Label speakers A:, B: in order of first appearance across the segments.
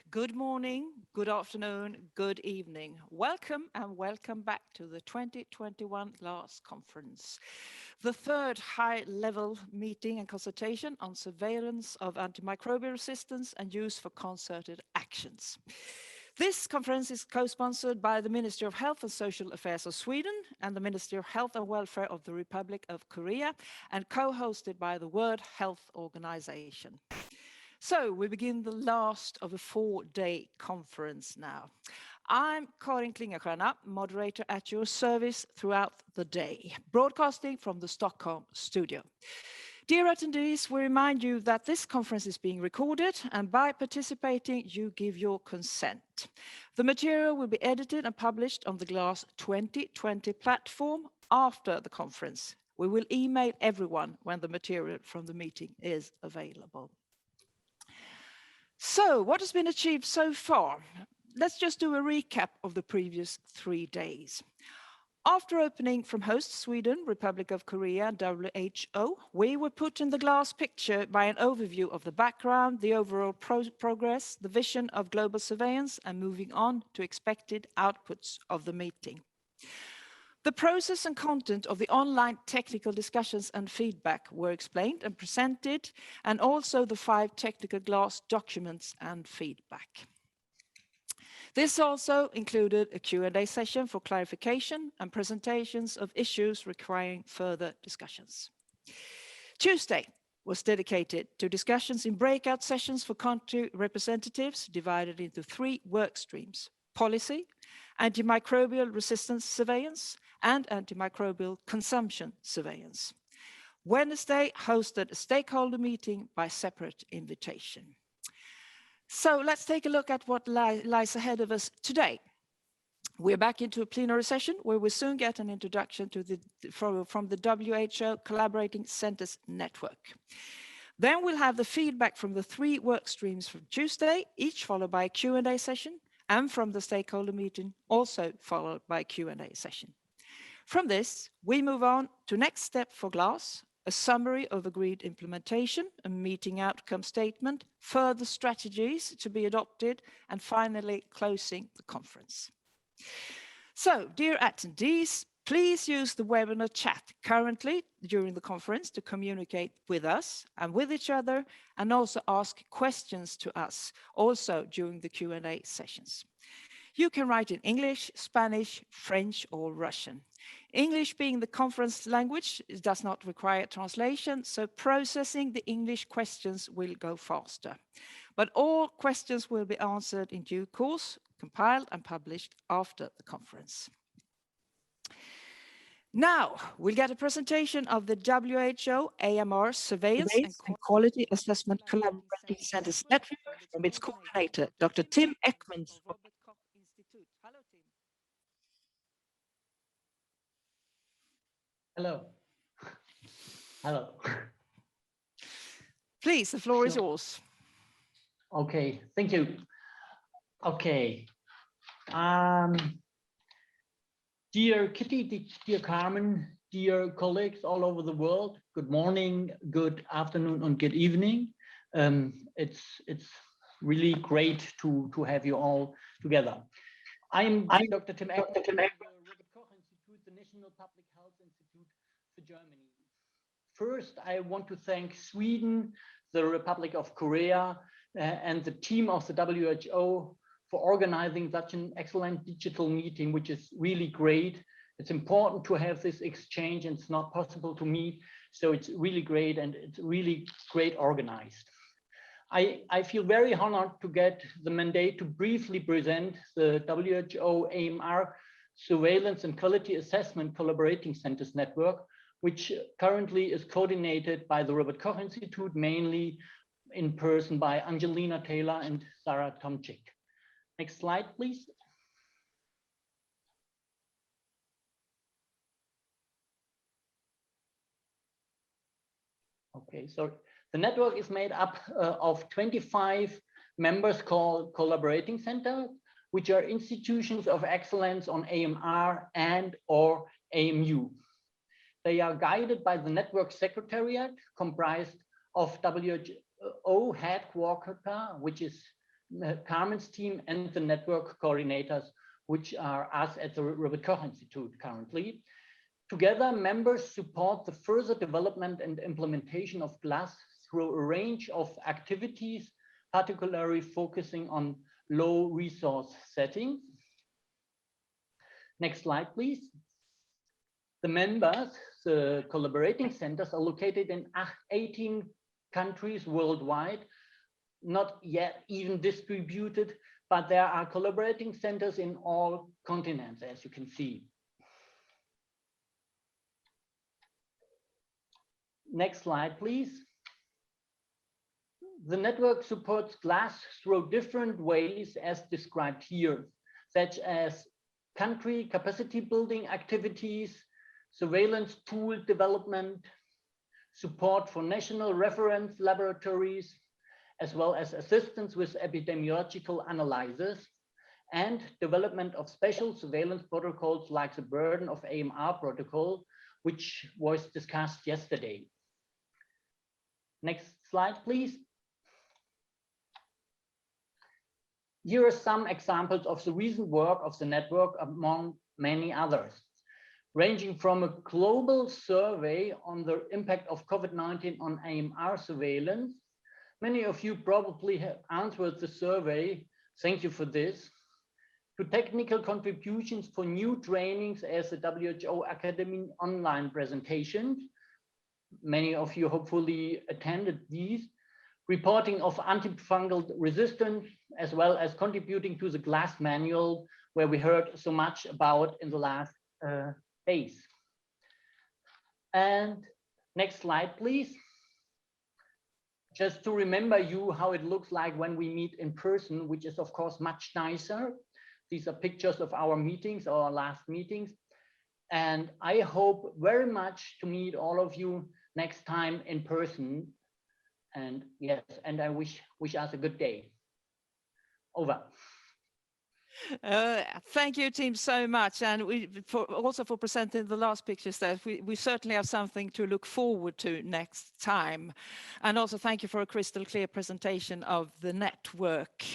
A: good morning, good afternoon, good evening. Welcome and welcome back to the 2021 GLASS conference, the third high-level meeting and consultation on surveillance of antimicrobial resistance and use for concerted actions. This conference is co-sponsored by the Ministry of Health and Social Affairs of Sweden and the Ministry of Health and Welfare of the Republic of Korea and co-hosted by the World Health Organization. So we begin the last of a 4-day conference now. I'm Karin Klingerstierna, moderator at your service throughout the day, broadcasting from the Stockholm studio. Dear attendees, we remind you that this conference is being recorded and by participating you give your consent. The material will be edited and published on the GLASS2020 platform after the conference. We will email everyone when the material from the meeting is available. So, what has been achieved so far? Let's just do a recap of the previous 3 days. After opening from host Sweden, Republic of Korea, and WHO, we were put in the glass picture by an overview of the background, the overall progress, the vision of global surveillance, and moving on to expected outputs of the meeting. The process and content of the online technical discussions and feedback were explained and presented, and also the 5 technical GLASS documents and feedback. This also included a Q&A session for clarification and presentations of issues requiring further discussions. Tuesday was dedicated to discussions in breakout sessions for country representatives divided into 3 work streams: policy, antimicrobial resistance surveillance, and antimicrobial consumption surveillance. Wednesday hosted a stakeholder meeting by separate invitation. So let's take a look at what lies ahead of us today. We're back into a plenary session where we soon get an introduction to from the WHO Collaborating Centers Network. Then we'll have the feedback from the 3 work streams from Tuesday, each followed by a Q&A session, and from the stakeholder meeting, also followed by a Q&A session. From this, we move on to next step for GLASS, a summary of agreed implementation, a meeting outcome statement, further strategies to be adopted, and finally closing the conference. So, dear attendees, please use the webinar chat currently during the conference to communicate with us and with each other, and also ask questions to us also during the Q&A sessions. You can write in English, Spanish, French, or Russian. English being the conference language, it does not require translation, so processing the English questions will go faster. But all questions will be answered in due course, compiled and published after the conference. Now, we'll get a presentation of the WHO AMR Surveillance and Quality Assessment Collaborating Centers Network from its coordinator, Dr. Tim Ekman.
B: Hello. Hello.
A: Please, the floor is yours.
B: Okay, thank you. Okay. Dear Kitty, dear Carmen, dear colleagues all over the world, good morning, good afternoon, and good evening. It's really great to have you all together. I'm Dr. Tim Ekman, the National Public Health Institute for Germany. First, I want to thank Sweden, the Republic of Korea, and the team of the WHO for organizing such an excellent digital meeting, which is really great. It's important to have this exchange, and it's not possible to meet, so it's really great, and it's really great organized. I feel very honored to get the mandate to briefly present the WHO AMR Surveillance and Quality Assessment Collaborating Centers Network, which currently is coordinated by the Robert Koch Institute, mainly in person by Angelina Taylor and Sarah Tomczyk. Next slide, please. Okay, so the network is made up of 25 members called collaborating centers, which are institutions of excellence on AMR and or AMU. They are guided by the network secretariat comprised of WHO headquarters, which is Carmen's team and the network coordinators, which are us at the Robert Koch Institute currently. Together, members support the further development and implementation of GLASS through a range of activities, particularly focusing on low resource settings. Next slide, please. The members, the collaborating centers, are located in 18 countries worldwide, not yet even distributed, but there are collaborating centers in all continents, as you can see. Next slide, please. The network supports GLASS through different ways as described here, such as country capacity building activities, surveillance tool development, support for national reference laboratories, as well as assistance with epidemiological analysis, and development of special surveillance protocols like the burden of AMR protocol, which was discussed yesterday. Next slide, please. Here are some examples of the recent work of the network among many others, ranging from a global survey on the impact of COVID-19 on AMR surveillance. Many of you probably have answered the survey. Thank you for this. To technical contributions for new trainings as the WHO Academy online presentations. Many of you hopefully attended these. Reporting of antifungal resistance, as well as contributing to the GLASS manual, where we heard so much about in the last days. And next slide, please. Just to remember you how it looks like when we meet in person, which is of course much nicer. These are pictures of our meetings, our last meetings. And I hope very much to meet all of you next time in person. And yes, and I wish us a good day. Over.
A: Thank you, team, so much, and also for presenting the last pictures. That we certainly have something to look forward to next time, and also thank you for a crystal clear presentation of the network.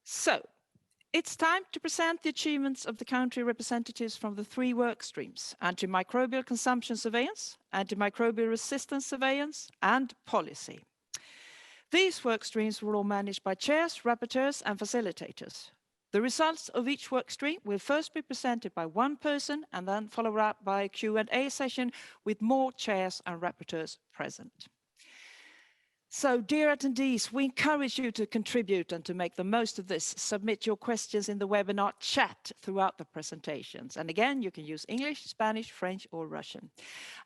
A: So, it's time to present the achievements of the country representatives from the 3 work streams: antimicrobial consumption surveillance, antimicrobial resistance surveillance, and policy. These work streams were all managed by chairs, rapporteurs, and facilitators. The results of each work stream will first be presented by one person and then followed up by a Q&A session with more chairs and rapporteurs present. So, dear attendees, we encourage you to contribute and to make the most of this. Submit your questions in the webinar chat throughout the presentations. And again, you can use English, Spanish, French, or Russian.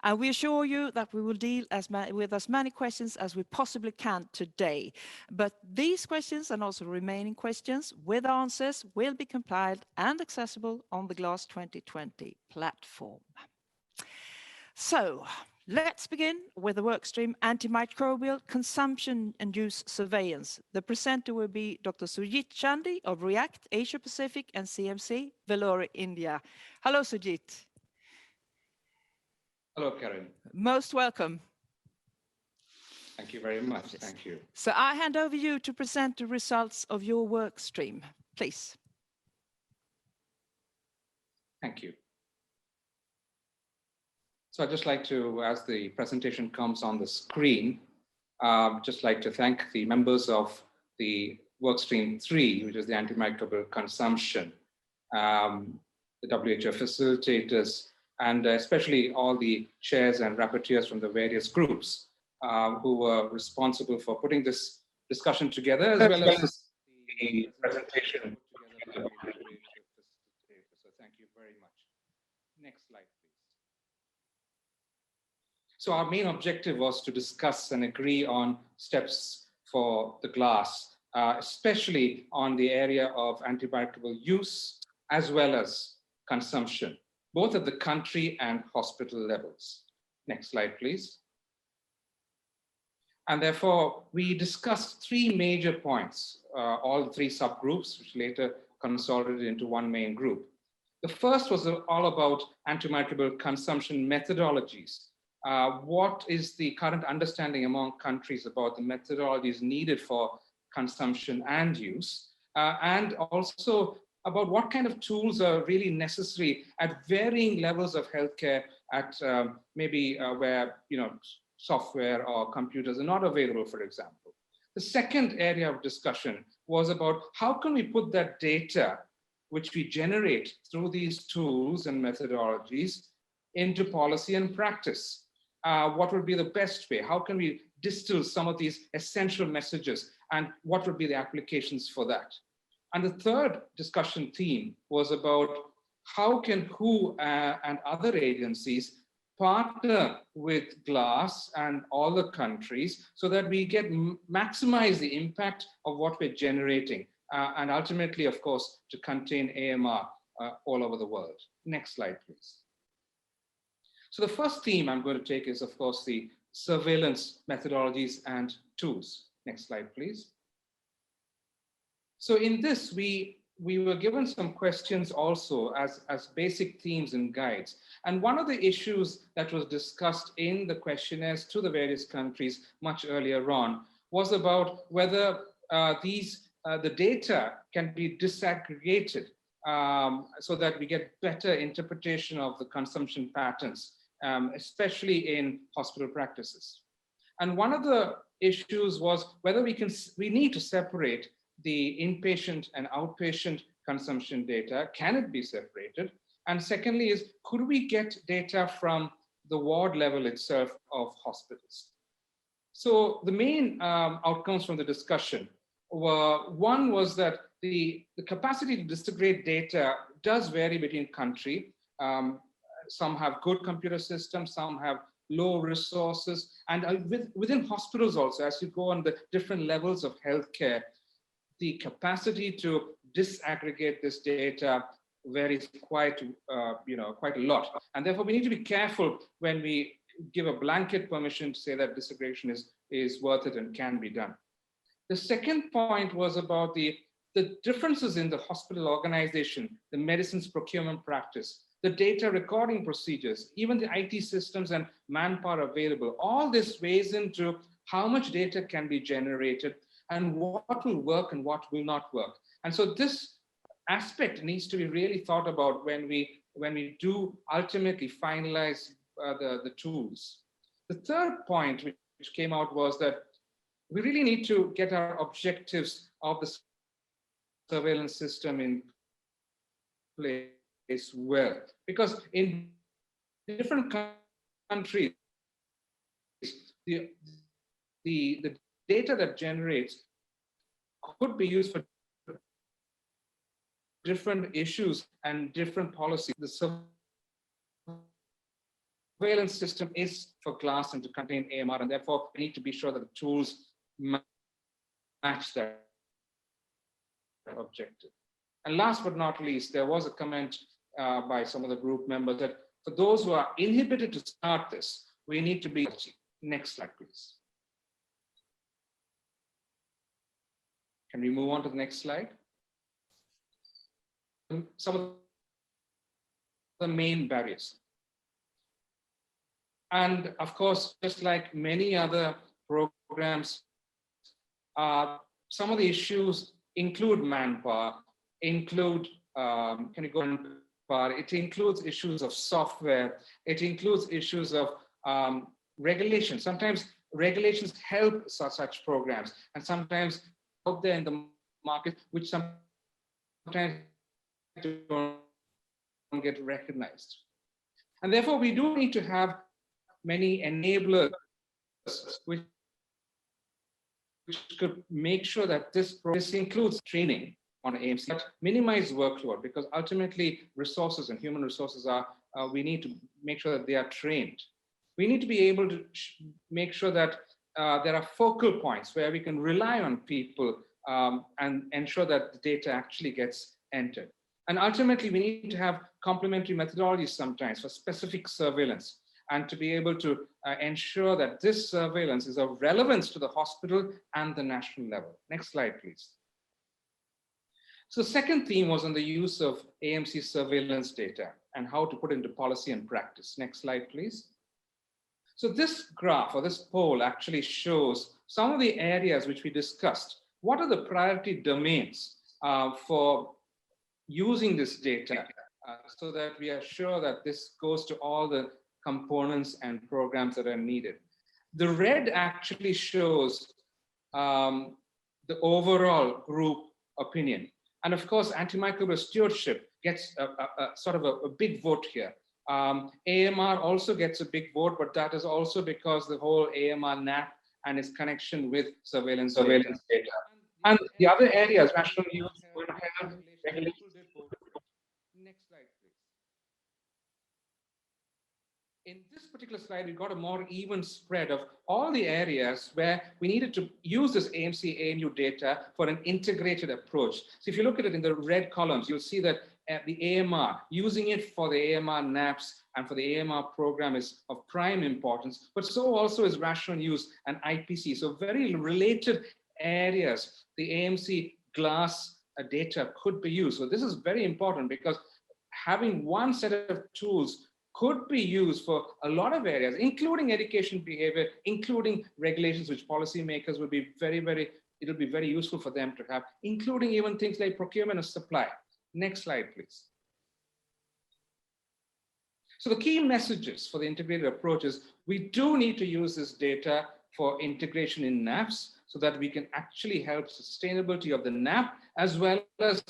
A: And we assure you that we will deal with as many questions as we possibly can today. But these questions and also remaining questions with answers will be compiled and accessible on the GLASS 2020 platform. So, let's begin with the workstream antimicrobial consumption and use surveillance. The presenter will be Dr. Sujit Chandy of REACT Asia Pacific and CMC, Vellore, India. Hello, Sujit.
C: Hello, Karen.
A: Most welcome.
C: Thank you very much. Thank you.
A: So I hand over you to present the results of your workstream, please.
C: Thank you. So I'd just like to, as the presentation comes on the screen, just like to thank the members of the workstream 3, which is the antimicrobial consumption, the WHO facilitators, and especially all the chairs and rapporteurs from the various groups who were responsible for putting this discussion together, as well as the presentation. So thank you very much. Next slide, please. So our main objective was to discuss and agree on steps for the GLASS, especially on the area of antimicrobial use, as well as consumption, both at the country and hospital levels. Next slide, please. And therefore, we discussed 3 major points, all 3 subgroups, which later consolidated into one main group. The first was all about antimicrobial consumption methodologies, What is the current understanding among countries about the methodologies needed for consumption and use? And also about what kind of tools are really necessary at varying levels of healthcare at maybe where software or computers are not available, for example. The second area of discussion was about how can we put that data which we generate through these tools and methodologies into policy and practice. What would be the best way? How can we distill some of these essential messages, and what would be the applications for that? And the third discussion theme was about how can WHO and other agencies partner with GLASS and all the countries so that we get maximize the impact of what we're generating, and ultimately, of course, to contain AMR all over the world. Next slide, please. So the first theme I'm going to take is, of course, the surveillance methodologies and tools. Next slide, please. So in this, we were given some questions also as basic themes and guides. And one of the issues that was discussed in the questionnaires to the various countries much earlier on was about whether the data can be disaggregated so that we get better interpretation of the consumption patterns, especially in hospital practices. And one of the issues was whether we need to separate the inpatient and outpatient consumption data. Can it be separated? And secondly is, could we get data from the ward level itself of hospitals? So the main outcomes from the discussion were, one was that the capacity to disaggregate data does vary between country. Some have good computer systems, some have low resources, and within hospitals also, as you go on the different levels of healthcare, the capacity to disaggregate this data varies quite a lot. And therefore, we need to be careful when we give a blanket permission to say that disaggregation is worth it and can be done. The second point was about the differences in the hospital organization, the medicines procurement practice, the data recording procedures, even the IT systems and manpower available. All this weighs into how much data can be generated and what will work and what will not work. And so this aspect needs to be really thought about when we do ultimately finalize the tools. The third point which came out was that we really need to get our objectives of the surveillance system in place well, because in different countries, the data that generates could be used for different issues and different policies. The surveillance system is for GLASS and to contain AMR, and therefore we need to be sure that the tools match that objective. And last but not least, there was a comment by some of the group members that for those who are inhibited to start this, we need to be. Next slide, please. Can we move on to the next slide? Some of the main barriers. And of course, just like many other programs, some of the issues include manpower, include, it includes issues of software, it includes issues of regulation. Sometimes regulations help such programs, and sometimes out there in the market, which sometimes don't get recognized. And therefore, we do need to have many enablers which could make sure that this includes training on AMC, but minimize workload, because ultimately resources and human resources are, we need to make sure that they are trained. We need to be able to make sure that there are focal points where we can rely on people and ensure that the data actually gets entered. And ultimately, we need to have complementary methodologies sometimes for specific surveillance, and to be able to ensure that this surveillance is of relevance to the hospital and the national level. Next slide, please. So the second theme was on the use of AMC surveillance data and how to put into policy and practice. Next slide, please. So this graph or this poll actually shows some of the areas which we discussed. What are the priority domains for using this data so that we are sure that this goes to all the components and programs that are needed. The red actually shows the overall group opinion. And of course, antimicrobial stewardship gets a sort of a big vote here. AMR also gets a big vote, but that is also because the whole AMR NAP and its connection with surveillance data. And the other areas, rational use, One Health, regulation. Next slide, please. In this particular slide, we got a more even spread of all the areas where we needed to use this AMC AMU data for an integrated approach. So if you look at it in the red columns, you'll see that the AMR, using it for the AMR NAPs and for the AMR program is of prime importance, but so also is rational use and IPC. So very related areas, the AMC GLASS data could be used. So this is very important because having one set of tools could be used for a lot of areas, including education behavior, including regulations, which policymakers will be it'll be very useful for them to have, including even things like procurement of supply. Next slide, please. So the key messages for the integrated approach is we do need to use this data for integration in NAPs so that we can actually help sustainability of the NAP as well as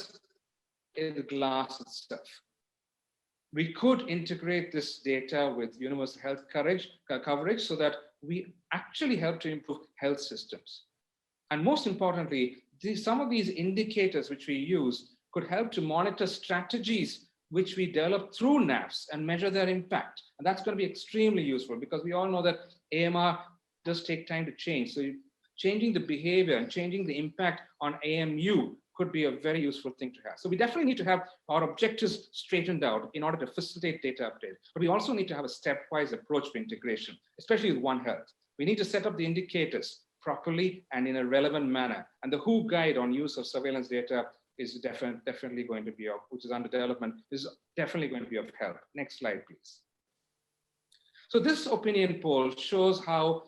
C: in the GLASS itself. We could integrate this data with universal health coverage so that we actually help to improve health systems. And most importantly, some of these indicators which we use could help to monitor strategies which we develop through NAPs and measure their impact. And that's going to be extremely useful because we all know that AMR does take time to change. So changing the behavior and changing the impact on AMU could be a very useful thing to have. So we definitely need to have our objectives straightened out in order to facilitate data update. But we also need to have a stepwise approach to integration, especially with One Health. We need to set up the indicators properly and in a relevant manner. And the WHO guide on use of surveillance data is definitely going to be of, which is under development, is definitely going to be of help. Next slide, please. So this opinion poll shows how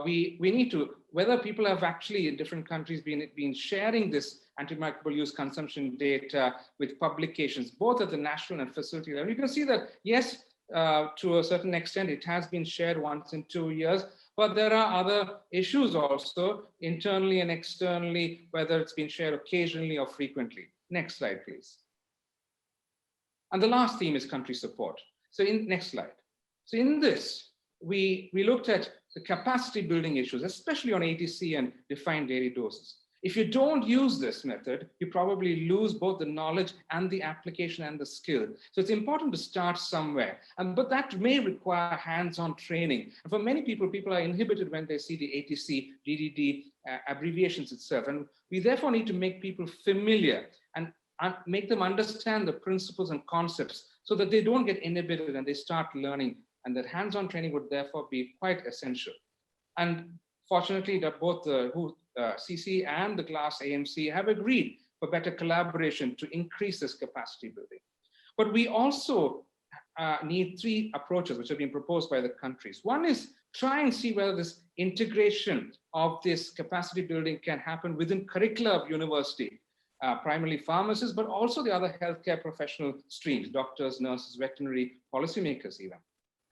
C: we need to, whether people have actually in different countries been sharing this antimicrobial use consumption data with publications, both at the national and facility level. You can see that, yes, to a certain extent, it has been shared once in 2 years, but there are other issues also internally and externally, whether it's been shared occasionally or frequently. Next slide, please. And the last theme is country support. So next slide. So in this, we looked at the capacity building issues, especially on ATC and defined daily doses. If you don't use this method, you probably lose both the knowledge and the application and the skill. So it's important to start somewhere, but that may require hands-on training. And for many people, people are inhibited when they see the ATC, DDD abbreviations itself. And we therefore need to make people familiar and make them understand the principles and concepts so that they don't get inhibited and they start learning. And that hands-on training would therefore be quite essential. And fortunately, that both the CC and the GLASS AMC have agreed for better collaboration to increase this capacity building. But we also need 3 approaches which have been proposed by the countries. One is try and see whether this integration of this capacity building can happen within curricula of university, primarily pharmacists, but also the other healthcare professional streams, doctors, nurses, veterinary, policymakers even.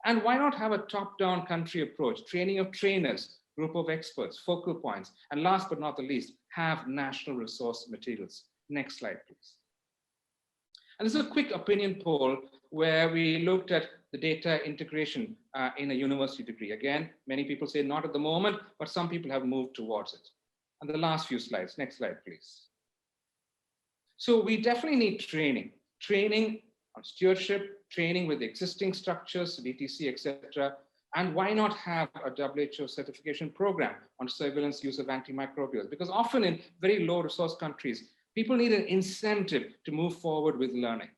C: And why not have a top-down country approach, training of trainers, group of experts, focal points, and last but not the least, have national resource materials. Next slide, please. And this is a quick opinion poll where we looked at the data integration in a university degree. Again, many people say not at the moment, but some people have moved towards it. And the last few slides, next slide, please. So we definitely need training on stewardship, training with existing structures, DTC, etc. And why not have a WHO certification program on surveillance use of antimicrobials? Because often in very low resource countries, people need an incentive to move forward with learning.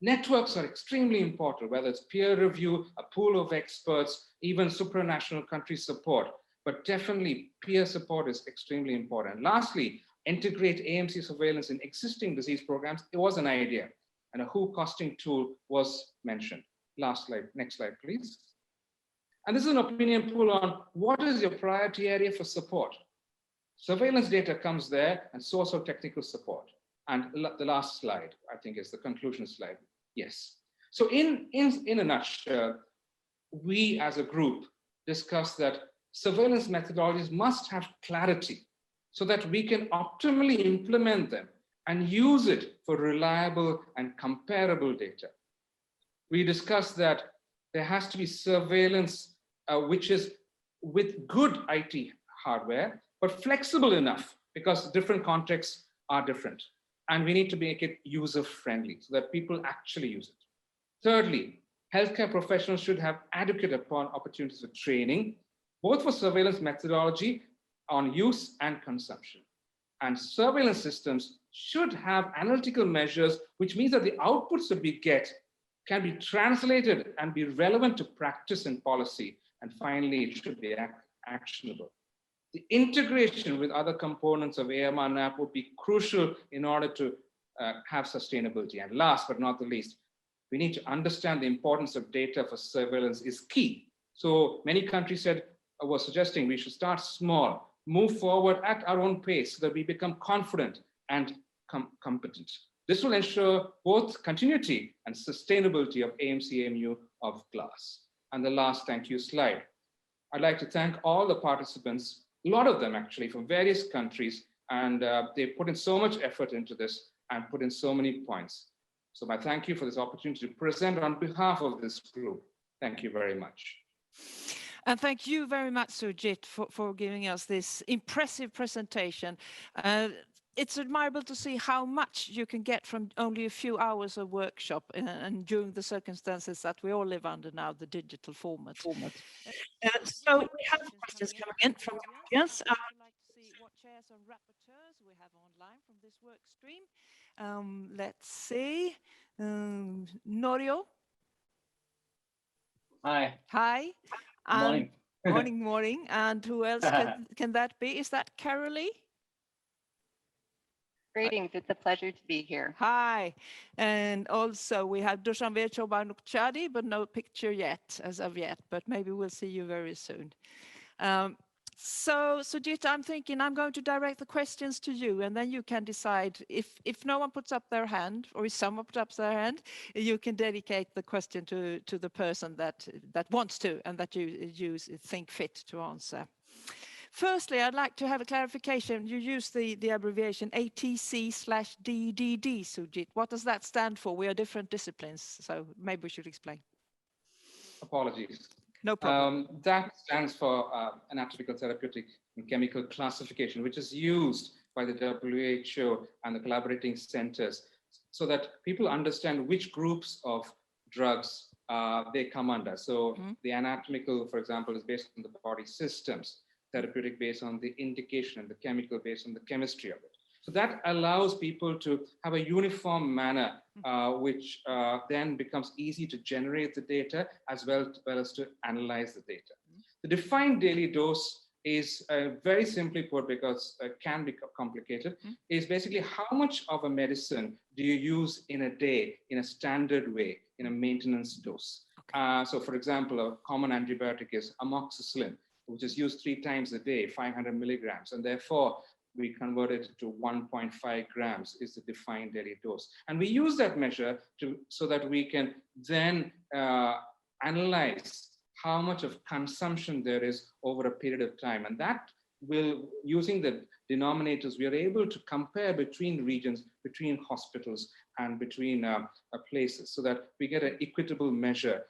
C: Networks are extremely important, whether it's peer review, a pool of experts, even supranational country support. But definitely peer support is extremely important. And lastly, integrate AMC surveillance in existing disease programs. It was an idea. And a WHO costing tool was mentioned. Last slide, next slide, please. And this is an opinion poll on what is your priority area for support. Surveillance data comes there and source of technical support. And the last slide, I think, is the conclusion slide. Yes. So in a nutshell, we as a group discussed that surveillance methodologies must have clarity so that we can optimally implement them and use it for reliable and comparable data. We discussed that there has to be surveillance which is with good IT hardware, but flexible enough because different contexts are different. And we need to make it user-friendly so that people actually use it. Thirdly, healthcare professionals should have adequate opportunities for training, both for surveillance methodology on use and consumption. And surveillance systems should have analytical measures, which means that the outputs that we get can be translated and be relevant to practice and policy. And finally, it should be actionable. The integration with other components of AMR NAP would be crucial in order to have sustainability. And last but not the least, we need to understand the importance of data for surveillance is key. So many countries were suggesting we should start small, move forward at our own pace so that we become confident and competent. This will ensure both continuity and sustainability of AMC-AMU of GLASS. And the last thank you slide. I'd like to thank all the participants, a lot of them actually from various countries, and they put in so much effort into this and put in so many points. So my thank you for this opportunity to present on behalf of this group. Thank you very much.
A: And thank you very much, Sujit, for giving us this impressive presentation. It's admirable to see how much you can get from only a few hours of workshop and during the circumstances that we all live under now, the digital format. So we have questions coming in from the audience. I would like to see what chairs and rapporteurs we have online from this work stream. Let's see. Norio.
D: Hi.
A: Hi.
D: Morning.
A: Morning. And who else can that be? Is that Carolee?
E: Greetings, it's a pleasure to be here.
A: Hi. And also we have Dushanbe Chobanukchadi, but no picture yet, as of yet, but maybe we'll see you very soon. So Sujit, I'm thinking I'm going to direct the questions to you, and then you can decide if no one puts up their hand, or if someone puts up their hand, you can dedicate the question to the person that wants to and that you think fit to answer. Firstly, I'd like to have a clarification. You use the abbreviation ATC/DDD, Sujit. What does that stand for? We are different disciplines, so maybe we should explain.
C: Apologies.
A: No problem.
C: That stands for anatomical, therapeutic, and chemical classification, which is used by the WHO and the collaborating centers so that people understand which groups of drugs they come under. So the anatomical, for example, is based on the body systems, therapeutic based on the indication, and the chemical based on the chemistry of it. So that allows people to have a uniform manner, which then becomes easy to generate the data as well as to analyze the data. The defined daily dose is very simply put, because it can be complicated, is basically how much of a medicine do you use in a day in a standard way, in a maintenance dose. Okay. So for example, a common antibiotic is amoxicillin, which is used 3 times a day, 500 milligrams, and therefore we convert it to 1.5 grams is the defined daily dose. And we use that measure so that we can then analyze how much of consumption there is over a period of time. And that will, using the denominators, we are able to compare between regions, between hospitals, and between places, so that we get an equitable measure,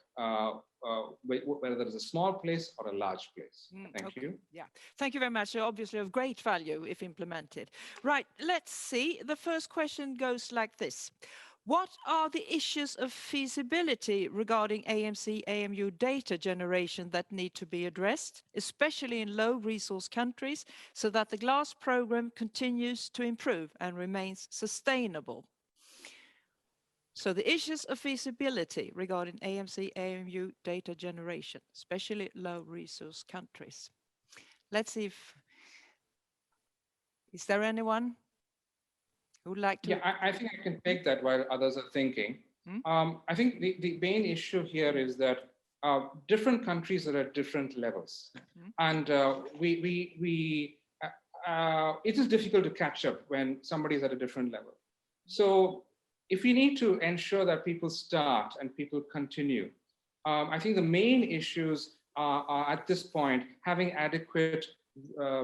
C: whether that is a small place or a large place. Thank you.
A: Yeah, thank you very much. Obviously of great value if implemented. Right, let's see. The first question goes like this. What are the issues of feasibility regarding AMC-AMU data generation that need to be addressed, especially in low-resource countries, so that the GLASS program continues to improve and remains sustainable? So the issues of feasibility regarding AMC-AMU data generation, especially low-resource countries. Let's see if, is there anyone who would like to?
C: Yeah, I think I can take that while others are thinking. I think the main issue here is that different countries are at different levels. And it is difficult to catch up when somebody is at a different level. So if we need to ensure that people start and people continue, I think the main issues are at this point having adequate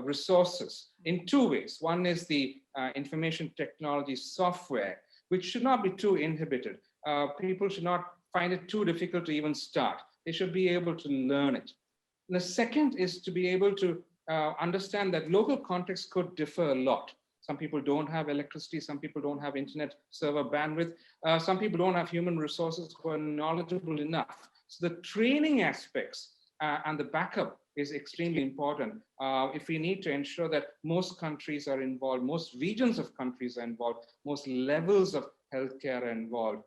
C: resources in two ways. One is the information technology software, which should not be too inhibited. People should not find it too difficult to even start. They should be able to learn it. And the second is to be able to understand that local context could differ a lot. Some people don't have electricity, some people don't have internet server bandwidth, some people don't have human resources who are knowledgeable enough. So the training aspects and the backup is extremely important if we need to ensure that most countries are involved, most regions of countries are involved, most levels of healthcare are involved.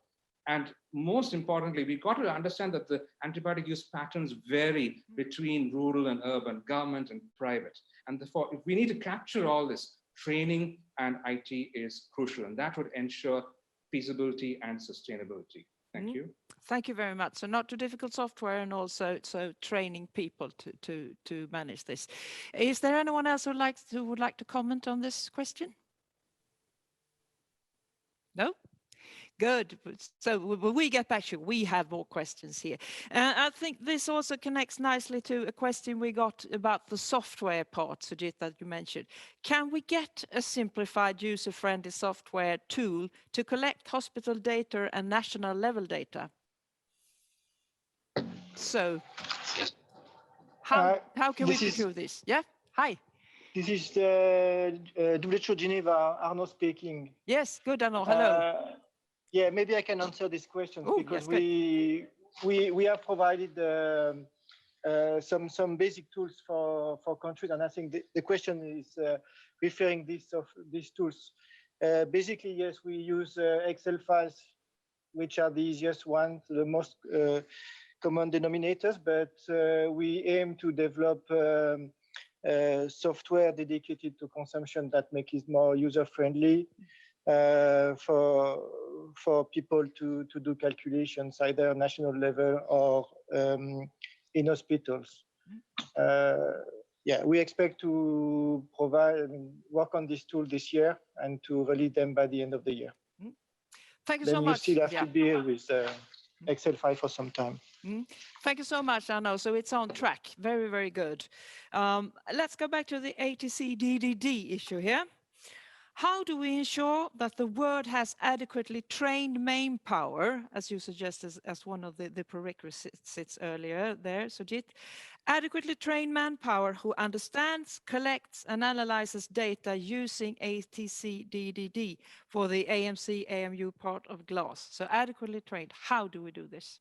C: And most importantly, we've got to understand that the antibiotic use patterns vary between rural and urban, government and private. And therefore, if we need to capture all this, training and IT is crucial, and that would ensure feasibility and sustainability. Thank you.
A: Thank you very much. So not too difficult software, and also training people to manage this. Is there anyone else who would like to comment on this question? No? Good. So when we get back to you, we have more questions here. I think this also connects nicely to a question we got about the software part, Sujit, that you mentioned. Can we get a simplified, user-friendly software tool to collect hospital data and national level data? So how can we procure this? Yeah. Hi.
D: This is the WHO Geneva, Arnaud speaking.
A: Yes, good, Arnaud. Hello.
D: Yeah, maybe I can answer this question because
A: yes,
D: we have provided some basic tools for countries, and I think the question is referring these tools. Basically, yes, we use Excel files, which are the easiest ones, the most common denominators, but we aim to develop software dedicated to consumption that make it more user-friendly for people to do calculations, either national level or in hospitals. Yeah, we expect to work on this tool this year and to release them by the end of the year.
A: Thank you
D: then
A: so much.
D: You still have to be with Excel file for some time.
A: Thank you so much, Arnaud. So it's on track. Very, very good. Let's go back to the ATC-DDD issue here. How do we ensure that the word has adequately trained manpower, as you suggested as one of the prerequisites earlier there, Sujit, adequately trained manpower who understands, collects and analyzes data using ATC-DDD for the AMC-AMU part of GLASS? So adequately trained, how do we do this?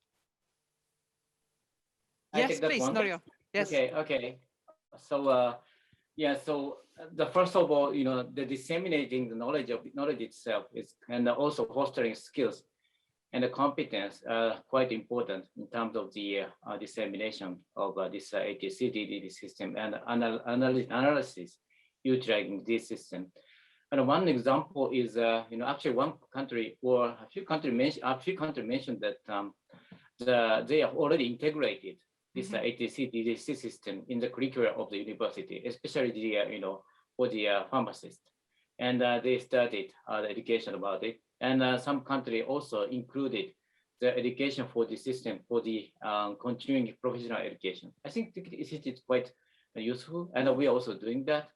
A: Yes, please, Norio. Yes.
F: Okay. So, yeah, so the first of all, the disseminating the knowledge itself is, and also fostering skills and the competence quite important in terms of the dissemination of this ATC-DDD system and analysis utilizing this system. And one example is, actually one country or a few countries mentioned that they have already integrated this ATC-DDC system in the curriculum of the university, especially for the pharmacists. And they studied the education about it. And some country also included the education for the system for the continuing professional education. I think it is quite useful, and we are also doing that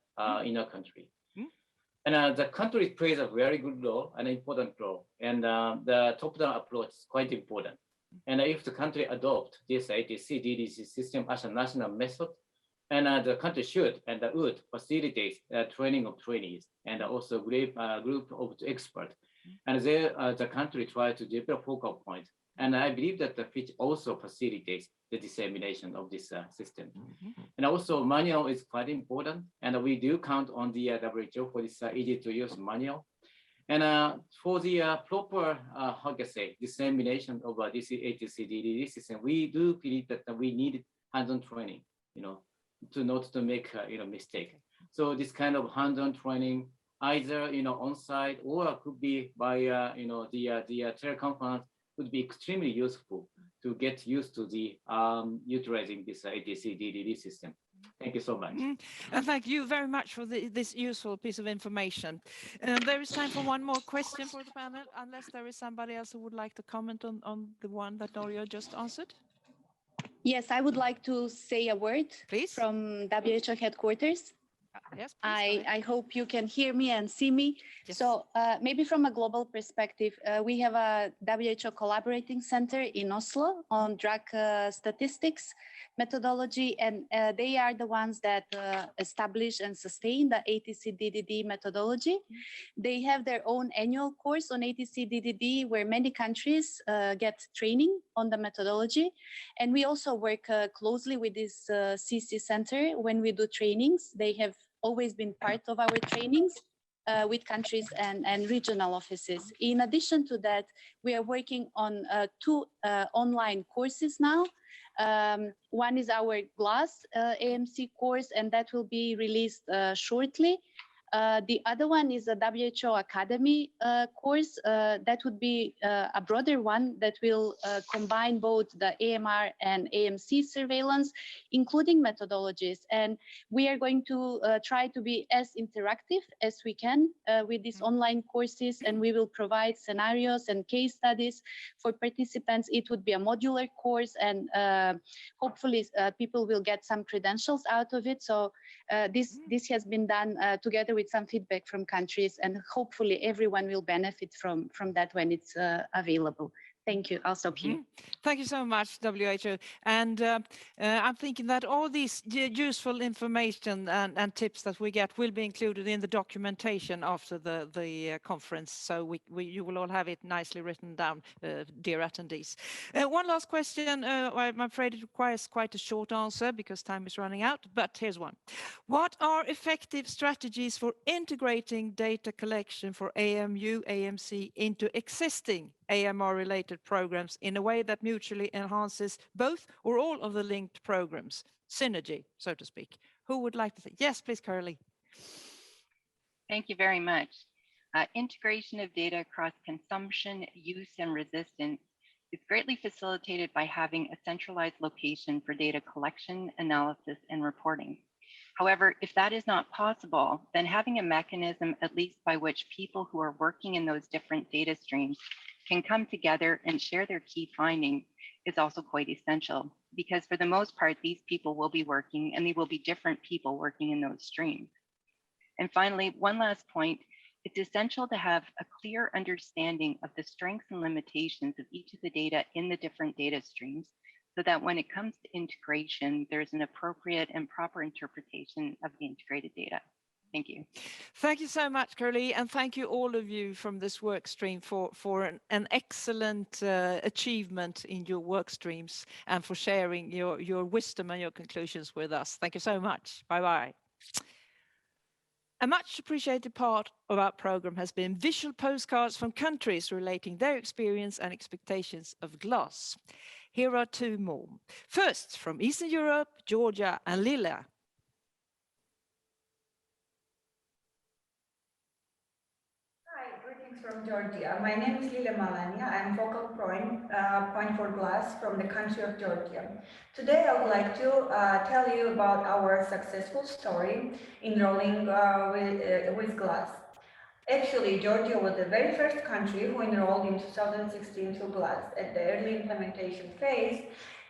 F: in our country. And the country plays a very good role, an important role, and the top-down approach is quite important. And if the country adopt this ATC-DDC system as a national method, and the country should and would facilitate training of trainees and also group of experts. And the country try to develop focal points. And I believe that the FIT also facilitates the dissemination of this system. And also manual is quite important. And we do count on the WHO for this easy to use manual. And for the proper, dissemination of this ATC-DDD system, we do believe that we need hands-on training, to not to make mistake. So this kind of hands-on training, either on-site or could be by the teleconference, would be extremely useful to get used to the utilizing this ATC DDD system. Thank you so much.
A: And thank you very much for this useful piece of information. There is time for one more question for the panel, unless there is somebody else who would like to comment on the one that Norio just answered.
G: Yes, I would like to say a word
A: Please.
G: from WHO headquarters.
A: Yes, please,
G: I hope you can hear me and see me.
A: Yes.
G: So maybe from a global perspective, we have a WHO collaborating center in Oslo on drug statistics methodology, and they are the ones that establish and sustain the ATC-DDD methodology. They have their own annual course on ATC-DDD where many countries get training on the methodology. And we also work closely with this CC center when we do trainings. They have always been part of our trainings with countries and regional offices. In addition to that, we are working on two online courses now. One is our GLASS AMC course, and that will be released shortly. The other one is a WHO Academy course. That would be a broader one that will combine both the AMR and AMC surveillance, including methodologies. And we are going to try to be as interactive as we can with these online courses, and we will provide scenarios and case studies for participants. It would be a modular course, and hopefully people will get some credentials out of it. So this has been done together with some feedback from countries, and hopefully everyone will benefit from that when it's available. Thank you. I'll stop here.
A: Thank you so much, WHO. And I'm thinking that all these useful information and tips that we get will be included in the documentation after the conference. So you will all have it nicely written down, dear attendees. One last question. I'm afraid it requires quite a short answer because time is running out, but here's one. What are effective strategies for integrating data collection for AMU, AMC into existing AMR-related programs in a way that mutually enhances both or all of the linked programs? Synergy, so to speak. Who would like to say? Yes, please, Carolee.
E: Thank you very much. Integration of data across consumption, use, and resistance is greatly facilitated by having a centralized location for data collection, analysis, and reporting. However, if that is not possible, then having a mechanism, at least by which people who are working in those different data streams can come together and share their key findings is also quite essential, because for the most part, these people will be working, and they will be different people working in those streams. And finally, one last point, it's essential to have a clear understanding of the strengths and limitations of each of the data in the different data streams, so that when it comes to integration, there's an appropriate and proper interpretation of the integrated data. Thank you.
A: Thank you so much, Carolee, and thank you all of you from this work stream for an excellent achievement in your work streams and for sharing your wisdom and your conclusions with us. Thank you so much. Bye-bye. A much appreciated part of our program has been visual postcards from countries relating their experience and expectations of GLASS. Here are two more. First, from Eastern Europe, Georgia and Lila.
H: From Georgia. My name is Lila Malania. I'm focal point for GLASS from the country of Georgia. Today I would like to tell you about our successful story enrolling with GLASS. Actually, Georgia was the very first country who enrolled in 2016 to GLASS at the early implementation phase,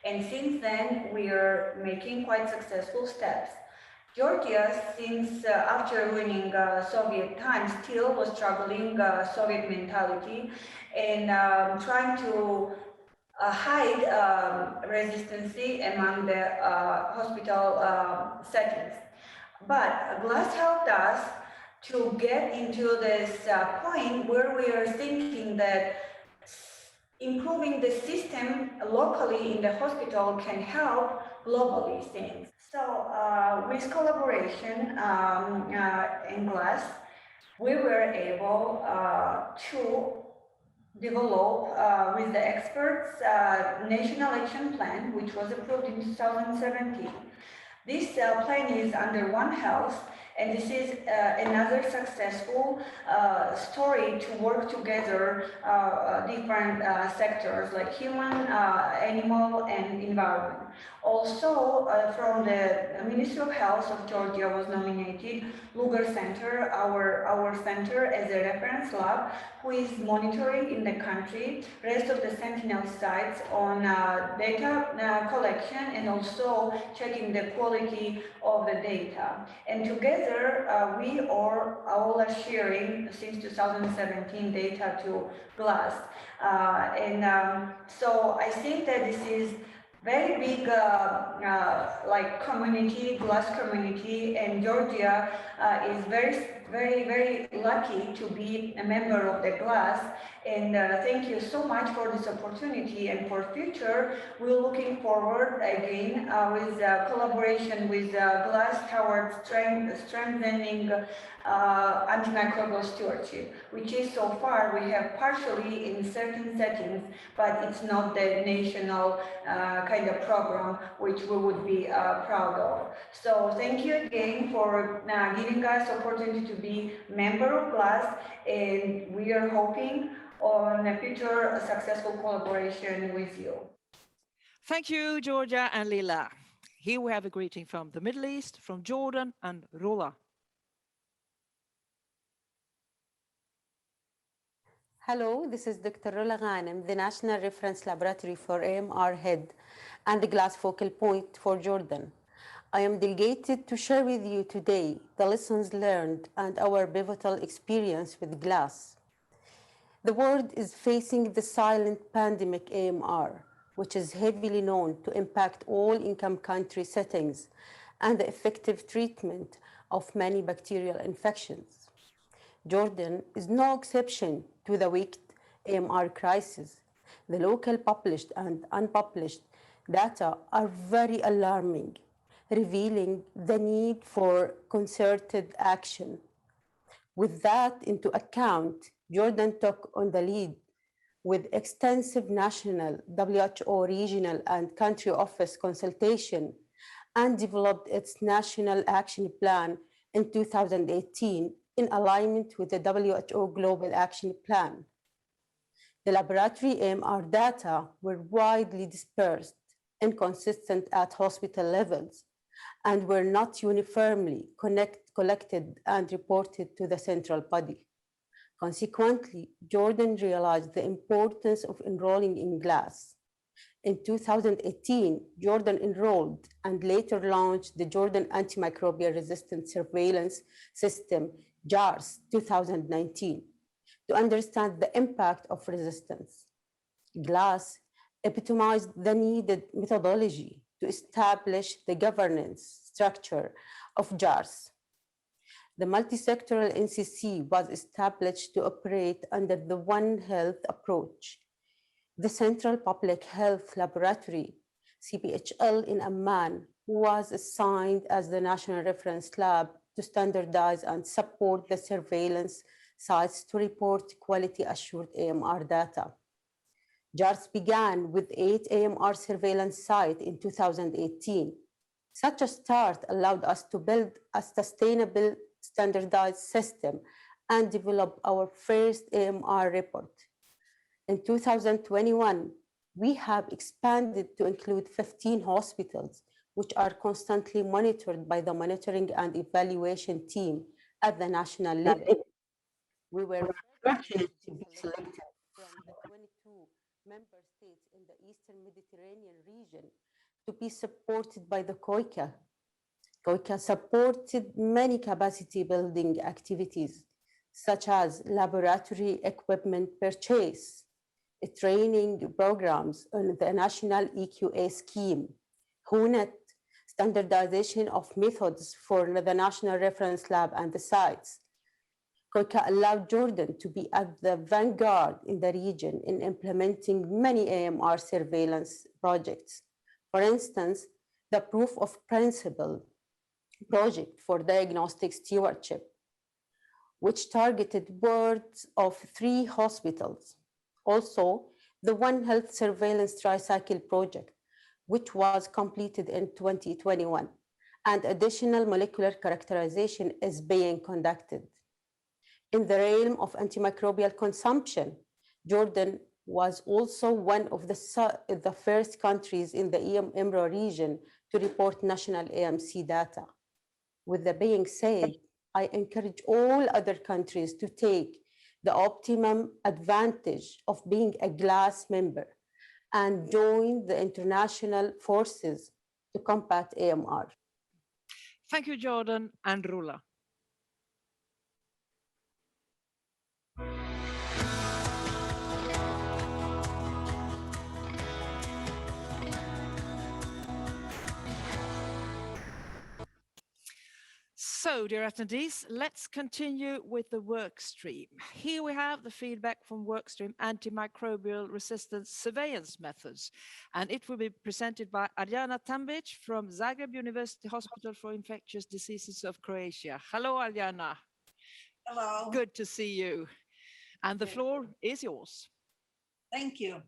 H: and since then we are making quite successful steps. Georgia, since after winning Soviet times, still was struggling Soviet mentality and trying to hide resistance among the hospital settings. But GLASS helped us to get into this point where we are thinking that improving the system locally in the hospital can help globally things. So with collaboration in GLASS, we were able to develop with the experts National Action Plan, which was approved in 2017. This plan is under One Health, and this is another successful story to work together different sectors like human, animal, and environment. Also, from the Ministry of Health of Georgia was nominated Lugar Center, our center, as a reference lab who is monitoring in the country rest of the Sentinel sites on data collection and also checking the quality of the data. And together, we all are sharing since 2017 data to GLASS. So I think that this is very big like community, GLASS community, and Georgia is very lucky to be a member of the GLASS. And thank you so much for this opportunity. And for future, we're looking forward again with collaboration with GLASS towards strengthening antimicrobial stewardship, which is so far we have partially in certain settings, but it's not the national kind of program which we would be proud of. So thank you again for giving us opportunity to be member of GLASS, and we are hoping on a future successful collaboration with you.
A: Thank you, Georgia and Lila. Here we have a greeting from the Middle East, from Jordan and Rola.
I: Hello, this is Dr. Rola Ghanem, the National Reference Laboratory for AMR Head and the GLASS Focal Point for Jordan. I am delegated to share with you today the lessons learned and our pivotal experience with GLASS. The world is facing the silent pandemic AMR, which is heavily known to impact all income country settings and the effective treatment of many bacterial infections. Jordan is no exception to the wicked AMR crisis. The local published and unpublished data are very alarming, revealing the need for concerted action. With that into account, Jordan took on the lead with extensive national, WHO regional and country office consultation and developed its national action plan in 2018 in alignment with the WHO Global Action Plan. The laboratory AMR data were widely dispersed, inconsistent at hospital levels, and were not uniformly collected and reported to the central body. Consequently, Jordan realized the importance of enrolling in GLASS. In 2018, Jordan enrolled and later launched the Jordan Antimicrobial Resistance Surveillance System, JARS 2019, to understand the impact of resistance. GLASS epitomized the needed methodology to establish the governance structure of JARS. The multi-sectoral NCC was established to operate under the One Health approach. The Central Public Health Laboratory, CPHL in Amman, was assigned as the National Reference Lab to standardize and support the surveillance sites to report quality assured AMR data. JARS began with 8 AMR surveillance sites in 2018. Such a start allowed us to build a sustainable standardized system and develop our first AMR report. In 2021, we have expanded to include 15 hospitals, which are constantly monitored by the monitoring and evaluation team at the national level. We were fortunate to be selected from the 22 member states in the Eastern Mediterranean region to be supported by the COICA. COICA supported many capacity building activities, such as laboratory equipment purchase, training programs on the national EQA scheme, HUNET, standardization of methods for the National Reference Lab and the sites. COICA allowed Jordan to be at the vanguard in the region in implementing many AMR surveillance projects. For instance, the proof of principle project for diagnostic stewardship, which targeted wards of 3 hospitals. Also, the One Health Surveillance Tricycle project, which was completed in 2021, and additional molecular characterization is being conducted. In the realm of antimicrobial consumption, Jordan was also one of the first countries in the EMRO region to report national AMC data. With that being said, I encourage all other countries to take the optimum advantage of being a GLASS member and join the international forces to combat AMR.
A: Thank you, Jordan and Rula. So, dear attendees, let's continue with the work stream. Here we have the feedback from workstream antimicrobial resistance surveillance methods, and it will be presented by Adriana Tambic from Zagreb University Hospital for Infectious Diseases of Croatia. Hello, Adriana.
J: Hello.
A: Good to see you. And the floor is yours.
J: Thank you.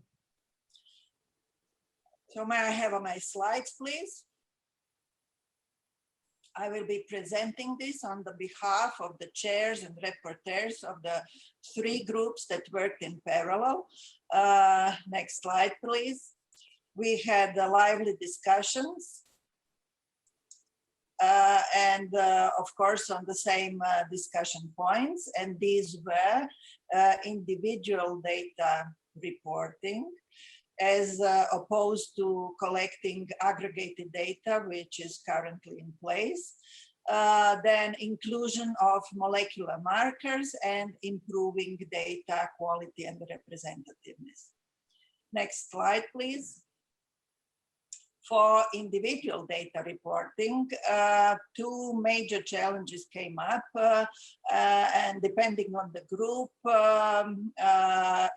J: So may I have my slides, please? I will be presenting this on the behalf of the chairs and rapporteurs of the 3 groups that worked in parallel. Next slide, please. We had lively discussions. Of course, on the same discussion points, and these were individual data reporting, as opposed to collecting aggregated data, which is currently in place. Then inclusion of molecular markers and improving data quality and representativeness. Next slide, please. For individual data reporting, 2 major challenges came up, and depending on the group,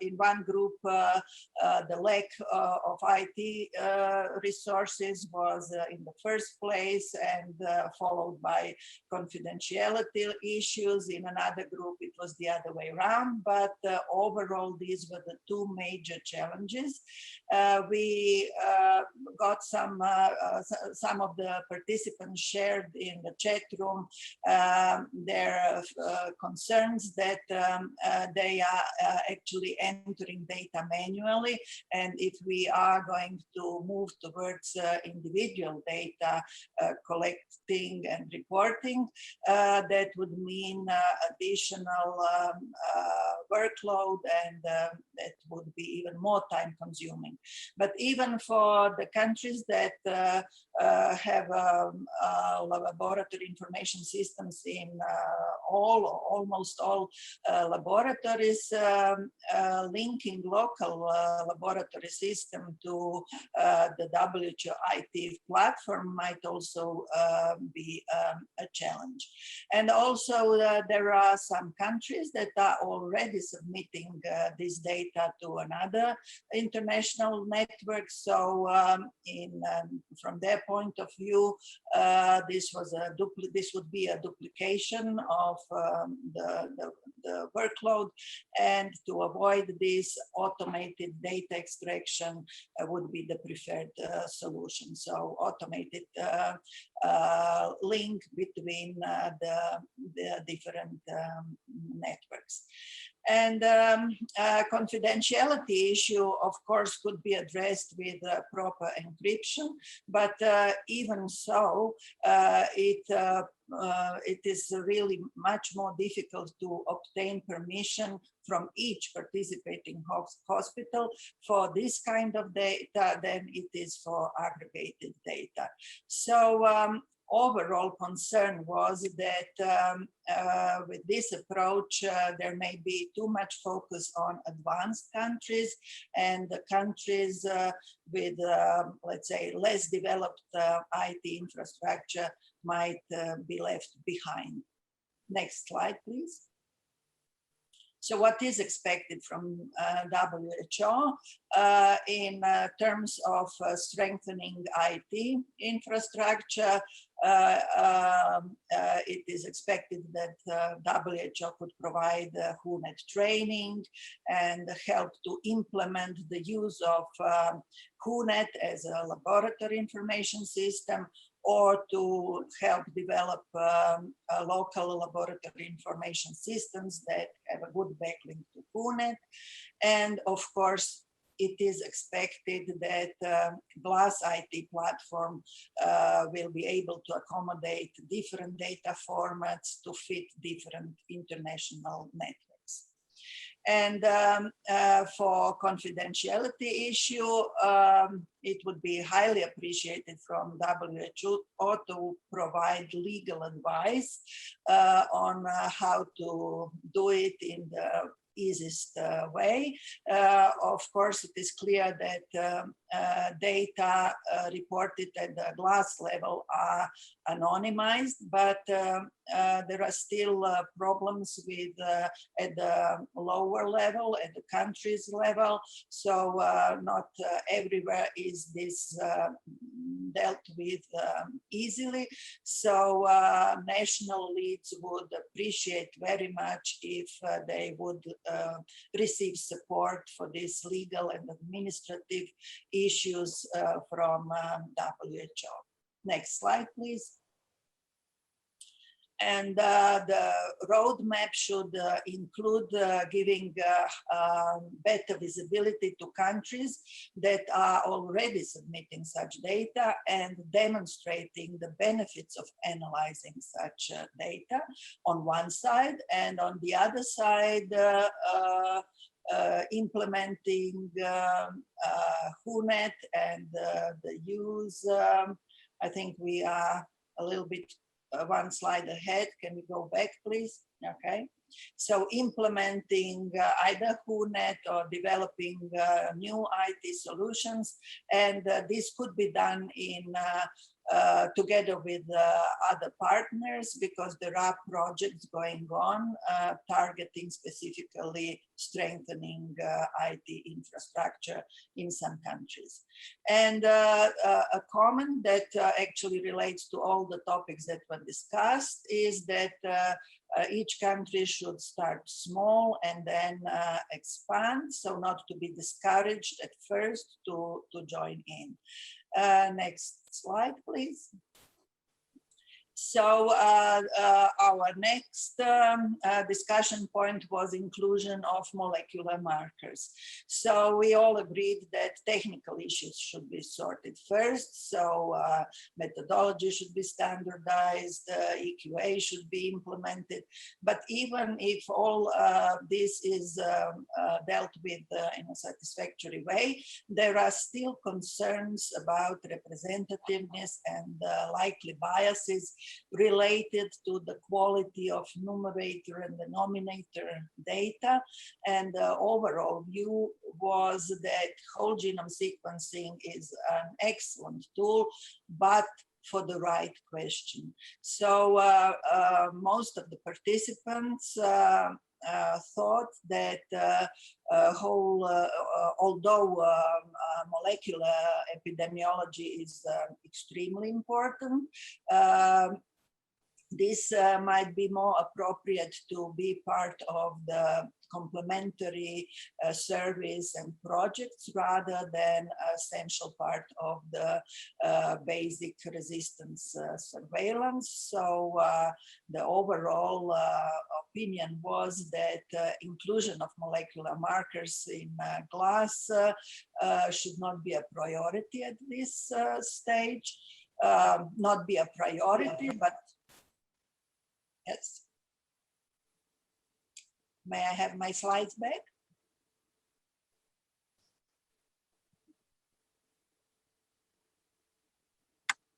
J: in one group, the lack of IT resources was in the first place, and followed by confidentiality issues. In another group, it was the other way around, but overall, these were the 2 major challenges. We got some of the participants shared in the chat room their concerns that they are actually entering data manually, and if we are going to move towards individual data collecting and reporting, that would mean additional workload, and that would be even more time consuming. But even for the countries that have laboratory information systems in almost all laboratories, linking local laboratory system to the WHO IT platform might also be a challenge. And also there are some countries that are already submitting this data to another international network. So from their point of view, this would be a duplication of the workload, and to avoid this, automated data extraction would be the preferred solution. So automated link between the different networks. And confidentiality issue, of course, could be addressed with proper encryption, but even so, it is really much more difficult to obtain permission from each participating hospital for this kind of data than it is for aggregated data. So overall concern was that with this approach, there may be too much focus on advanced countries, and the countries with, let's say, less developed IT infrastructure might be left behind. Next slide, please. So what is expected from WHO in terms of strengthening IT infrastructure? It is expected that WHO could provide WHONet training and help to implement the use of WHONet as a laboratory information system, or to help develop local laboratory information systems that have a good backlink to PUNET. And of course, it is expected that GLASS IT platform will be able to accommodate different data formats to fit different international networks. And for confidentiality issue, it would be highly appreciated from WHO to provide legal advice on how to do it in the easiest way. Of course, it is clear that data reported at the GLASS level are anonymized, but there are still problems with at the lower level, at the countries level. So not everywhere is this dealt with easily. So national leads would appreciate very much if they would receive support for these legal and administrative issues from WHO. Next slide, please. And the roadmap should include giving better visibility to countries that are already submitting such data and demonstrating the benefits of analyzing such data on one side, and on the other side, implementing HUNET and the use. I think we are a little bit one slide ahead. Can we go back, please? Okay. So implementing either HUNET or developing new IT solutions, and this could be done in together with other partners, because there are projects going on targeting specifically strengthening IT infrastructure in some countries. And a comment that actually relates to all the topics that were discussed is that each country should start small and then expand, so not to be discouraged at first to join in. Next slide, please. So our next discussion point was inclusion of molecular markers. So we all agreed that technical issues should be sorted first. So methodology should be standardized, EQA should be implemented. But even if all this is dealt with in a satisfactory way, there are still concerns about representativeness and likely biases related to the quality of numerator and denominator data. And the overall view was that whole genome sequencing is an excellent tool, but for the right question. So most of the participants thought that although molecular epidemiology is extremely important, this might be more appropriate to be part of the complementary surveys and projects rather than essential part of the basic resistance surveillance. So the overall opinion was that inclusion of molecular markers in GLASS should not be a priority at this stage. Not be a priority, but yes. May I have my slides back?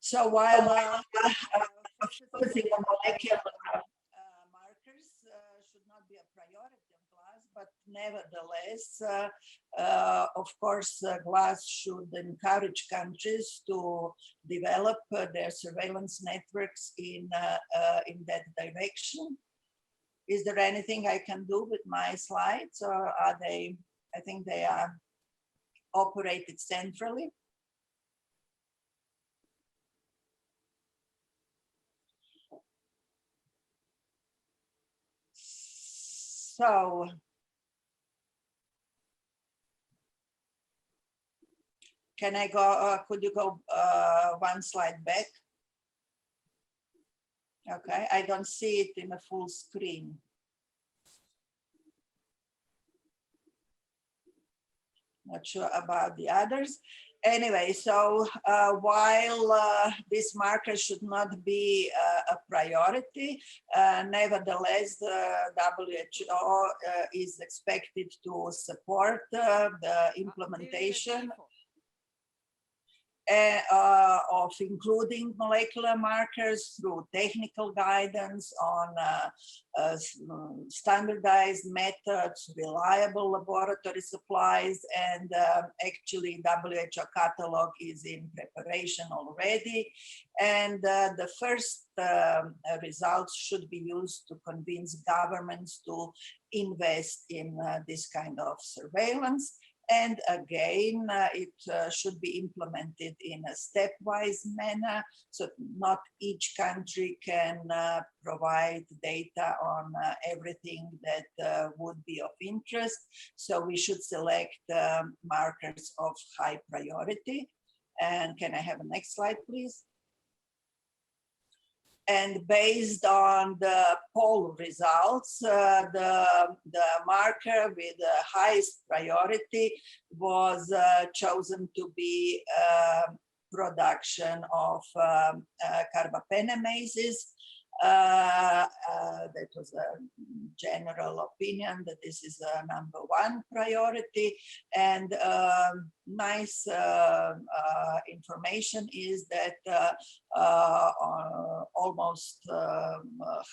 J: So while focusing on molecular markers should not be a priority of GLASS, but nevertheless, of course, GLASS should encourage countries to develop their surveillance networks in that direction. Is there anything I can do with my slides, or are they, I think they are operated centrally? So, can I go, could you go one slide back? Okay, I don't see it in a full screen. Not sure about the others. Anyway, so while this marker should not be a priority, nevertheless, the WHO is expected to support the implementation of including molecular markers through technical guidance on standardized methods, reliable laboratory supplies, and actually WHO catalog is in preparation already. And the first results should be used to convince governments to invest in this kind of surveillance. And again, it should be implemented in a stepwise manner, so not each country can provide data on everything that would be of interest. So we should select markers of high priority. And can I have a next slide, please? And based on the poll results, the marker with the highest priority was chosen to be production of carbapenemases. That was a general opinion that this is a #1 priority. And nice information is that almost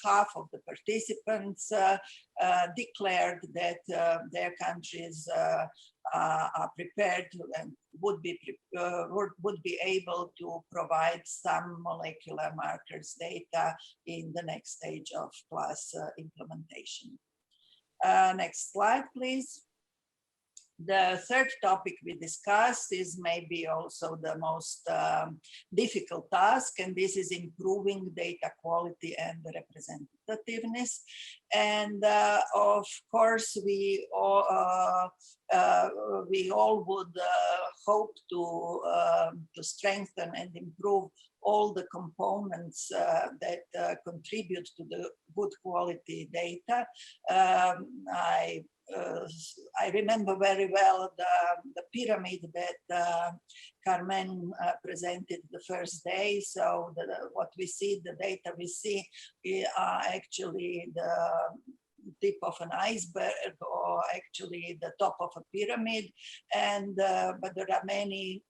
J: half of the participants declared that their countries are prepared and would be able to provide some molecular markers data in the next stage of GLASS implementation. Next slide, please. The third topic we discussed is maybe also the most difficult task, and this is improving data quality and representativeness. And of course, we all would hope to strengthen and improve all the components that contribute to the good quality data. I remember very well the pyramid that Carmen presented the first day. So what we see, the data we see are actually the tip of an iceberg, or actually the top of a pyramid, and but there are many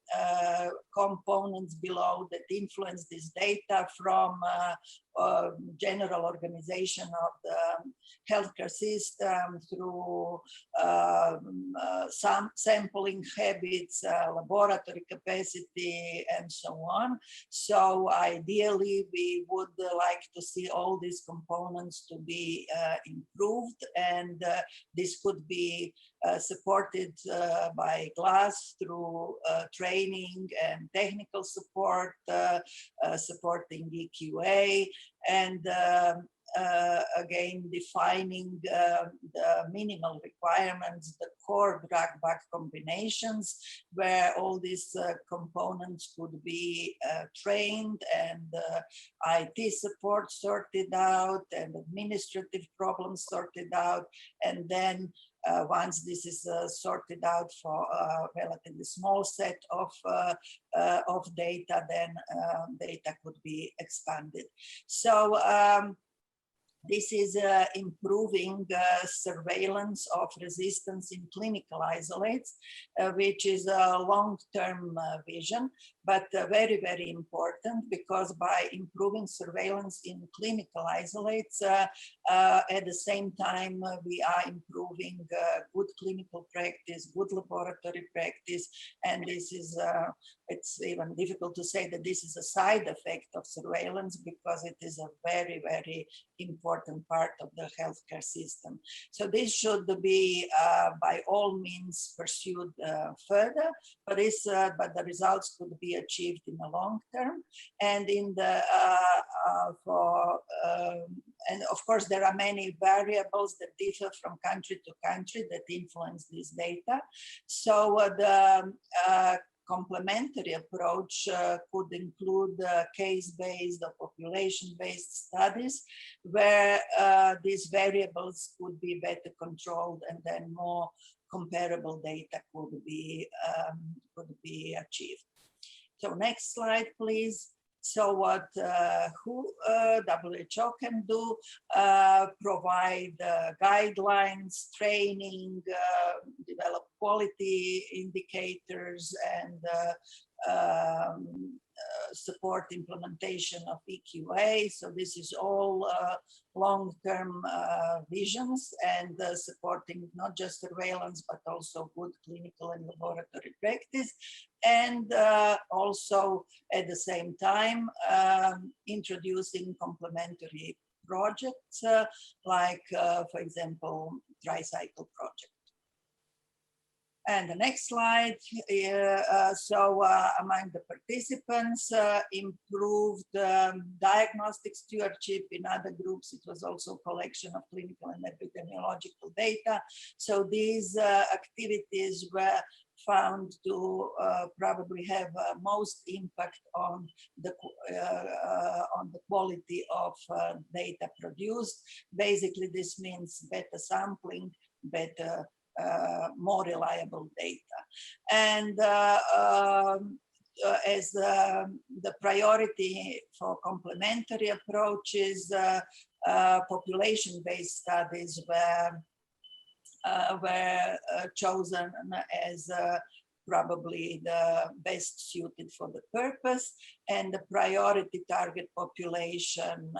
J: components below that influence this data, from general organization of the healthcare system through some sampling habits, laboratory capacity, and so on. So ideally, we would like to see all these components to be improved, and this could be supported by GLASS through training and technical support, supporting EQA, and again, defining the minimal requirements, the core drug-bug combinations, where all these components could be trained, and IT support sorted out, and administrative problems sorted out. And then once this is sorted out for a relatively small set of data, then data could be expanded. So this is improving surveillance of resistance in clinical isolates, which is a long-term vision, but very, very important, because by improving surveillance in clinical isolates, at the same time, we are improving good clinical practice, good laboratory practice, and this is, it's even difficult to say that this is a side effect of surveillance, because it is a very, very important part of the healthcare system. So this should be by all means pursued further, but the results could be achieved in the long term. And in the and of course there are many variables that differ from country to country that influence this data. So the complementary approach could include case-based or population-based studies where these variables could be better controlled and then more comparable data could be achieved. So next slide, please. So what WHO can do, provide guidelines, training, develop quality indicators, and support implementation of EQA. So this is all long-term visions and supporting not just surveillance, but also good clinical and laboratory practice. And also at the same time, introducing complementary projects like, for example, tricycle project. And the next slide, among the participants, improved diagnostic stewardship. In other groups, it was also collection of clinical and epidemiological data. So these activities were found to probably have most impact on the quality of data produced. Basically, this means better sampling, better more reliable data. And as the priority for complementary approaches, population-based studies were chosen as probably the best suited for the purpose, and the priority target population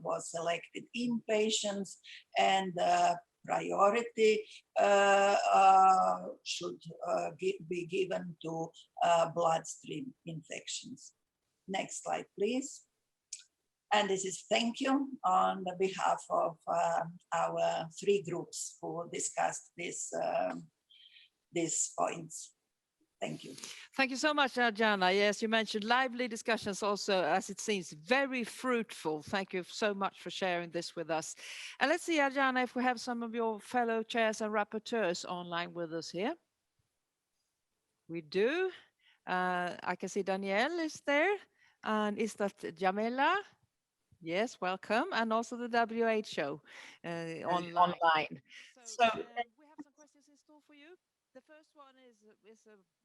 J: was selected in patients, and priority should be given to bloodstream infections. Next slide, please. And this is thank you on the behalf of our 3 groups who discussed these points. Thank you.
A: Thank you so much, Jana. Yes, you mentioned lively discussions also, as it seems very fruitful. Thank you so much for sharing this with us. And let's see, Jana, if we have some of your fellow chairs and rapporteurs online with us here. We do. I can see Danielle is there. And is that Jamila? Yes, welcome. And also the WHO online. So we have some questions in store for you. The first one is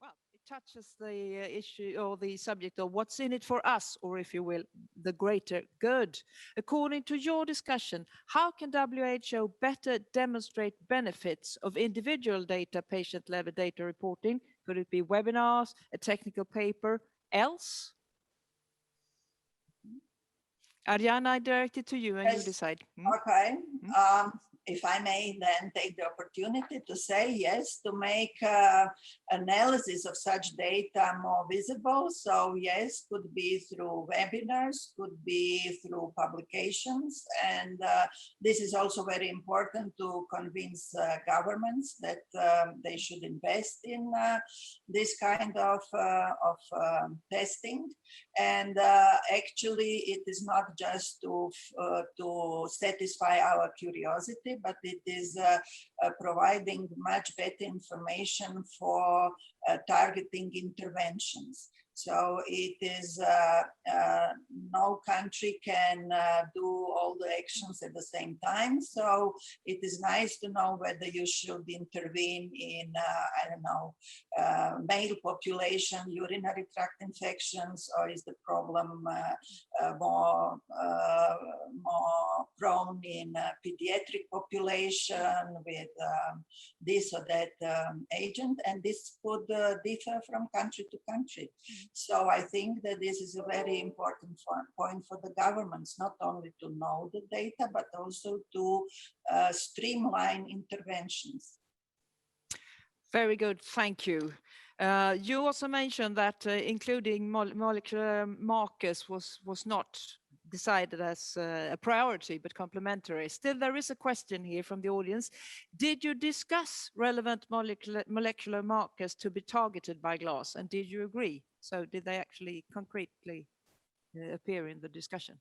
A: well, it touches the issue or the subject of what's in it for us, or if you will, the greater good. According to your discussion, how can WHO better demonstrate benefits of individual data, patient-level data reporting? Could it be webinars, a technical paper, else? Ariana, I direct it to you and you decide.
J: Okay. If I may then take the opportunity to say yes, to make analysis of such data more visible. So yes, could be through webinars, could be through publications. And this is also very important to convince governments that they should invest in this kind of testing. And actually, it is not just to satisfy our curiosity, but it is providing much better information for targeting interventions. So it is, no country can do all the actions at the same time. So it is nice to know whether you should intervene in, I don't know, male population, urinary tract infections, or is the problem more prone in pediatric population with this or that agent. And this could differ from country to country. So I think that this is a very important point for the governments, not only to know the data, but also to streamline interventions.
A: Very good, thank you. You also mentioned that including molecular markers was not decided as a priority, but complementary. Still, there is a question here from the audience. Did you discuss relevant molecular markers to be targeted by GLASS, and did you agree? So did they actually concretely appear in the discussion?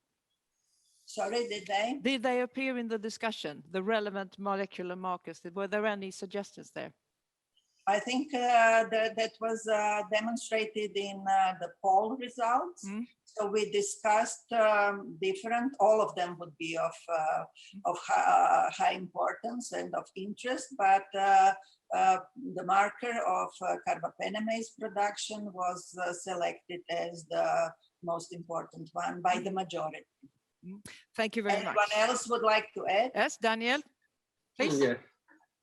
J: Sorry, did they?
A: Did they appear in the discussion, the relevant molecular markers? Were there any suggestions there?
J: I think that was demonstrated in the poll results. So we discussed different, all of them would be of high importance and of interest, but the marker of carbapenemase production was selected as the most important one by the majority.
A: Thank you very much.
J: Anyone else would like to add?
A: Yes, Daniel, please.
K: Yeah,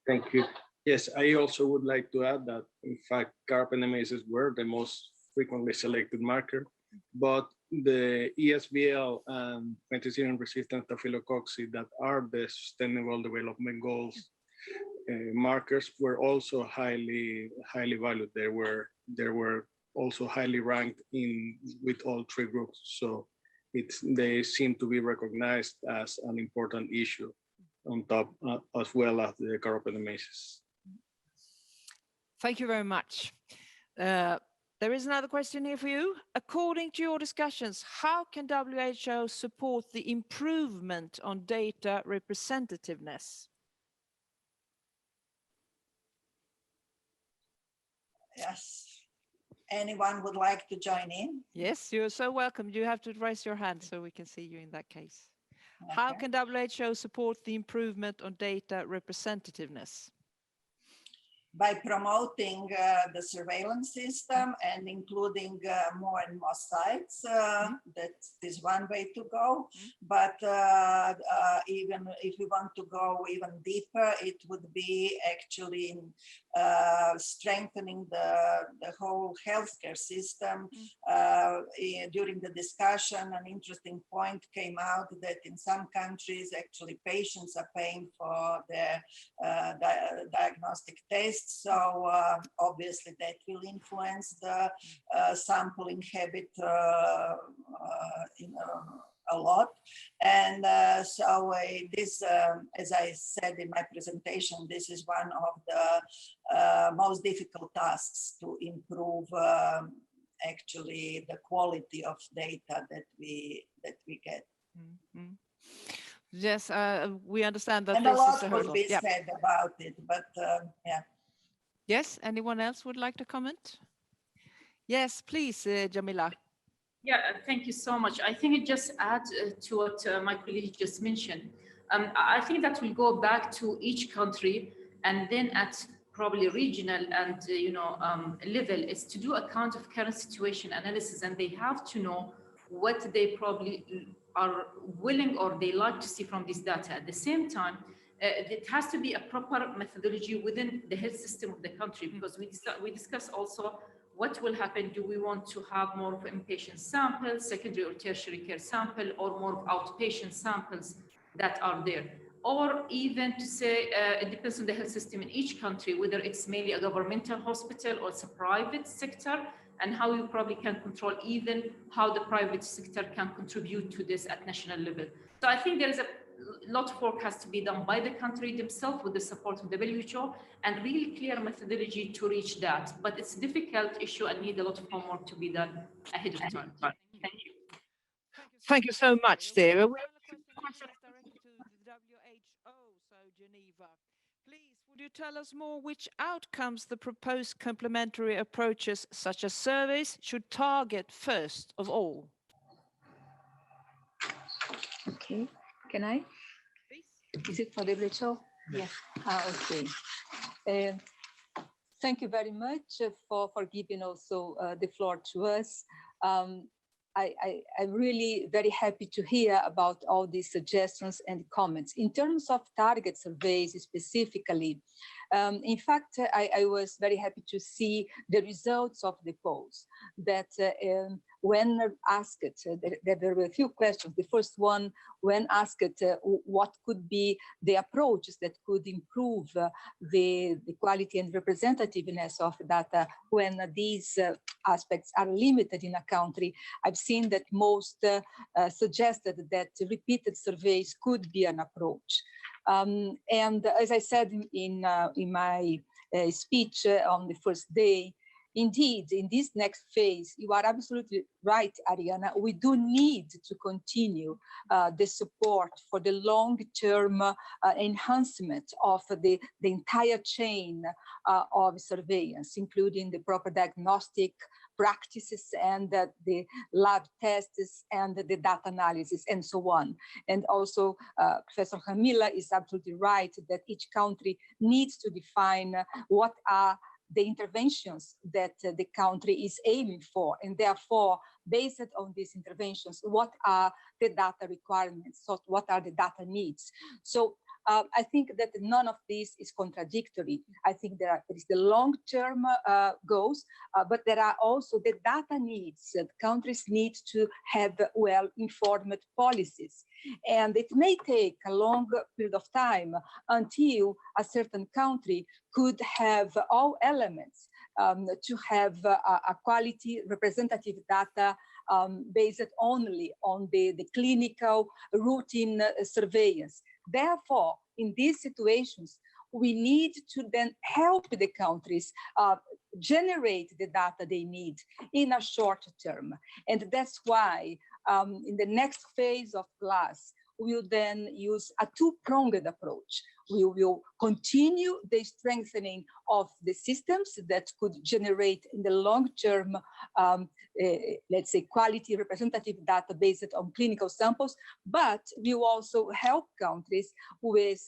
K: thank you. Yes, I also would like to add that, in fact, carbapenemases were the most frequently selected marker, but the ESBL and penicillin-resistant staphylococci that are the Sustainable Development Goals markers were also highly valued. They were also highly ranked with all three groups. So they seem to be recognized as an important issue on top, as well as the carbapenemases.
A: Thank you very much. There is another question here for you. According to your discussions, how can WHO support the improvement on data representativeness?
J: Yes. Anyone would like to join in?
A: Yes, you're so welcome. You have to raise your hand so we can see you in that case.
J: Okay.
A: How can WHO support the improvement on data representativeness?
J: By promoting the surveillance system and including more and more sites. That is one way to go. But even if we want to go even deeper, it would be actually in strengthening the whole healthcare system. During the discussion, an interesting point came out that in some countries, actually patients are paying for their diagnostic tests. So obviously that will influence the sampling habit a lot. And so this, as I said in my presentation, this is one of the most difficult tasks to improve actually the quality of data that we get.
A: Yes, we understand that
J: and
A: this
J: a lot
A: is a
J: would
A: hurdle.
J: be said about it, but yeah.
A: Yes, anyone else would like to comment? Yes, please, Jamila.
L: Yeah, thank you so much. I think it just adds to what my colleague just mentioned. I think that will go back to each country, and then at probably regional and level is to do a kind of current situation analysis, and they have to know what they probably are willing or they like to see from this data. At the same time, it has to be a proper methodology within the health system of the country, because we discuss also what will happen. Do we want to have more of inpatient samples, secondary or tertiary care sample, or more of outpatient samples that are there? Or even to say, it depends on the health system in each country, whether it's mainly a governmental hospital or it's a private sector, and how you probably can control even how the private sector can contribute to this at national level. So I think there is a lot of work has to be done by the country themselves with the support of the WHO, and really clear methodology to reach that. But it's a difficult issue and need a lot of homework to be done ahead of time. Thank you.
A: Thank you so much, Sarah. We have a question directed to the WHO, so Geneva. Please, would you tell us more which outcomes the proposed complementary approaches, such as surveys, should target first of all?
M: Okay, can I? Please. Is it for the WHO? Yes. Okay. Thank you very much for giving also the floor to us. I'm really very happy to hear about all these suggestions and comments. In terms of target surveys specifically, in fact, I was very happy to see the results of the polls that when asked, there were a few questions. The first one, when asked what could be the approaches that could improve the quality and representativeness of data when these aspects are limited in a country, I've seen that most suggested that repeated surveys could be an approach. And as I said in my speech on the first day, Indeed, in this next phase, you are absolutely right, Ariana. We do need to continue the support for the long-term enhancement of the entire chain of surveillance, including the proper diagnostic practices and the lab tests and the data analysis and so on. And also, Professor Hamila is absolutely right that each country needs to define what are the interventions that the country is aiming for, and therefore, based on these interventions, what are the data requirements, so what are the data needs. So I think that none of this is contradictory. I think there is the long-term goals, but there are also the data needs that countries need to have well-informed policies. And it may take a long period of time until a certain country could have all elements to have a quality representative data based only on the clinical routine surveillance. Therefore, in these situations, we need to then help the countries generate the data they need in a short term. And that's why in the next phase of GLASS, we'll then use a two-pronged approach. We will continue the strengthening of the systems that could generate in the long term, let's say, quality representative data based on clinical samples, but we will also help countries with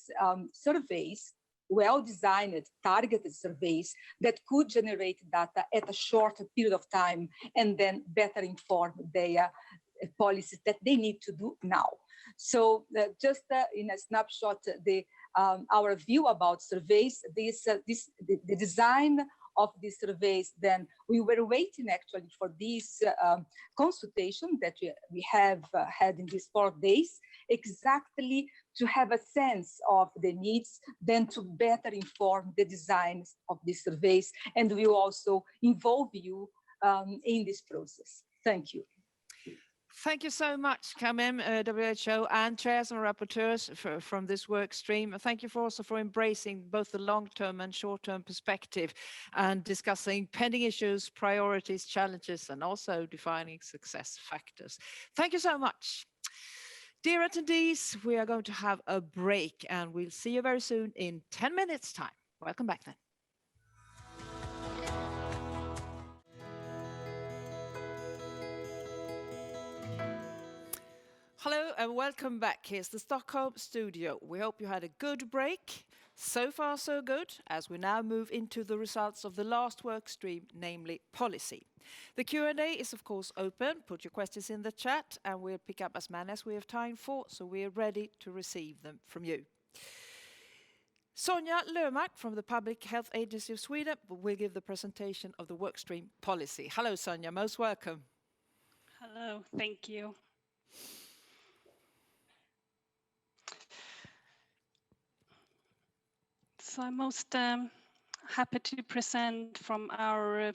M: surveys, well-designed, targeted surveys that could generate data at a short period of time and then better inform their policies that they need to do now. So just in a snapshot, our view about surveys, the design of these surveys, then we were waiting actually for this consultation that we have had in these 4 days, exactly to have a sense of the needs, then to better inform the designs of these surveys. And we will also involve you in this process. Thank you.
A: Thank you so much, Kamim, WHO, and chairs and rapporteurs from this work stream. Thank you also for embracing both the long-term and short-term perspective and discussing pending issues, priorities, challenges, and also defining success factors. Thank you so much. Dear attendees, we are going to have a break and we'll see you very soon in 10 minutes time. Welcome back then. Hello and welcome back. Here's the Stockholm studio. We hope you had a good break. So far so good, as we now move into the results of the last work stream, namely policy. The Q&A is of course open. Put your questions in the chat and we'll pick up as many as we have time for, so we're ready to receive them from you. Sonja Löfmark from the Public Health Agency of Sweden will give the presentation of the work stream policy. Hello Sonja, most welcome.
N: Hello, thank you. So I'm most happy to present from our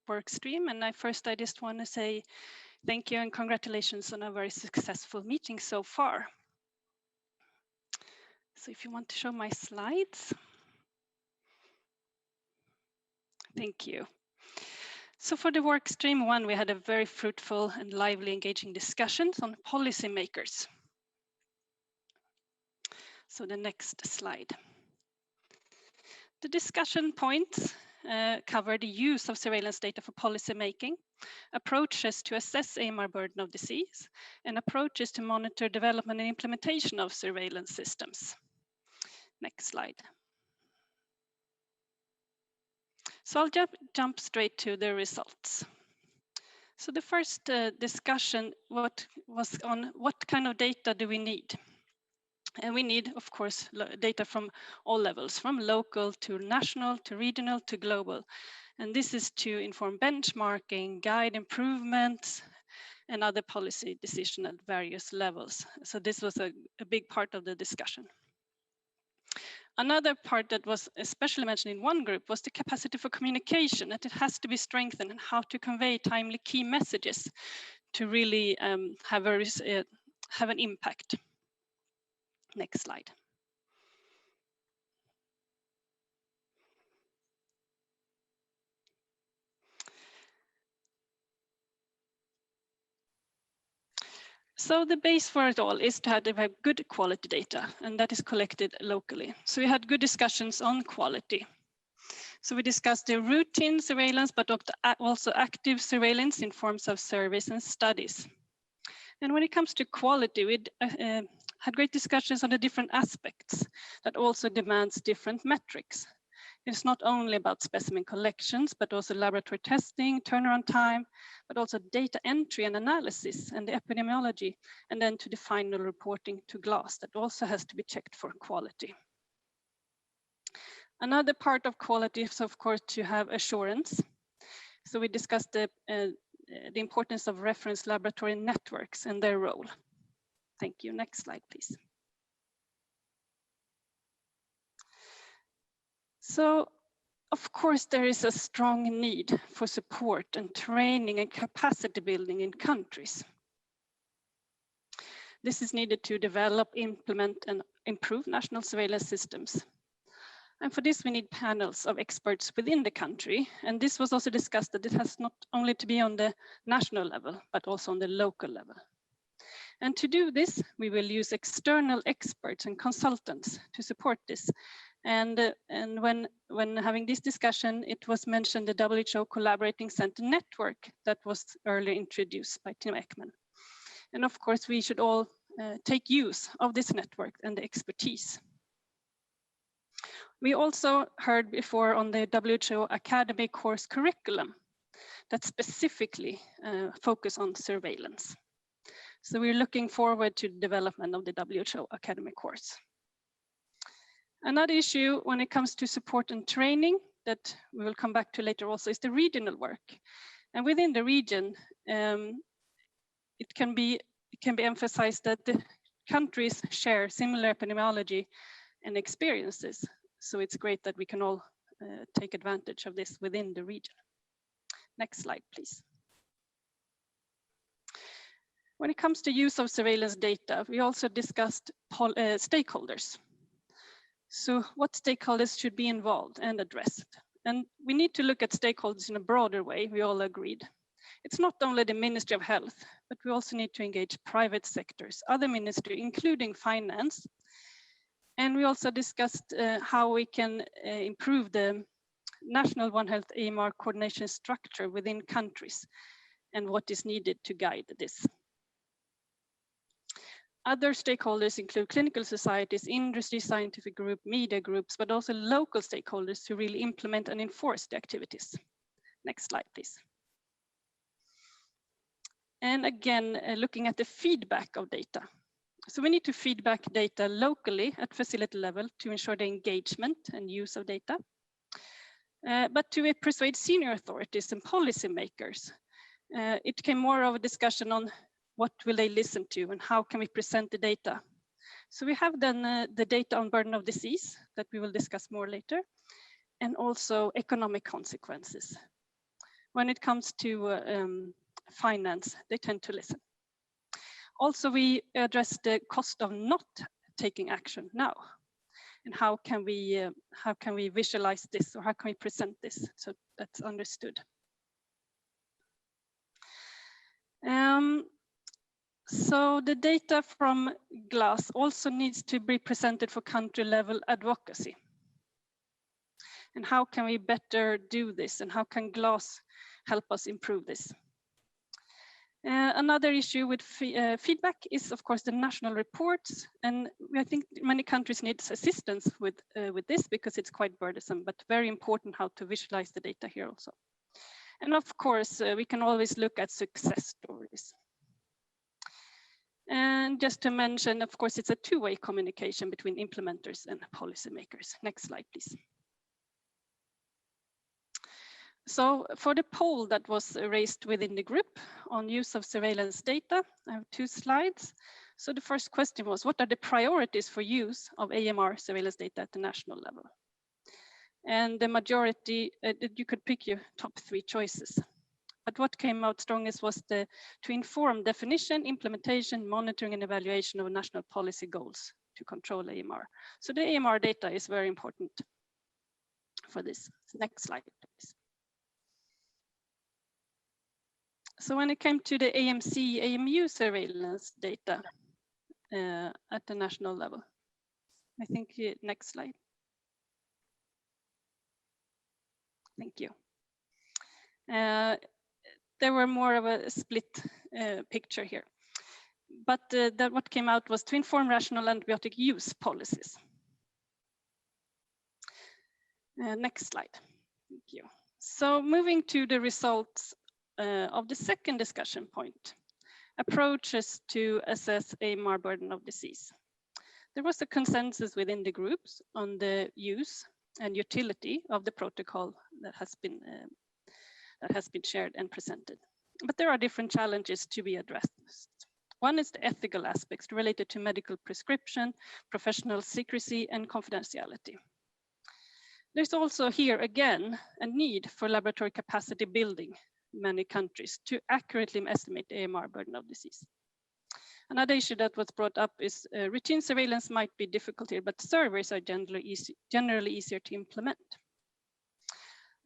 N: work stream. And I just want to say thank you and congratulations on a very successful meeting so far. So if you want to show my slides. Thank you. So for the work stream 1, we had a very fruitful and lively engaging discussions on policymakers. So the next slide. The discussion points cover the use of surveillance data for policy making, approaches to assess AMR burden of disease, and approaches to monitor development and implementation of surveillance systems. Next slide. So I'll jump straight to the results. So the first discussion was on what kind of data do we need? And we need, of course, data from all levels, from local to national to regional to global. And this is to inform benchmarking, guide improvements, and other policy decisions at various levels. So this was a big part of the discussion. Another part that was especially mentioned in one group was the capacity for communication, that it has to be strengthened and how to convey timely key messages to really have an impact. Next slide. So the base for it all is to have good quality data, and that is collected locally. So we had good discussions on quality. So we discussed the routine surveillance, but also active surveillance in forms of surveys and studies. And when it comes to quality, we had great discussions on the different aspects that also demands different metrics. It's not only about specimen collections, but also laboratory testing, turnaround time, but also data entry and analysis and the epidemiology, and then to the final reporting to GLASS that also has to be checked for quality. Another part of quality is, of course, to have assurance. So we discussed the importance of reference laboratory networks and their role. Thank you. Next slide, please. So, of course, there is a strong need for support and training and capacity building in countries. This is needed to develop, implement, and improve national surveillance systems. And for this, we need panels of experts within the country. And this was also discussed that it has not only to be on the national level, but also on the local level. And to do this, we will use external experts and consultants to support this. And when having this discussion, it was mentioned the WHO Collaborating Center Network that was earlier introduced by Tim Ekman. And of course, we should all take use of this network and the expertise. We also heard before on the WHO Academy course curriculum that specifically focus on surveillance. So we're looking forward to the development of the WHO Academy course. Another issue when it comes to support and training that we will come back to later also is the regional work. And within the region, it can be emphasized that the countries share similar epidemiology and experiences. So it's great that we can all take advantage of this within the region. Next slide, please. When it comes to use of surveillance data, we also discussed stakeholders. So what stakeholders should be involved and addressed? And we need to look at stakeholders in a broader way, we all agreed. It's not only the Ministry of Health, but we also need to engage private sectors, other ministries, including finance. And we also discussed how we can improve the national One Health AMR coordination structure within countries and what is needed to guide this. Other stakeholders include clinical societies, industry, scientific group, media groups, but also local stakeholders to really implement and enforce the activities. Next slide, please. And again, looking at the feedback of data. So we need to feedback data locally at facility level to ensure the engagement and use of data. But to persuade senior authorities and policymakers, it came more of a discussion on what will they listen to and how can we present the data. So we have then the data on burden of disease that we will discuss more later, and also economic consequences. When it comes to finance, they tend to listen. Also, we address the cost of not taking action now. And how can we visualize this, or how can we present this so that's understood? So the data from GLASS also needs to be presented for country level advocacy. And how can we better do this, and how can GLASS help us improve this? Another issue with feedback is, of course, the national reports. And I think many countries need assistance with this because it's quite burdensome, but very important how to visualize the data here also. And of course, we can always look at success stories. And just to mention, of course, it's a two-way communication between implementers and policymakers. Next slide, please. So for the poll that was raised within the group on use of surveillance data, I have 2 slides. So the first question was, what are the priorities for use of AMR surveillance data at the national level? And the majority, you could pick your top 3 choices. But what came out strongest was to inform definition, implementation, monitoring, and evaluation of national policy goals to control AMR. So the AMR data is very important for this. Next slide, please. So when it came to the AMC, AMU surveillance data at the national level, I think next slide. Thank you. There were more of a split picture here, but that what came out was to inform rational antibiotic use policies. Next slide. Thank you. So moving to the results of the second discussion point, approaches to assess AMR burden of disease. There was a consensus within the groups on the use and utility of the protocol that has been shared and presented. But there are different challenges to be addressed. One is the ethical aspects related to medical prescription, professional secrecy, and confidentiality. There's also here again a need for laboratory capacity building in many countries to accurately estimate the AMR burden of disease. Another issue that was brought up is routine surveillance might be difficult here, but surveys are generally easier to implement.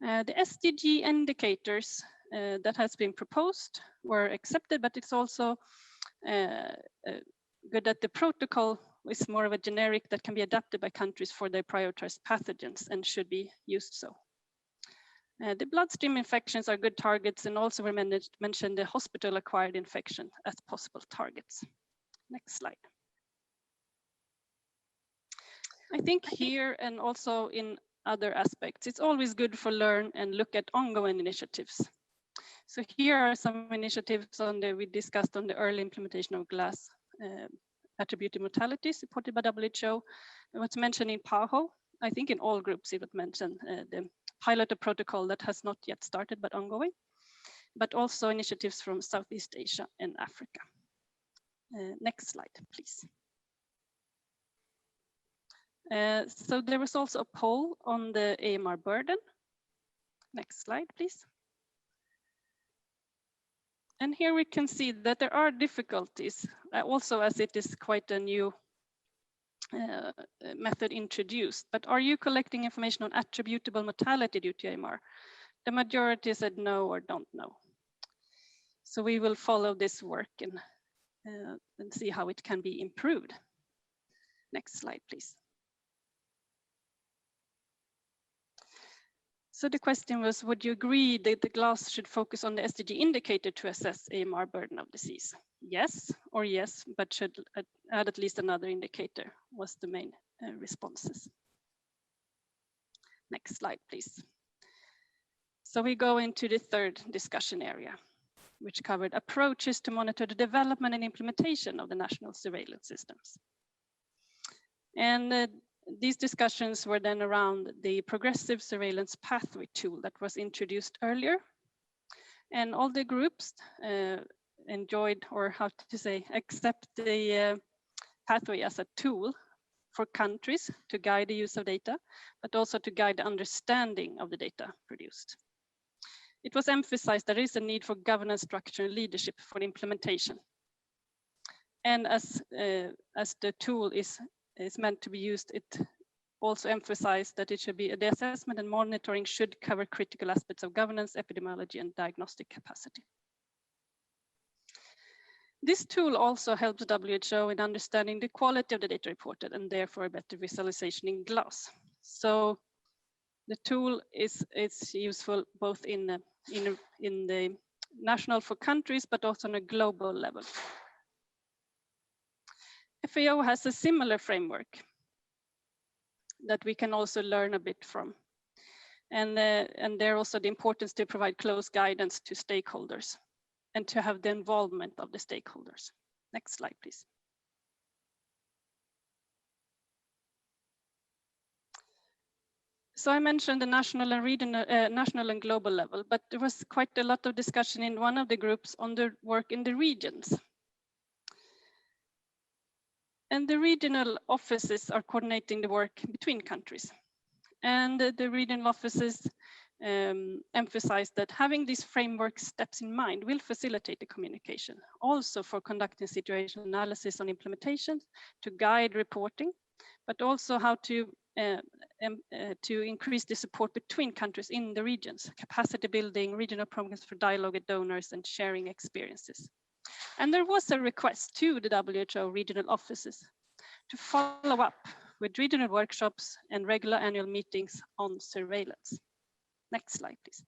N: The SDG indicators that has been proposed were accepted, but it's also good that the protocol is more of a generic that can be adapted by countries for their prioritized pathogens and should be used so. The bloodstream infections are good targets, and also we mentioned the hospital-acquired infection as possible targets. Next slide. I think here and also in other aspects, it's always good to learn and look at ongoing initiatives. So here are some initiatives we discussed on the early implementation of GLASS attributed mortality supported by WHO. And what's mentioned in PAHO, I think in all groups it would mention the pilot protocol that has not yet started but ongoing, but also initiatives from Southeast Asia and Africa. Next slide, please. So there was also a poll on the AMR burden. Next slide, please. And here we can see that there are difficulties, also as it is quite a new method introduced. But are you collecting information on attributable mortality due to AMR? The majority said no or don't know. So we will follow this work and see how it can be improved. Next slide, please. So the question was, would you agree that the GLASS should focus on the SDG indicator to assess AMR burden of disease? Yes, or yes, but should add at least another indicator was the main responses. Next slide, please. So we go into the third discussion area, which covered approaches to monitor the development and implementation of the national surveillance systems. And these discussions were then around the progressive surveillance pathway tool that was introduced earlier. And all the groups enjoyed, or how to say, accept the pathway as a tool for countries to guide the use of data, but also to guide the understanding of the data produced. It was emphasized that there is a need for governance structure and leadership for the implementation. And as the tool is meant to be used, it also emphasized that it should be the assessment and monitoring should cover critical aspects of governance, epidemiology, and diagnostic capacity. This tool also helps WHO in understanding the quality of the data reported and therefore a better visualization in GLASS. So the tool is useful both in the national for countries, but also on a global level. FAO has a similar framework that we can also learn a bit from. And there also the importance to provide close guidance to stakeholders and to have the involvement of the stakeholders. Next slide, please. So I mentioned the national and regional, national and global level, but there was quite a lot of discussion in one of the groups on the work in the regions. And the regional offices are coordinating the work between countries. And the regional offices emphasize that having these framework steps in mind will facilitate the communication, also for conducting situation analysis on implementation, to guide reporting, but also how to to increase the support between countries in the regions, capacity building, regional programs for dialogue with donors and sharing experiences. And there was a request to the WHO regional offices to follow up with regional workshops and regular annual meetings on surveillance. Next slide, please.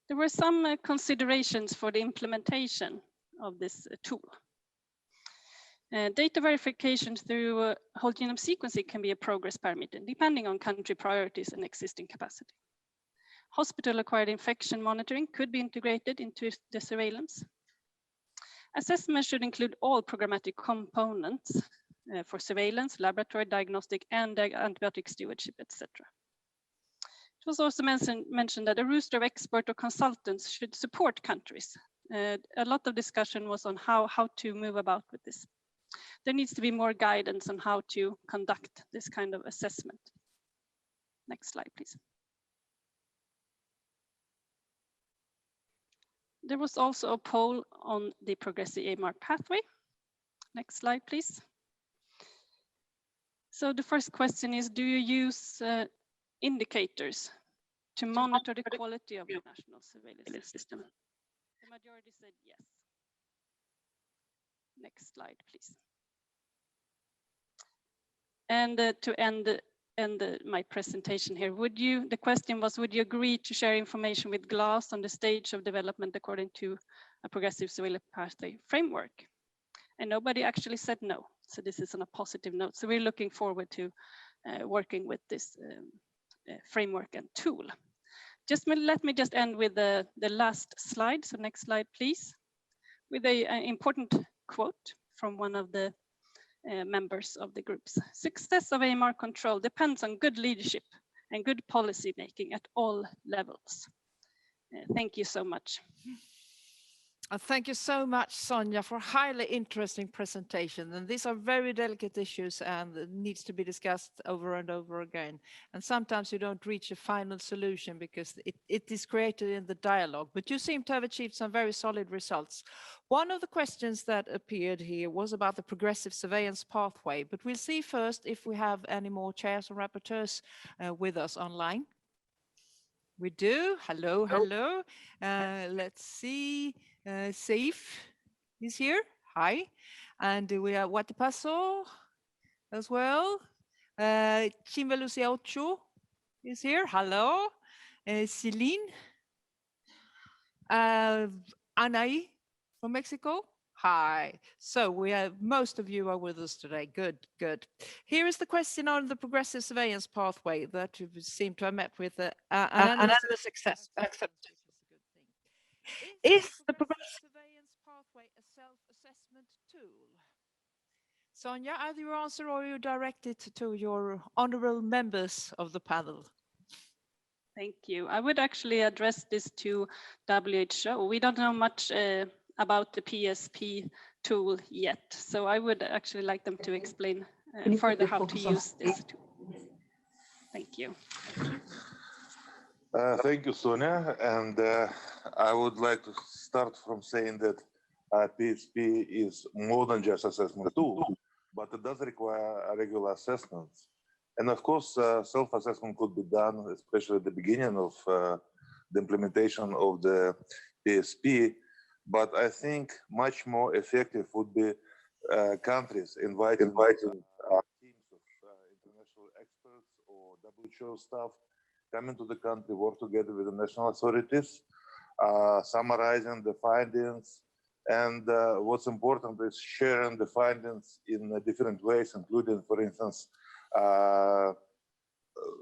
N: There were some considerations for the implementation of this tool. Data verification through whole genome sequencing can be a progress parameter, depending on country priorities and existing capacity. Hospital-acquired infection monitoring could be integrated into the surveillance. Assessment should include all programmatic components for surveillance, laboratory diagnostic, and antibiotic stewardship, etc. It was also mentioned that a roster of expert or consultants should support countries. A lot of discussion was on how to move about with this. There needs to be more guidance on how to conduct this kind of assessment. Next slide, please. There was also a poll on the progressive AMR pathway. Next slide, please. So the first question is, do you use indicators to monitor the quality of the national surveillance system? The majority said yes. Next slide, please. And to end my presentation here, the question was, would you agree to share information with GLASS on the stage of development according to a progressive surveillance pathway framework? And nobody actually said no. So this is on a positive note. So we're looking forward to working with this framework and tool. Let me just end with the last slide. So next slide, please. With an important quote from one of the members of the groups. Success of AMR control depends on good leadership and good policy making at all levels. Thank you so much.
A: Thank you so much, Sonja, for a highly interesting presentation. And these are very delicate issues and it needs to be discussed over and over again. And sometimes you don't reach a final solution because it is created in the dialogue. But you seem to have achieved some very solid results. One of the questions that appeared here was about the progressive surveillance pathway. But we'll see first if we have any more chairs or rapporteurs with us online. We do. Hello, hello. Let's see. Saif is here. Hi. And we have Watipaso as well. Chimvelucia Ocho is here. Hello. Celine. Anai from Mexico. Hi. So we have most of you are with us today. Good, good. Here is the question on the progressive surveillance pathway that you seem to have met with unanimous success. Acceptance is a good thing. Is the progressive surveillance pathway a self-assessment tool? Sonja, either you answer or you direct it to your honorable members of the panel.
N: Thank you. I would actually address this to WHO. We don't know much about the PSP tool yet. So I would actually like them to explain further how to use this tool. Thank you.
O: Thank you, Sonia. And I would like to start from saying that PSP is more than just assessment tool, but it does require regular assessments. And of course, self-assessment could be done, especially at the beginning of the implementation of the PSP. But I think much more effective would be countries inviting teams of international experts or WHO staff coming to the country, work together with the national authorities, summarizing the findings. And what's important is sharing the findings in different ways, including, for instance,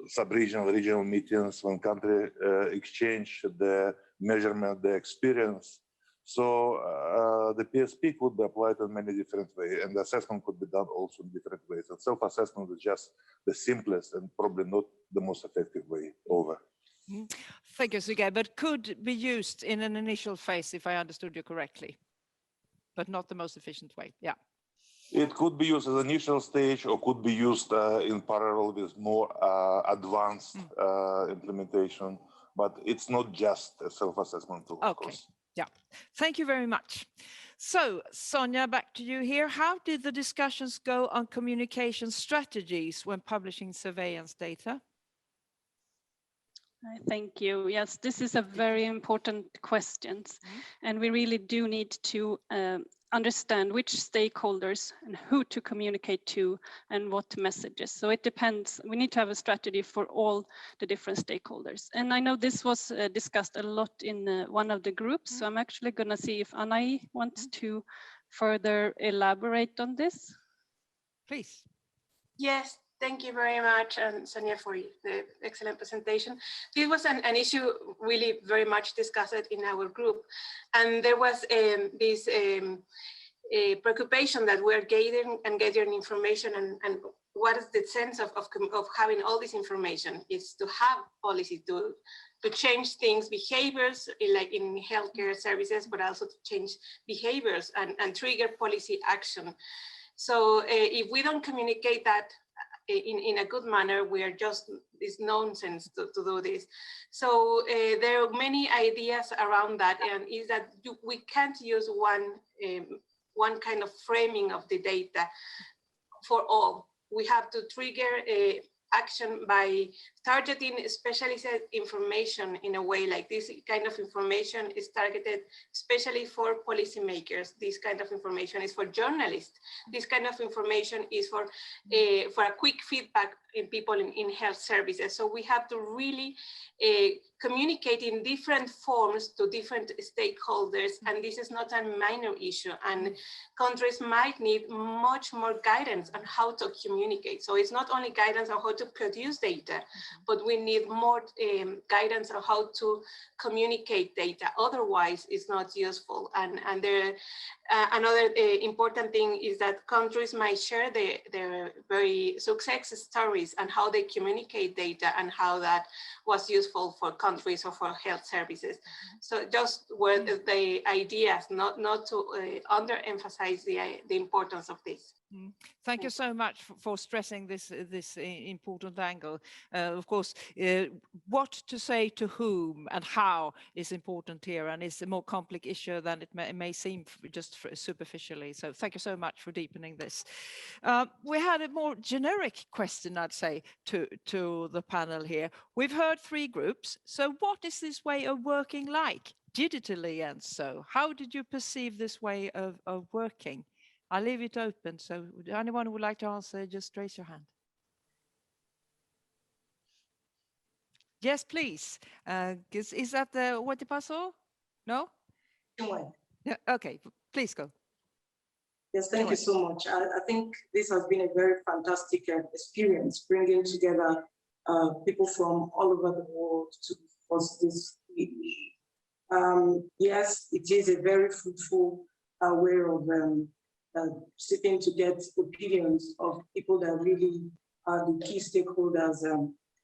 O: sub-regional, regional meetings when country exchange the measurement, the experience. So the PSP could be applied in many different ways, and the assessment could be done also in different ways. And self-assessment is just the simplest and probably not the most effective way over.
A: Thank you, Sergei, but could be used in an initial phase, if I understood you correctly, but not the most efficient way. Yeah.
O: It could be used as an initial stage or could be used in parallel with more advanced implementation, but it's not just a self-assessment tool, of course.
A: Yeah, thank you very much. So, Sonia, back to you here. How did the discussions go on communication strategies when publishing surveillance data?
N: Thank you. Yes, this is a very important question. And we really do need to understand which stakeholders and who to communicate to and what messages. So it depends. We need to have a strategy for all the different stakeholders. And I know this was discussed a lot in one of the groups. So I'm actually going to see if Anai wants to further elaborate on this.
A: Please.
P: Yes, thank you very much, Sonia, for the excellent presentation. This was an issue really very much discussed in our group. And there was this preoccupation that we're gathering information and what is the sense of having all this information is to have policy to change things, behaviors, like in healthcare services, but also to change behaviors and trigger policy action. So if we don't communicate that in a good manner, we are just, it's nonsense to do this. So there are many ideas around that, and is that we can't use one kind of framing of the data for all. We have to trigger action by targeting specialized information in a way like this kind of information is targeted especially for policymakers. This kind of information is for journalists. This kind of information is for a quick feedback in people in health services. So we have to really communicate in different forms to different stakeholders, and this is not a minor issue, and countries might need much more guidance on how to communicate. So it's not only guidance on how to produce data, but we need more guidance on how to communicate data. Otherwise, it's not useful. And another important thing is that countries might share their very success stories and how they communicate data and how that was useful for countries or for health services. So just were the ideas, not to underemphasize the importance of this.
A: Thank you so much for stressing this important angle. Of course, what to say to whom and how is important here, and it's a more complex issue than it may seem just superficially. So thank you so much for deepening this. We had a more generic question, I'd say, to the panel here. We've heard three groups. So what is this way of working like digitally, and so how did you perceive this way of working? I'll leave it open. So anyone who would like to answer, just raise your hand. Yes, please. Is that the what pasó? No? Yeah, okay, please go.
Q: Yes, thank you so much. I think this has been a very fantastic experience, bringing together people from all over the world to discuss this. Yes, it is a very fruitful way of sitting to get opinions of people that really are the key stakeholders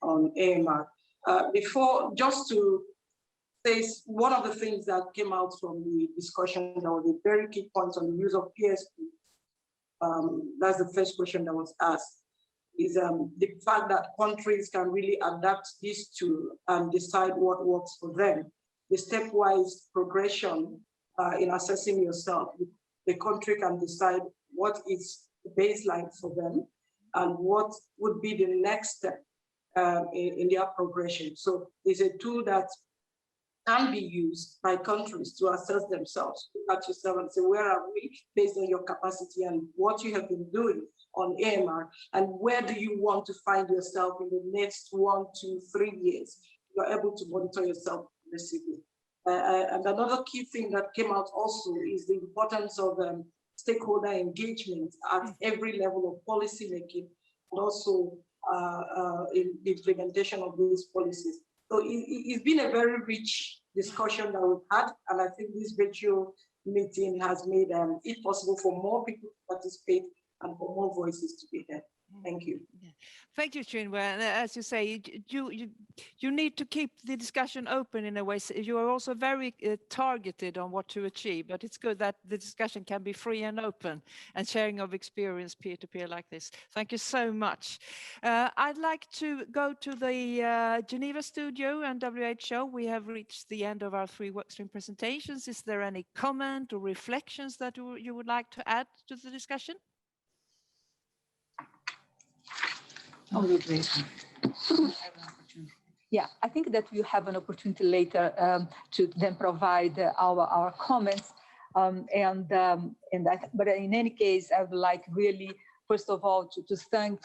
Q: on AMR. Before, just to say, one of the things that came out from the discussion that was a very key point on the use of PSP, that's the first question that was asked, is the fact that countries can really adapt this to and decide what works for them. The stepwise progression in assessing yourself. The country can decide what is the baseline for them and what would be the next step in their progression. So it's a tool that can be used by countries to assess themselves. Look at yourself and say, where are we based on your capacity and what you have been doing on AMR, and where do you want to find yourself in the next 1, 2, 3 years? You're able to monitor yourself progressively. And another key thing that came out also is the importance of stakeholder engagement at every level of policy making, and also in the implementation of these policies. So it's been a very rich discussion that we've had, and I think this virtual meeting has made it possible for more people to participate and for more voices to be heard. Thank you.
A: Thank you, Chinwe. And as you say, you need to keep the discussion open in a way. So you are also very targeted on what to achieve, but it's good that the discussion can be free and open and sharing of experience peer-to-peer like this. Thank you so much. I'd like to go to the Geneva studio and WHO. We have reached the end of our 3 workstream presentations. Is there any comment or reflections that you would like to add to the discussion?
M: Yeah, I think that we have an opportunity later to then provide our comments. But in any case, I would like really, first of all, to thank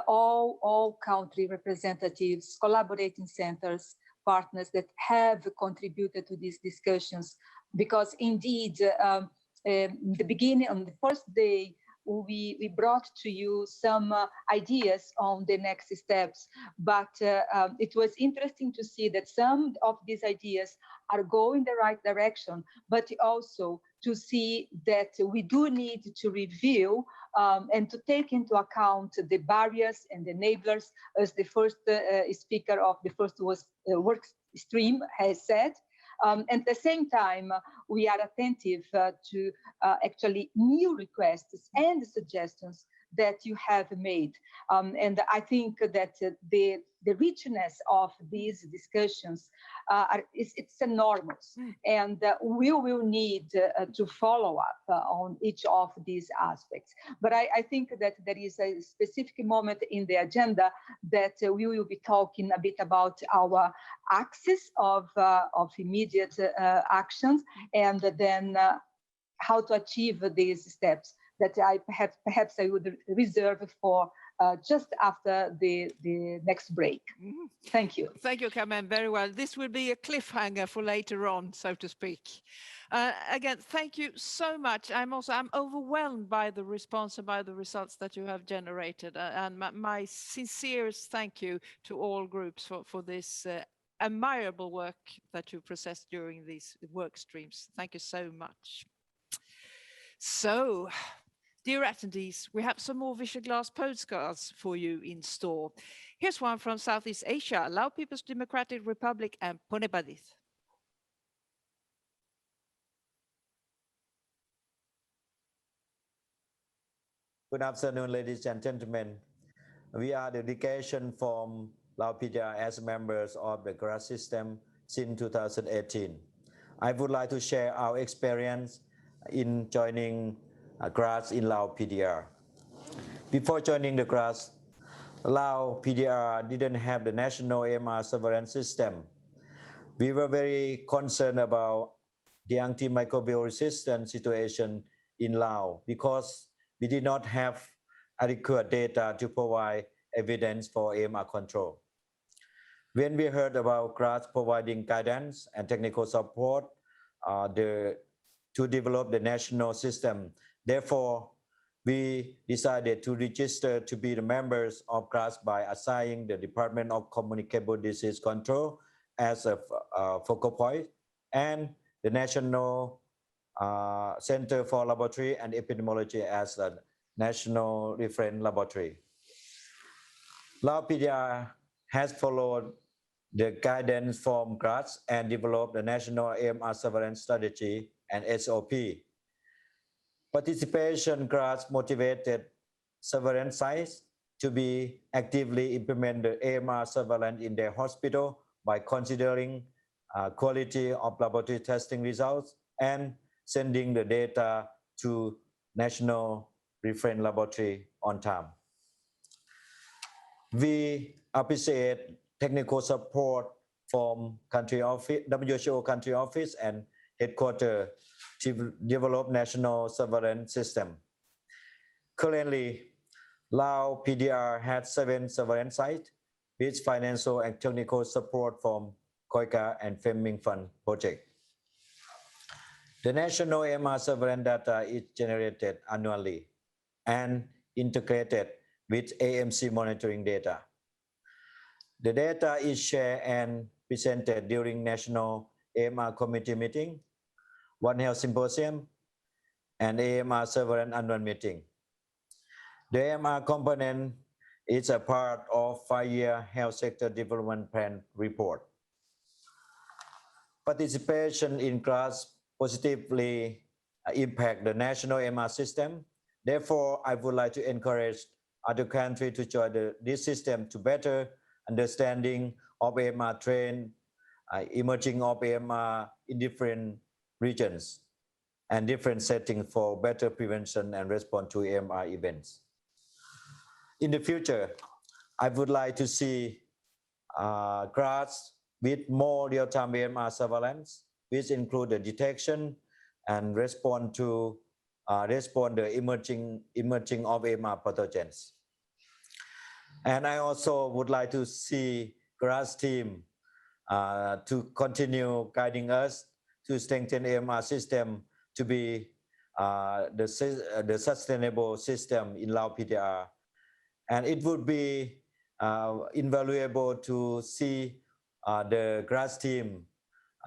M: all country representatives, collaborating centers, partners that have contributed to these discussions, because indeed, the beginning, on the first day, we brought to you some ideas on the next steps, but it was interesting to see that some of these ideas are going the right direction, but also to see that we do need to review and to take into account the barriers and enablers, as the first speaker of the first work stream has said. At the same time, we are attentive to actually new requests and suggestions that you have made. And I think that the richness of these discussions, it's enormous. And we will need to follow up on each of these aspects. But I think that there is a specific moment in the agenda that we will be talking a bit about our axis of immediate actions, and then how to achieve these steps that I perhaps I would reserve for just after the next break. Thank you.
A: Thank you, Carmen. Very well. This will be a cliffhanger for later on, so to speak. Again, thank you so much. I'm overwhelmed by the response and by the results that you have generated. And my sincerest thank you to all groups for this admirable work that you processed during these work streams. Thank you so much. So, dear attendees, we have some more Visual Glass postcards for you in store. Here's one from Southeast Asia, Lao People's Democratic Republic and Ponebadith.
R: Good afternoon, ladies and gentlemen. We are the delegation from Lao PDR as members of the GLASS system since 2018. I would like to share our experience in joining GLASS in Lao PDR. Before joining the GLASS, Lao PDR didn't have the national AMR surveillance system. We were very concerned about the antimicrobial resistance situation in Laos because we did not have adequate data to provide evidence for AMR control. When we heard about GLASS providing guidance and technical support to develop the national system, therefore, we decided to register to be the members of GLASS by assigning the Department of Communicable Disease Control as a focal point and the National Center for Laboratory and Epidemiology as a national reference laboratory. Lao PDR has followed the guidance from GLASS and developed the National AMR Surveillance Strategy and SOP. Participation GLASS motivated surveillance sites to be actively implement the AMR surveillance in their hospital by considering quality of laboratory testing results and sending the data to National Reference Laboratory on time. We appreciate technical support from country office, WHO country office and headquarters to develop national surveillance system. Currently, Lao PDR has 7 surveillance sites with financial and technical support from COICA and Fleming Fund project. The national AMR surveillance data is generated annually and integrated with AMC monitoring data. The data is shared and presented during National AMR Committee meeting, One Health Symposium, and AMR Surveillance Annual Meeting. The AMR component is a part of 5-year Health Sector Development Plan report. Participation in GLASS positively impact the national AMR system. Therefore, I would like to encourage other countries to join this system to better understanding of AMR trend, emerging of AMR in different regions and different settings for better prevention and response to AMR events. In the future, I would like to see GLASS with more real-time AMR surveillance, which include the detection and respond to the emerging of AMR pathogens. And I also would like to see GLASS team to continue guiding us to strengthen AMR system to be the sustainable system in Lao PDR. And it would be invaluable to see the GLASS team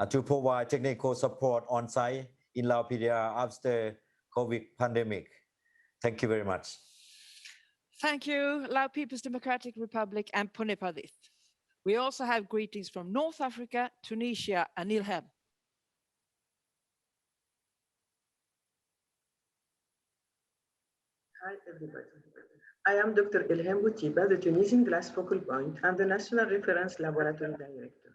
R: to provide technical support on site in Lao PDR after COVID pandemic. Thank you very much.
A: Thank you, Lao People's Democratic Republic and Punepadith. We also have greetings from North Africa, Tunisia, and Ilham.
S: Hi, everybody. I am Dr. Ilham Boutiba, the Tunisian GLASS Focal Point and the National Reference Laboratory Director.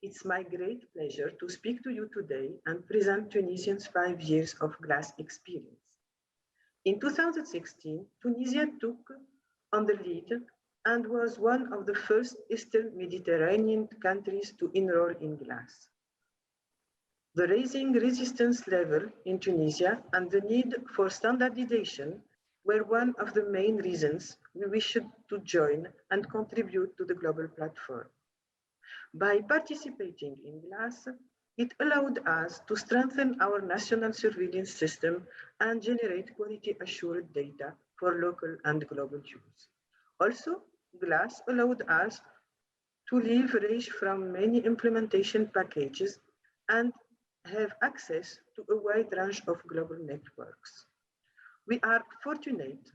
S: It's my great pleasure to speak to you today and present Tunisians' 5 years of GLASS experience. In 2016, Tunisia took on the lead and was one of the first Eastern Mediterranean countries to enroll in GLASS. The rising resistance level in Tunisia and the need for standardization were one of the main reasons we wished to join and contribute to the global platform. By participating in GLASS, it allowed us to strengthen our national surveillance system and generate quality assured data for local and global use. Also, GLASS allowed us to leverage from many implementation packages and have access to a wide range of global networks. We are fortunate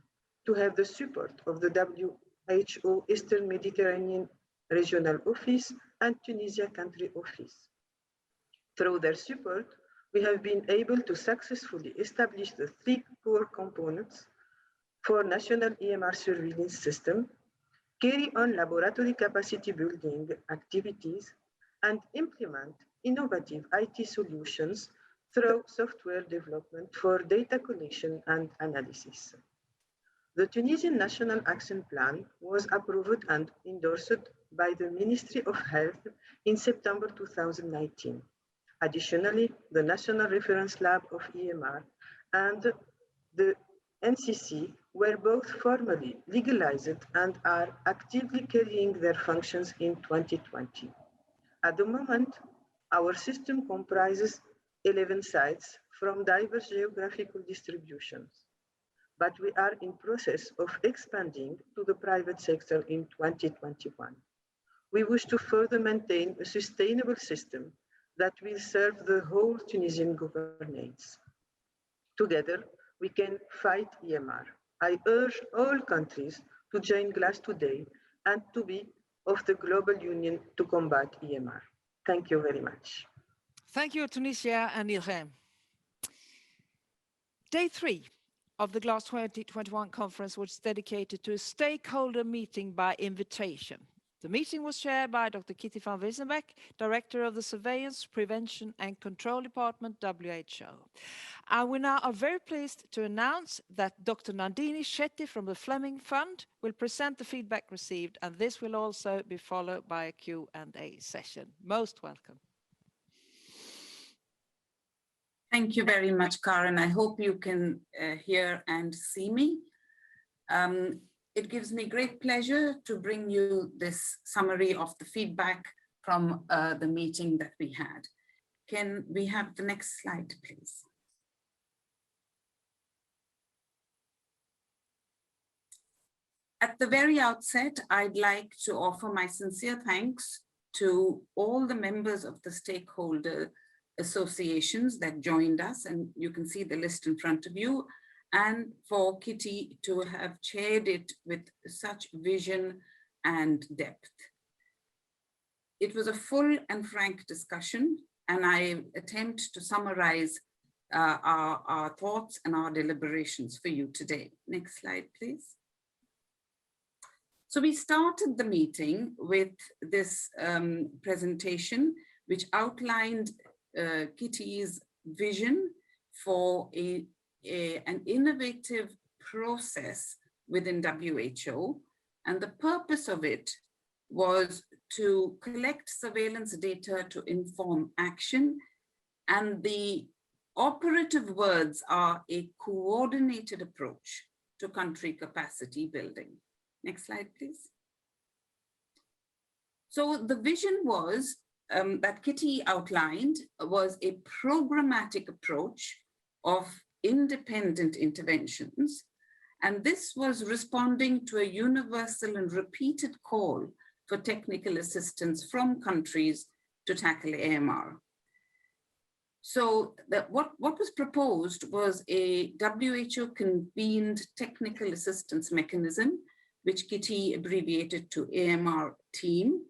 S: to have the support of the WHO Eastern Mediterranean Regional Office and Tunisia Country Office. Through their support, we have been able to successfully establish the 3 core components for national EMR surveillance system, carry on laboratory capacity building activities, and implement innovative IT solutions through software development for data collection and analysis. The Tunisian National Action Plan was approved and endorsed by the Ministry of Health in September 2019. Additionally, the National Reference Lab of EMR and the NCC were both formally legalized and are actively carrying their functions in 2020. At the moment, our system comprises 11 sites from diverse geographical distributions, but we are in process of expanding to the private sector in 2021. We wish to further maintain a sustainable system that will serve the whole Tunisian governance. Together, we can fight EMR. I urge all countries to join GLASS today and to be of the global union to combat EMR. Thank you very much.
A: Thank you, Tunisia and Ilham. Day 3 of the GLASS 2021 conference was dedicated to a stakeholder meeting by invitation. The meeting was chaired by Dr. Kitty van Wezenbeck, Director of the Surveillance, Prevention and Control Department, WHO. And we now are very pleased to announce that Dr. Nandini Shetty from the Fleming Fund will present the feedback received, and this will also be followed by a Q&A session. Most welcome.
T: Thank you very much, Karen. I hope you can hear and see me. It gives me great pleasure to bring you this summary of the feedback from the meeting that we had. Can we have the next slide, please? At the very outset, I'd like to offer my sincere thanks to all the members of the stakeholder associations that joined us, and you can see the list in front of you, and for Kitty to have chaired it with such vision and depth. It was a full and frank discussion, and I attempt to summarize our thoughts and our deliberations for you today. Next slide, please. So we started the meeting with this presentation, which outlined Kitty's vision for an innovative process within WHO. And the purpose of it was to collect surveillance data to inform action. And the operative words are a coordinated approach to country capacity building. Next slide, please. So the vision was that Kitty outlined was a programmatic approach of independent interventions. And this was responding to a universal and repeated call for technical assistance from countries to tackle AMR. So what was proposed was a WHO convened technical assistance mechanism, which Kitty abbreviated to AMR team.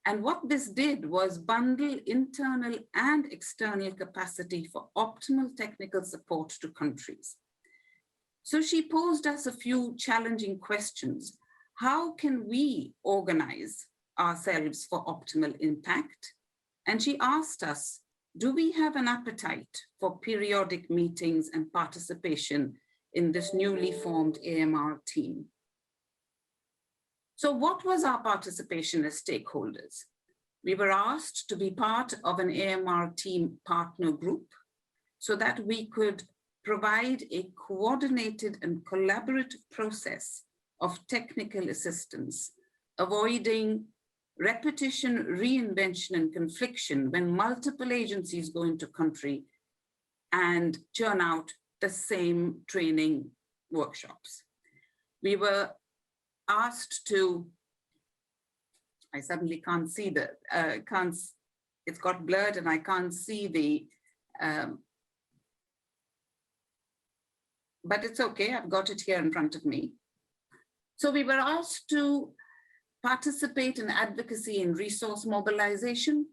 T: And what this did was bundle internal and external capacity for optimal technical support to countries. So she posed us a few challenging questions. How can we organize ourselves for optimal impact? And she asked us, do we have an appetite for periodic meetings and participation in this newly formed AMR team? So what was our participation as stakeholders? We were asked to be part of an AMR team partner group so that we could provide a coordinated and collaborative process of technical assistance, avoiding repetition, reinvention, and confliction when multiple agencies go into country and churn out the same training workshops. We were asked to, I suddenly can't see the, it's got blurred and I can't see the, but it's okay, I've got it here in front of me. So we were asked to participate in advocacy and resource mobilization.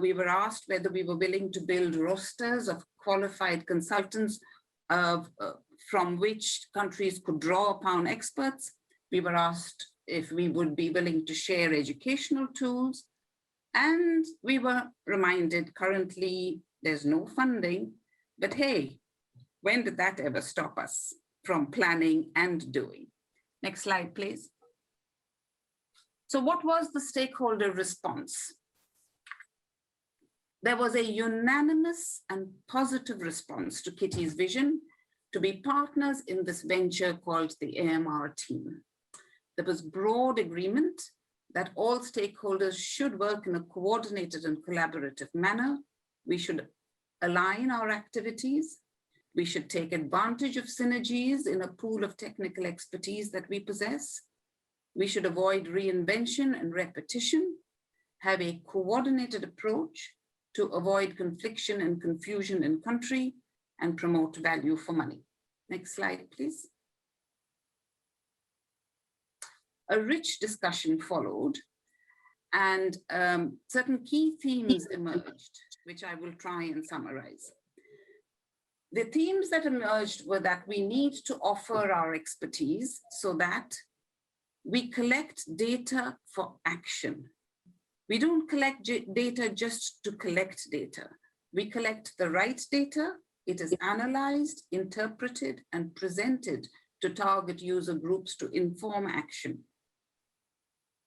T: We were asked whether we were willing to build rosters of qualified consultants from which countries could draw upon experts. We were asked if we would be willing to share educational tools. And we were reminded currently there's no funding, but hey, when did that ever stop us from planning and doing? Next slide, please. So what was the stakeholder response? There was a unanimous and positive response to Kitty's vision to be partners in this venture called the AMR team. There was broad agreement that all stakeholders should work in a coordinated and collaborative manner. We should align our activities. We should take advantage of synergies in a pool of technical expertise that we possess. We should avoid reinvention and repetition, have a coordinated approach to avoid confliction and confusion in country, and promote value for money. Next slide, please. A rich discussion followed, and certain key themes emerged, which I will try and summarize. The themes that emerged were that we need to offer our expertise so that we collect data for action. We don't collect data just to collect data. We collect the right data. It is analyzed, interpreted, and presented to target user groups to inform action.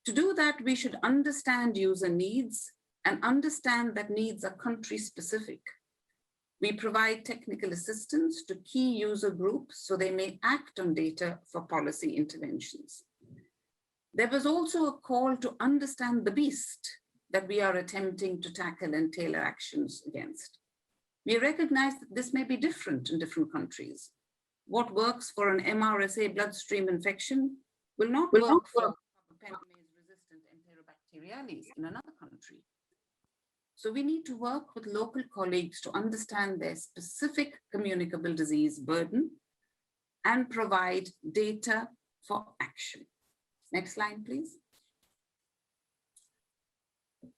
T: To do that, we should understand user needs and understand that needs are country specific. We provide technical assistance to key user groups so they may act on data for policy interventions. There was also a call to understand the beast that we are attempting to tackle and tailor actions against. We recognize that this may be different in different countries. What works for an MRSA bloodstream infection will not work for carbapenemase-resistant enterobacteriales in another country. So we need to work with local colleagues to understand their specific communicable disease burden and provide data for action. Next slide, please.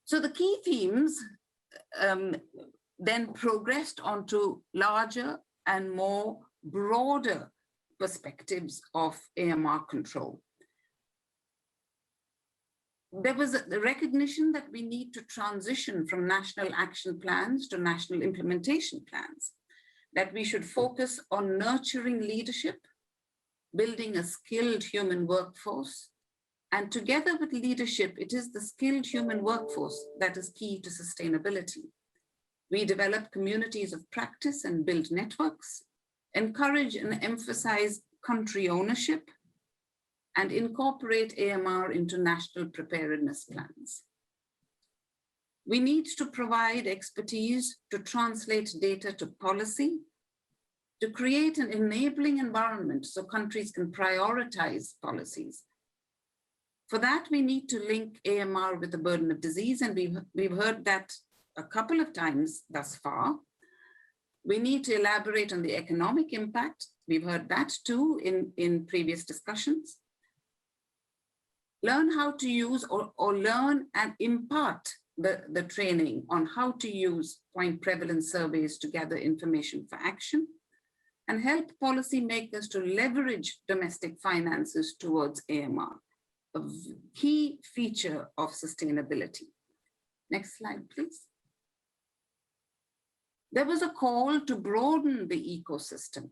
T: So the key themes then progressed onto larger and more broader perspectives of AMR control. There was the recognition that we need to transition from national action plans to national implementation plans, that we should focus on nurturing leadership, building a skilled human workforce, and together with leadership, it is the skilled human workforce that is key to sustainability. We develop communities of practice and build networks, encourage and emphasize country ownership, and incorporate AMR into national preparedness plans. We need to provide expertise to translate data to policy, to create an enabling environment so countries can prioritize policies. For that, we need to link AMR with the burden of disease, and we've heard that a couple of times thus far. We need to elaborate on the economic impact. We've heard that too in previous discussions. Learn how to use or learn and impart the training on how to use point prevalence surveys to gather information for action, and help policymakers to leverage domestic finances towards AMR, a key feature of sustainability. Next slide, please. There was a call to broaden the ecosystem,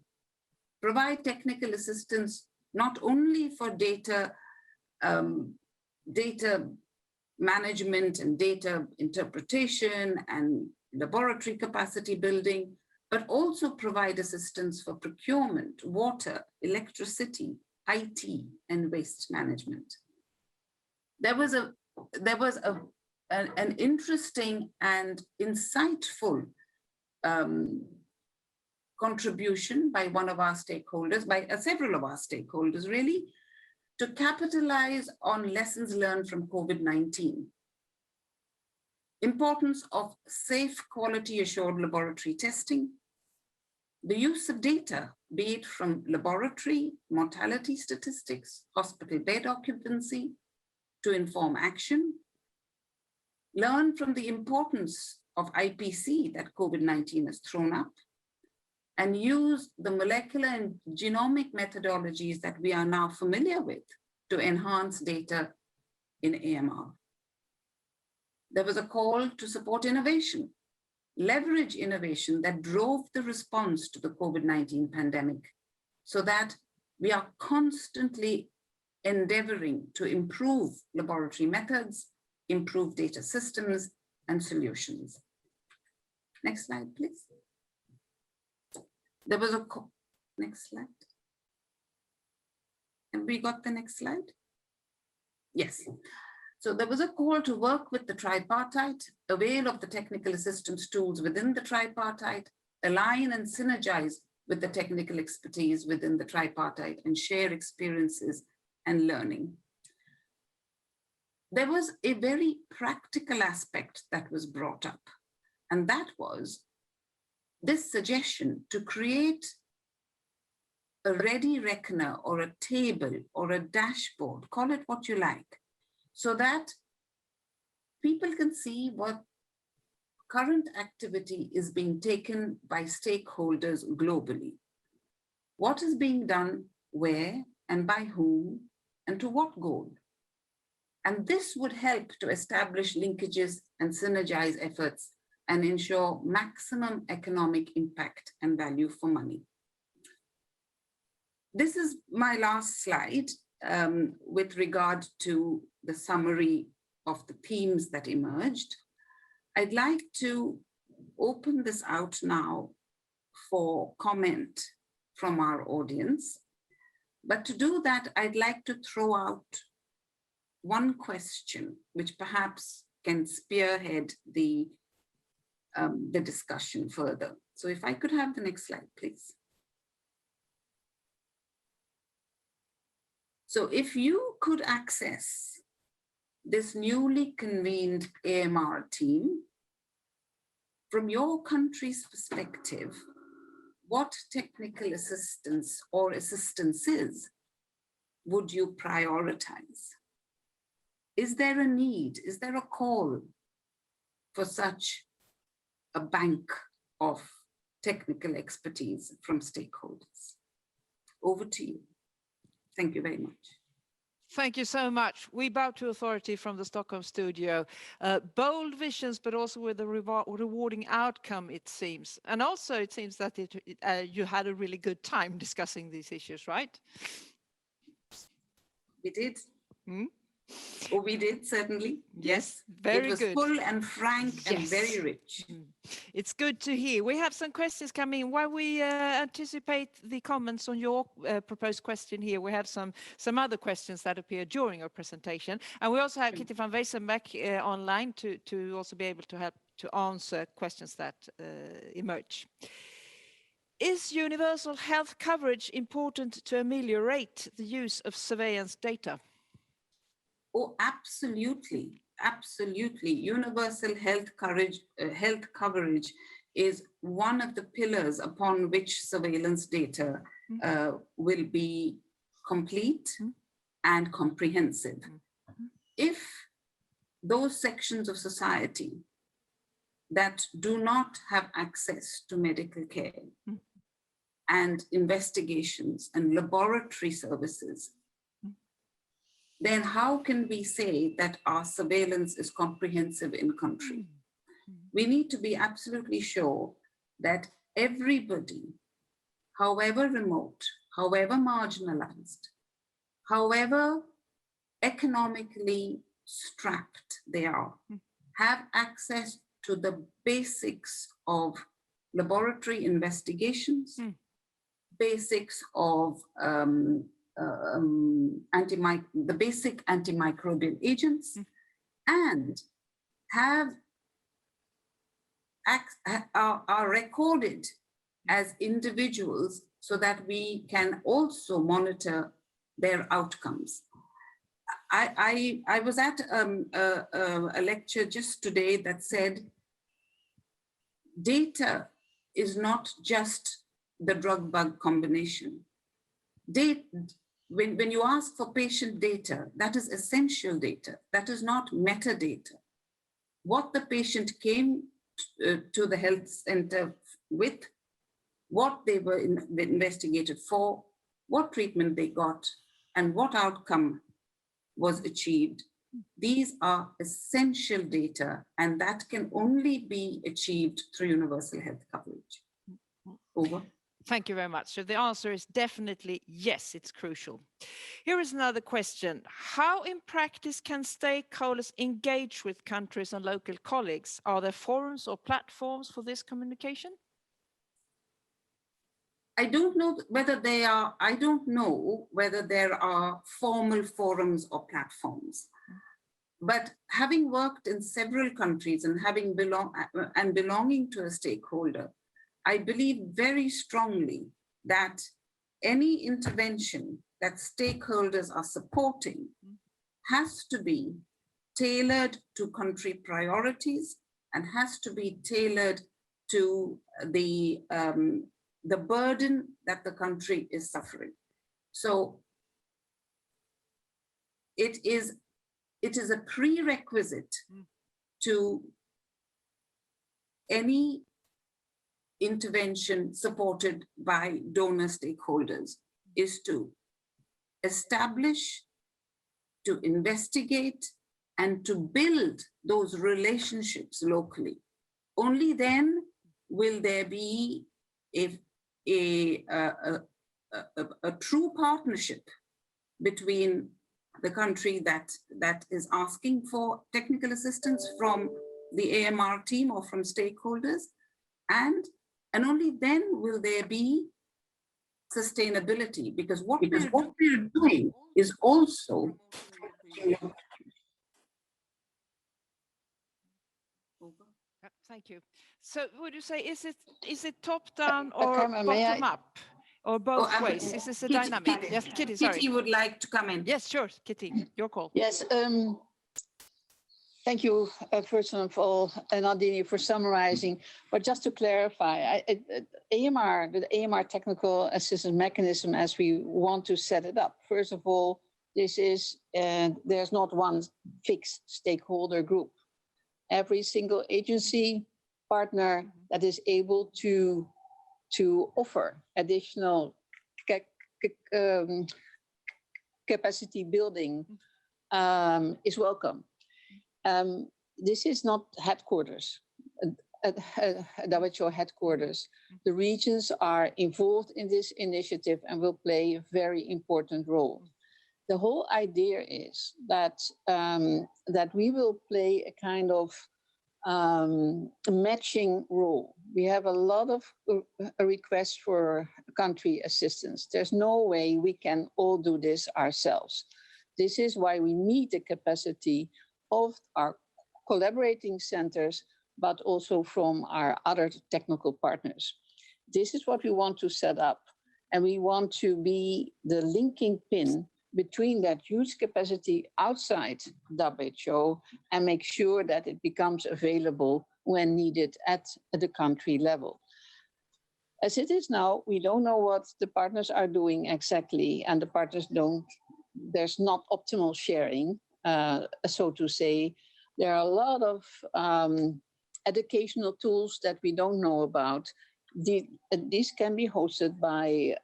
T: provide technical assistance not only for data management and data interpretation and laboratory capacity building, but also provide assistance for procurement, water, electricity, IT, and waste management. There was an interesting and insightful contribution by one of our stakeholders, by several of our stakeholders really, to capitalize on lessons learned from COVID-19. Importance of safe, quality assured laboratory testing, the use of data, be it from laboratory, mortality statistics, hospital bed occupancy, to inform action. Learn from the importance of IPC that COVID-19 has thrown up, and use the molecular and genomic methodologies that we are now familiar with to enhance data in AMR. There was a call to support innovation, leverage innovation that drove the response to the COVID-19 pandemic, so that we are constantly endeavoring to improve laboratory methods, improve data systems and solutions. Next slide, please. There was a next slide. Have we got the next slide? Yes. So there was a call to work with the tripartite, avail of the technical assistance tools within the tripartite, align and synergize with the technical expertise within the tripartite, and share experiences and learning. There was a very practical aspect that was brought up, and that was this suggestion to create a ready reckoner or a table or a dashboard, call it what you like, so that people can see what current activity is being taken by stakeholders globally. What is being done, where, and by whom, and to what goal? And this would help to establish linkages and synergize efforts and ensure maximum economic impact and value for money. This is my last slide with regard to the summary of the themes that emerged. I'd like to open this out now for comment from our audience. But to do that, I'd like to throw out one question, which perhaps can spearhead the discussion further. So if I could have the next slide, please. So if you could access this newly convened AMR team, from your country's perspective, what technical assistance or assistances would you prioritize? Is there a need? Is there a call for such a bank of technical expertise from stakeholders? Over to you. Thank you very much.
A: Thank you so much. We bow to authority from the Stockholm studio. Bold visions, but also with a rewarding outcome, it seems. And also it seems that you had a really good time discussing these issues, right?
T: We did.
A: Hmm?
T: Oh, we did, certainly.
A: Yes, very good.
T: It was full and frank and very rich.
A: It's good to hear. We have some questions coming. While we anticipate the comments on your proposed question here, we have some other questions that appear during your presentation. And we also have Kitty van Wezenbeck online to also be able to help to answer questions that emerge. Is universal health coverage important to ameliorate the use of surveillance data?
T: Oh, absolutely, absolutely. Universal health coverage is one of the pillars upon which surveillance data will be complete and comprehensive. If those sections of society that do not have access to medical care and investigations and laboratory services, then how can we say that our surveillance is comprehensive in country? We need to be absolutely sure that everybody, however remote, however marginalized, however economically strapped they are, have access to the basics of laboratory investigations, basics of the basic antimicrobial agents, and are recorded as individuals so that we can also monitor their outcomes. I was at a lecture just today that said data is not just the drug-bug combination. When you ask for patient data, that is essential data. That is not metadata. What the patient came to the health center with, what they were investigated for, what treatment they got, and what outcome was achieved. These are essential data, and that can only be achieved through universal health coverage. Over.
A: Thank you very much. So the answer is definitely yes, it's crucial. Here is another question. How in practice can stakeholders engage with countries and local colleagues? Are there forums or platforms for this communication?
T: I don't know whether there are formal forums or platforms. But having worked in several countries and belonging to a stakeholder, I believe very strongly that any intervention that stakeholders are supporting has to be tailored to country priorities and has to be tailored to the burden that the country is suffering. So it is a prerequisite to any intervention supported by donor stakeholders is to establish, to investigate, and to build those relationships locally. Only then will there be a true partnership between the country that is asking for technical assistance from the AMR team or from stakeholders, and only then will there be sustainability, because what we're doing is also
A: Thank you. So would you say, is it top down or
T: Carmen, may
A: bottom
T: I?
A: up? Or both ways? Is this a dynamic? Yes, Kitty, sorry.
T: Kitty would like to come in.
A: Yes, sure, Kitty, your call.
U: Yes, Thank you, first of all, Nandini, for summarizing. But just to clarify, AMR, the AMR technical assistance mechanism, as we want to set it up, first of all, this is, there's not one fixed stakeholder group. Every single agency partner that is able to offer additional capacity building is welcome. This is not headquarters, WHO headquarters. The regions are involved in this initiative and will play a very important role. The whole idea is that, that we will play a kind of matching role. We have a lot of requests for country assistance. There's no way we can all do this ourselves. This is why we need the capacity of our collaborating centers, but also from our other technical partners. This is what we want to set up. And we want to be the linking pin between that huge capacity outside WHO and make sure that it becomes available when needed at the country level. As it is now, we don't know what the partners are doing exactly, and the partners don't, there's not optimal sharing, so to say. There are a lot of educational tools that we don't know about. These can be hosted by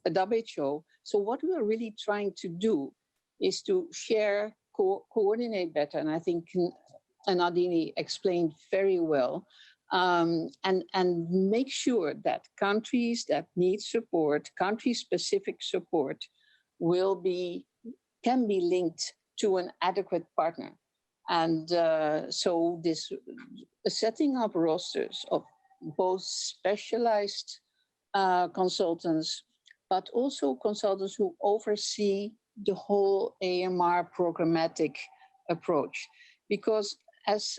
U: WHO. So what we are really trying to do is to share, coordinate better, and I think Nandini explained very well, and make sure that countries that need support, country-specific support, can be linked to an adequate partner. And so this setting up rosters of both specialized consultants, but also consultants who oversee the whole AMR programmatic approach. Because as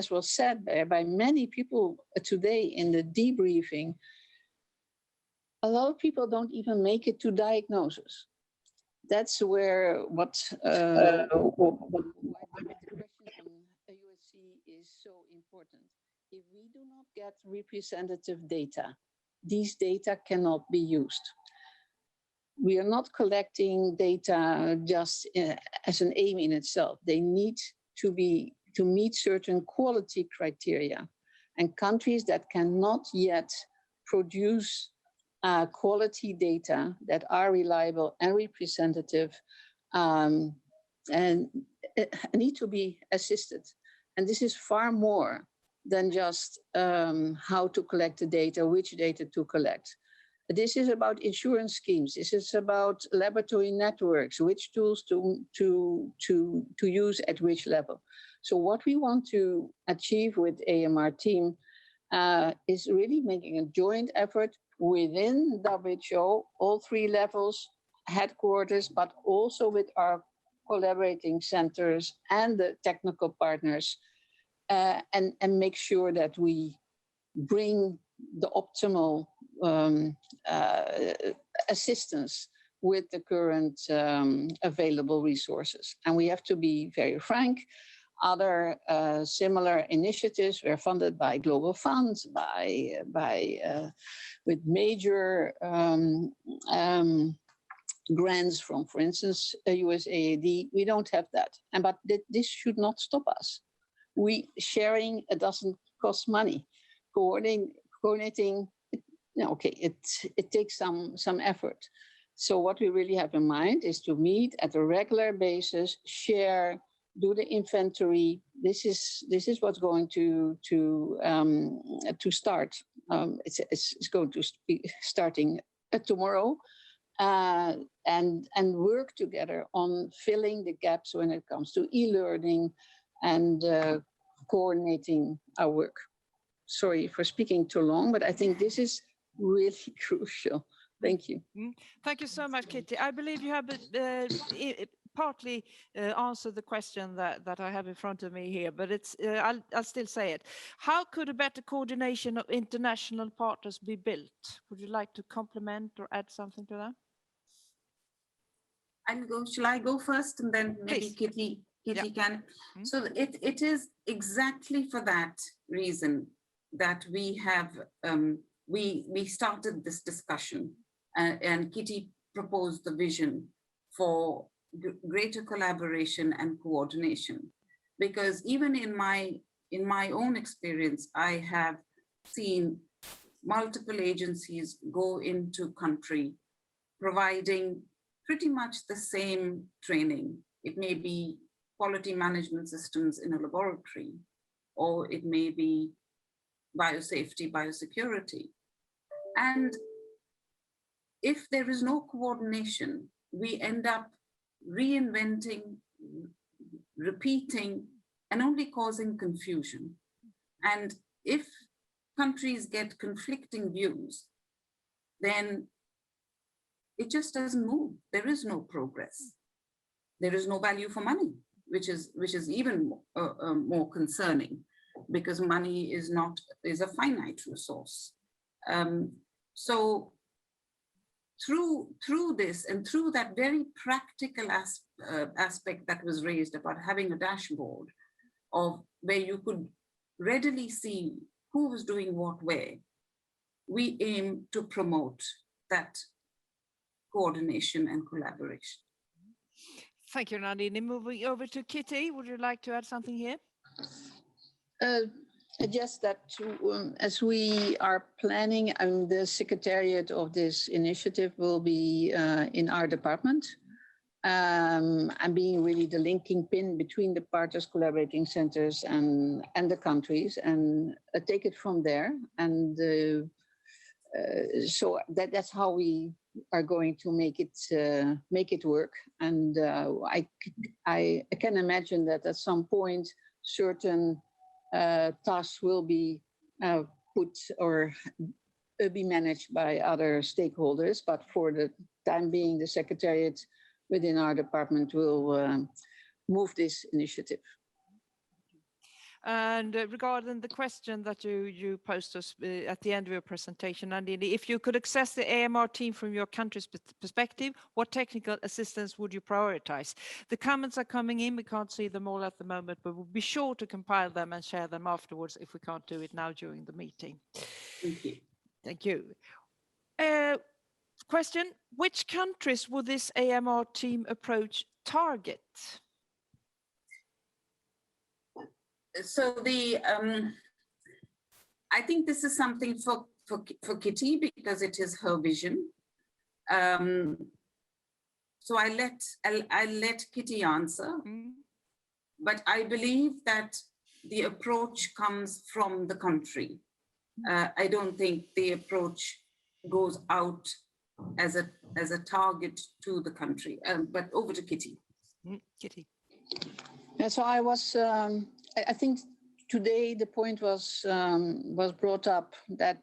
U: was said by many people today in the debriefing, a lot of people don't even make it to diagnosis. That's where what the question on USC is so important. If we do not get representative data, these data cannot be used. We are not collecting data just as an aim in itself. They need to meet certain quality criteria, and countries that cannot yet produce quality data that are reliable and representative and need to be assisted. And this is far more than just how to collect the data, which data to collect. This is about insurance schemes. This is about laboratory networks, which tools to use at which level. So what we want to achieve with AMR team is really making a joint effort within WHO, all three levels, headquarters, but also with our collaborating centers and the technical partners, and make sure that we bring the optimal assistance with the current available resources. And we have to be very frank. Other similar initiatives were funded by global funds, with major grants from, for instance, USAID. We don't have that, but this should not stop us. Sharing, it doesn't cost money. Coordinating, okay, it takes some effort. So what we really have in mind is to meet at a regular basis, share, do the inventory. This is what's going to start. It's going to be starting tomorrow, and work together on filling the gaps when it comes to e-learning and coordinating our work. Sorry for speaking too long, but I think this is really crucial. Thank you.
A: Thank you so much, Kitty. I believe you have partly answered the question that I have in front of me here, but I'll still say it. How could a better coordination of international partners be built? Would you like to complement or add something to that?
T: Shall I go first, and then maybe Kitty Kitty can. So it is exactly for that reason that we have, we started this discussion and Kitty proposed the vision for greater collaboration and coordination. Because even in my own experience, I have seen multiple agencies go into country providing pretty much the same training. It may be quality management systems in a laboratory, or it may be biosafety, biosecurity. And if there is no coordination, we end up reinventing, repeating, and only causing confusion. And if countries get conflicting views, then it just doesn't move. There is no progress. There is no value for money, which is even more concerning, because money is a finite resource. So through this and through that very practical aspect that was raised about having a dashboard of where you could readily see who was doing what where, we aim to promote that coordination and collaboration.
A: Thank you, Nandini. Moving over to Kitty, would you like to add something here?
U: Just that as we are planning, the secretariat of this initiative will be in our department. I'm being really the linking pin between the partners, collaborating centers and the countries, and take it from there. And so that's how we are going to make it work. And I can imagine that at some point certain tasks will be put or be managed by other stakeholders, but for the time being, the secretariat within our department will move this initiative.
A: And regarding the question that you posed us at the end of your presentation, Nandini, if you could access the AMR team from your country's perspective, what technical assistance would you prioritize? The comments are coming in. We can't see them all at the moment, but we'll be sure to compile them and share them afterwards if we can't do it now during the meeting.
T: Thank you.
A: Thank you. Question, which countries will this AMR team approach target?
T: So I think this is something for Kitty, because it is her vision. So I let Kitty answer, but I believe that the approach comes from the country. I don't think the approach goes out as a target to the country. But over to Kitty.
A: Kitty.
U: Yeah, so I was. I think today the point was brought up that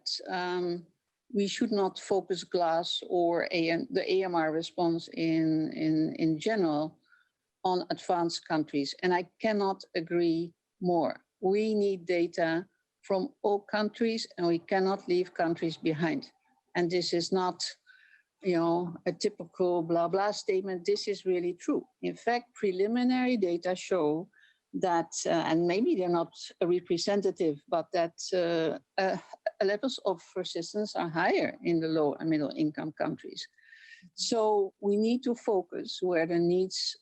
U: we should not focus GLASS or the AMR response in general on advanced countries, and I cannot agree more. We need data from all countries, and we cannot leave countries behind. And this is not, a typical blah blah statement. This is really true. In fact, preliminary data show that, and maybe they're not representative, but that levels of persistence are higher in the low and middle income countries. So we need to focus where the needs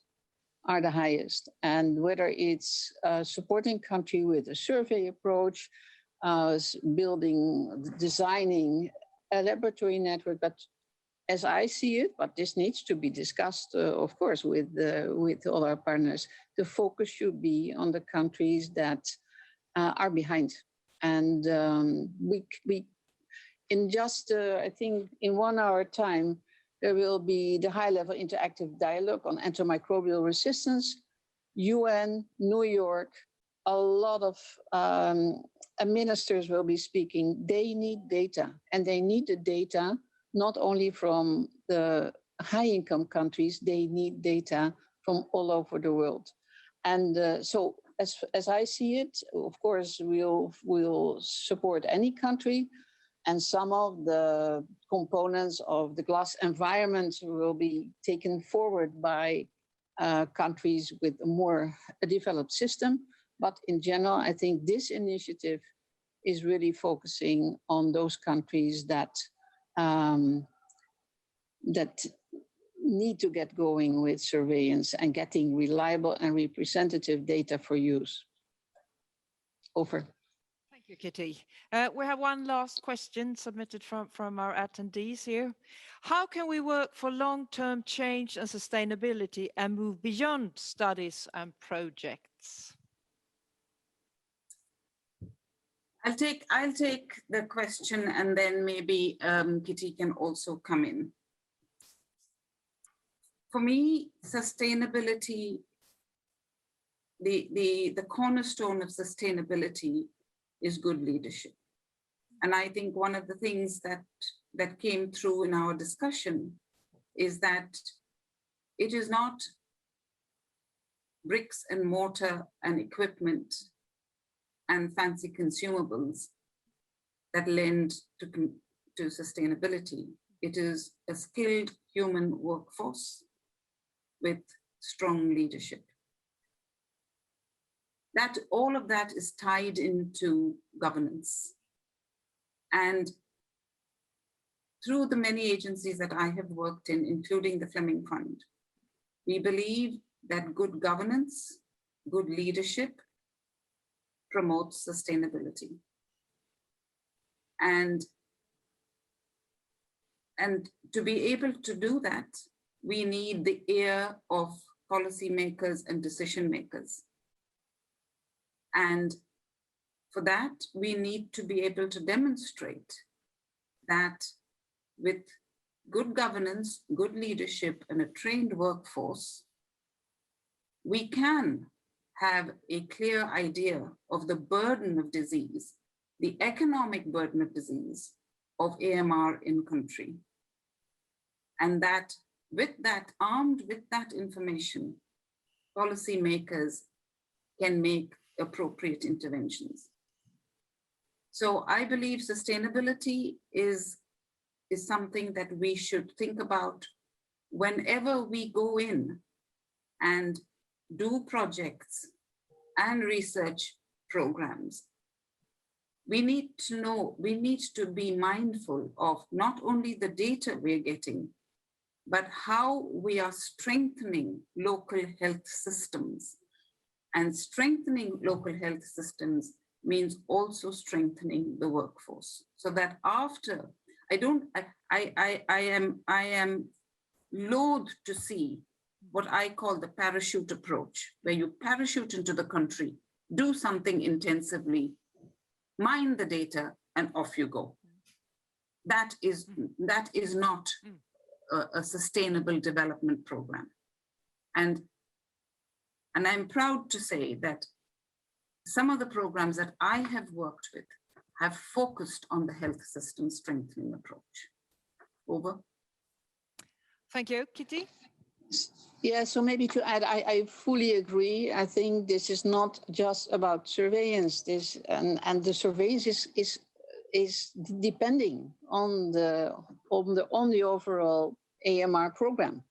U: are the highest, and whether it's supporting country with a survey approach, building, designing a laboratory network, but as I see it, but this needs to be discussed, of course, with all our partners. The focus should be on the countries that are behind, and we in just I think in 1 hour time there will be the high-level interactive dialogue on antimicrobial resistance, UN, New York. A lot of ministers will be speaking. They need data, and they need the data not only from the high-income countries, they need data from all over the world. And so as I see it, of course, we'll support any country, and some of the components of the GLASS environment will be taken forward by countries with a more developed system. But in general, I think this initiative is really focusing on those countries that that need to get going with surveillance and getting reliable and representative data for use. Over.
A: Thank you, Kitty. We have one last question submitted from our attendees here. How can we work for long-term change and sustainability and move beyond studies and projects?
T: I'll take the question, and then maybe Kitty can also come in. For me, sustainability, the cornerstone of sustainability is good leadership. And I think one of the things that came through in our discussion is that it is not bricks and mortar and equipment and fancy consumables that lend to sustainability. It is a skilled human workforce with strong leadership. That all of that is tied into governance. And through the many agencies that I have worked in, including the Fleming Fund, we believe that good governance, good leadership promotes sustainability. And to be able to do that, we need the ear of policymakers and decision makers. And for that, we need to be able to demonstrate that with good governance, good leadership, and a trained workforce, we can have a clear idea of the burden of disease, the economic burden of disease of AMR in country. And that with that, armed with that information, policymakers can make appropriate interventions. So I believe sustainability is something that we should think about whenever we go in and do projects and research programs. We need to know, we need to be mindful of not only the data we're getting, but how we are strengthening local health systems. And strengthening local health systems means also strengthening the workforce. So that after, I am loath to see what I call the parachute approach, where you parachute into the country, do something intensively, mine the data, and off you go. That is not a sustainable development program. And I'm proud to say that some of the programs that I have worked with have focused on the health system strengthening approach. Over.
A: Thank you, Kitty.
U: Yeah, so maybe to add, I fully agree. I think this is not just about surveillance. And the surveillance is depending on the overall AMR program.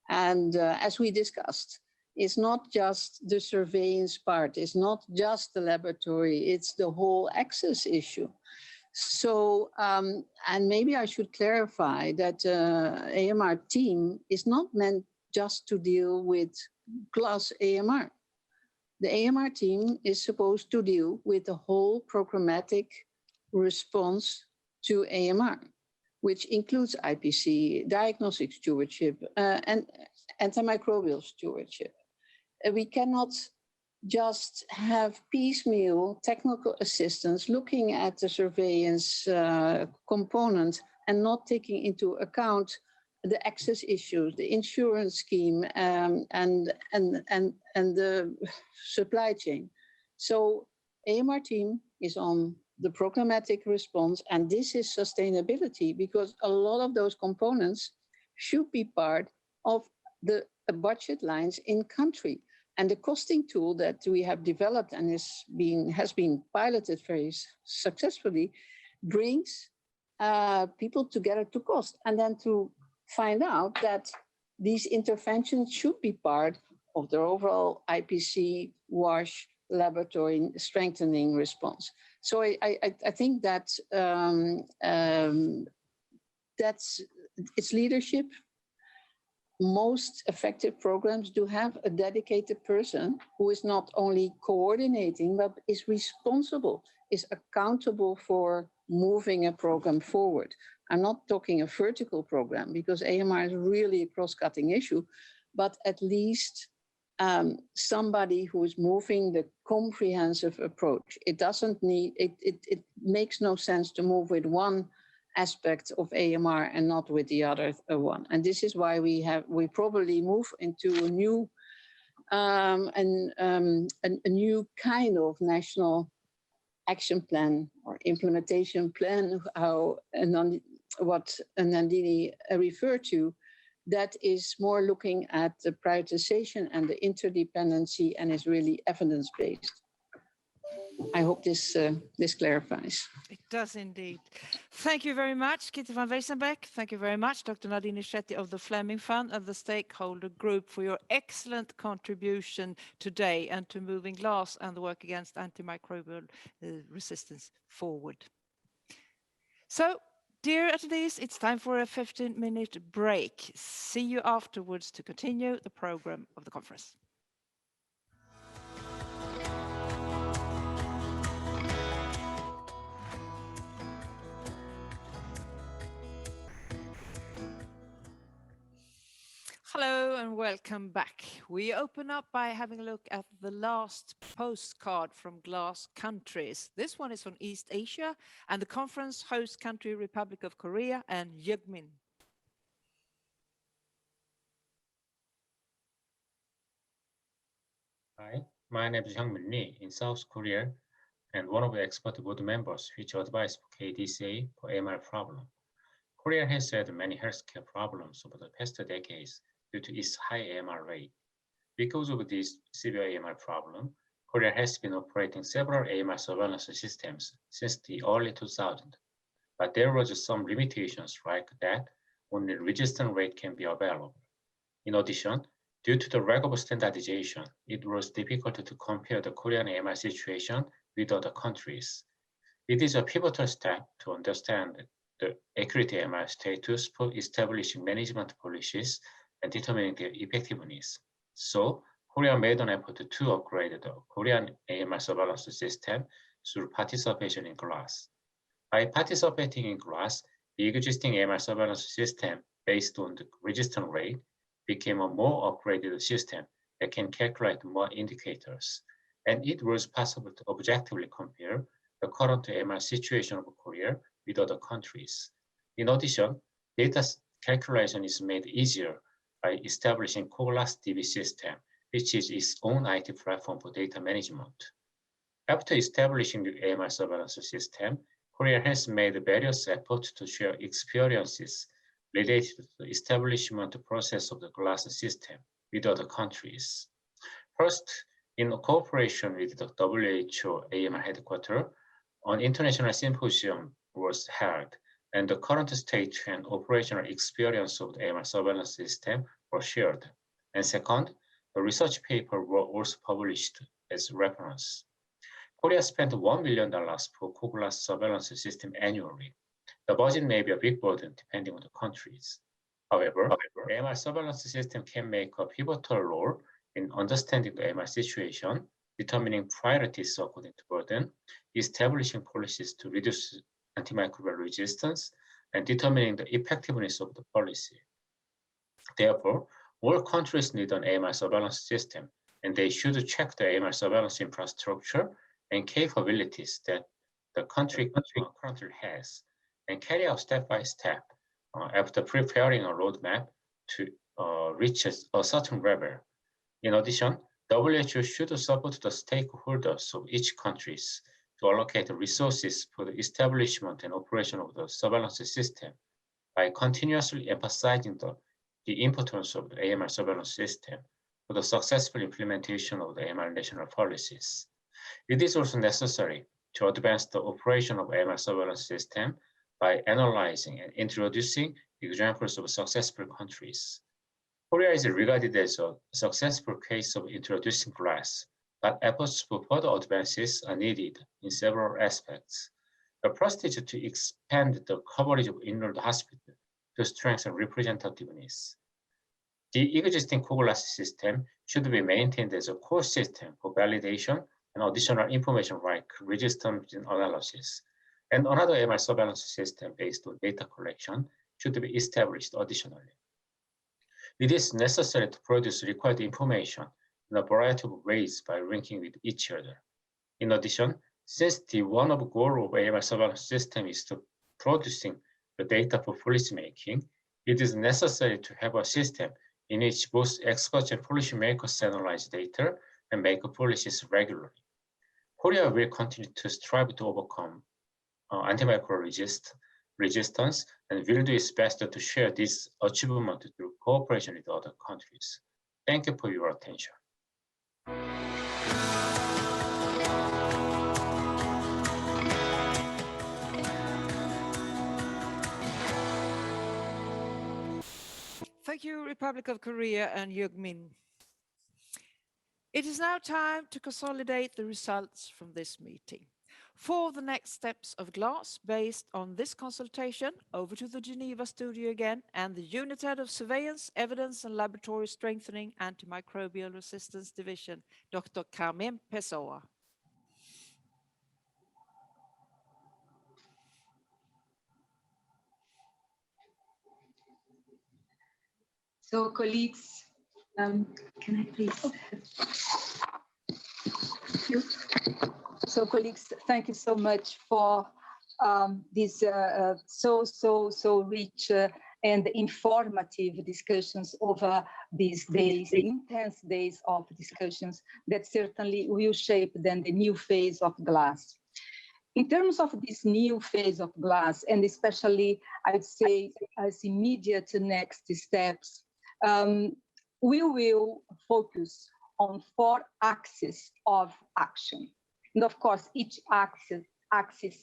U: And as we discussed, it's not just the surveillance part, it's not just the laboratory, it's the whole access issue. So, and maybe I should clarify that AMR team is not meant just to deal with GLASS AMR. The AMR team is supposed to deal with the whole programmatic response to AMR, which includes IPC, diagnostic stewardship, and antimicrobial stewardship. We cannot just have piecemeal technical assistance looking at the surveillance component and not taking into account the access issues, the insurance scheme, and the supply chain. So AMR team is on the programmatic response, and this is sustainability because a lot of those components should be part of the budget lines in country. And the costing tool that we have developed and has been piloted very successfully brings people together to cost and then to find out that these interventions should be part of the overall IPC WASH laboratory strengthening response. So I think that that's its leadership. Most effective programs do have a dedicated person who is not only coordinating, but is responsible, is accountable for moving a program forward. I'm not talking a vertical program because AMR is really a cross-cutting issue, but at least somebody who is moving the comprehensive approach. It doesn't need, it makes no sense to move with one aspect of AMR and not with the other one. And this is why we probably move into a new a new kind of national action plan or implementation plan, what Nandini referred to, that is more looking at the prioritization and the interdependency and is really evidence-based. I hope this clarifies.
A: It does indeed. Thank you very much, Kitty van Wezenbeek. Thank you very much, Dr. Nadine Shetty of the Fleming Fund and the stakeholder group for your excellent contribution today and to moving GLASS and the work against antimicrobial resistance forward. So, dear attendees, it's time for a 15-minute break. See you afterwards to continue the program of the conference. Hello and welcome back. We open up by having a look at the last postcard from GLASS countries. This one is from East Asia and the conference host country Republic of Korea and Yeongmin.
B: Hi, my name is Hyungmin Lee in South Korea and one of the expert board members which advised KDCA for AMR problem. Korea has had many healthcare problems over the past decades due to its high AMR rate. Because of this severe AMR problem, Korea has been operating several AMR surveillance systems since the early 2000s. But there was some limitations like that only resistance rate can be available. In addition, due to the lack of standardization, it was difficult to compare the Korean AMR situation with other countries. It is a pivotal step to understand the accurate AMR status for establishing management policies and determining their effectiveness. So, Korea made an effort to upgrade the Korean AMR surveillance system through participation in GLASS. By participating in GLASS, the existing AMR surveillance system based on the resistance rate became a more upgraded system that can calculate more indicators. And it was possible to objectively compare the current AMR situation of Korea with other countries. In addition, data calculation is made easier by establishing GLASS DB system, which is its own IT platform for data management. After establishing the AMR surveillance system, Korea has made various efforts to share experiences related to the establishment process of the GLASS system with other countries. First, in cooperation with the WHO AMR headquarters, an international symposium was held, and the current state and operational experience of the AMR surveillance system were shared. And second, the research paper were also published as reference. Korea spent $1 million for GLASS surveillance system annually. The budget may be a big burden depending on the countries. However, the AMR surveillance system can make a pivotal role in understanding the AMR situation, determining priorities according to burden, establishing policies to reduce antimicrobial resistance, and determining the effectiveness of the policy. Therefore, all countries need an AMR surveillance system, and they should check the AMR surveillance infrastructure and capabilities that the country currently has, and carry out step by step after preparing a roadmap to reach a certain level. In addition, WHO should support the stakeholders of each country to allocate resources for the establishment and operation of the surveillance system by continuously emphasizing the importance of the AMR surveillance system for the successful implementation of the AMR national policies. It is also necessary to advance the operation of AMR surveillance system by analyzing and introducing examples of successful countries. Korea is regarded as a successful case of introducing GLASS, but efforts for further advances are needed in several aspects. The first is to expand the coverage of enrolled hospitals to strengthen representativeness. The existing GLASS system should be maintained as a core system for validation and additional information like resistance analysis. And another MR surveillance system based on data collection should be established additionally. It is necessary to produce required information in a variety of ways by linking with each other. In addition, since the one of goal of AMR surveillance system is to producing the data for policymaking, it is necessary to have a system in which both experts and policymakers analyze data and make policies regularly. Korea will continue to strive to overcome antimicrobial resistance and will do its best to share this achievement through cooperation with other countries. Thank you for your attention.
A: Thank you, Republic of Korea and Yugmin. It is now time to consolidate the results from this meeting. For the next steps of GLASS, based on this consultation, over to the Geneva studio again, and the Unit Head of Surveillance, Evidence and Laboratory Strengthening Antimicrobial Resistance Division, Dr. Carmen Pessoa.
M: So colleagues, can I please? Thank you. So colleagues, thank you so much for these so rich and informative discussions over these days, intense days of discussions that certainly will shape then the new phase of GLASS. In terms of this new phase of GLASS, and especially I'd say as immediate next steps, we will focus on 4 axes of action. And of course, each axis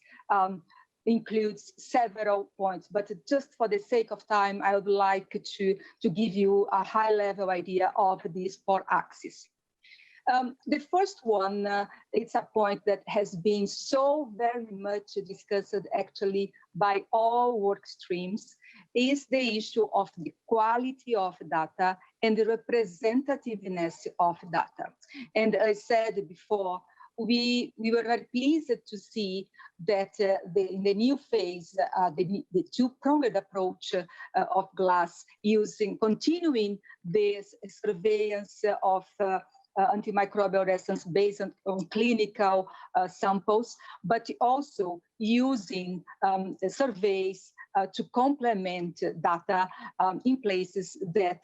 M: includes several points, but just for the sake of time, I would like to give you a high-level idea of these 4 axes. The first one, it's a point that has been so very much discussed actually by all work streams, is the issue of the quality of data and the representativeness of data. And as I said before, we were very pleased to see that in the new phase, the two-pronged approach of GLASS continuing this surveillance of antimicrobial resistance based on clinical samples, but also using surveys to complement data in places that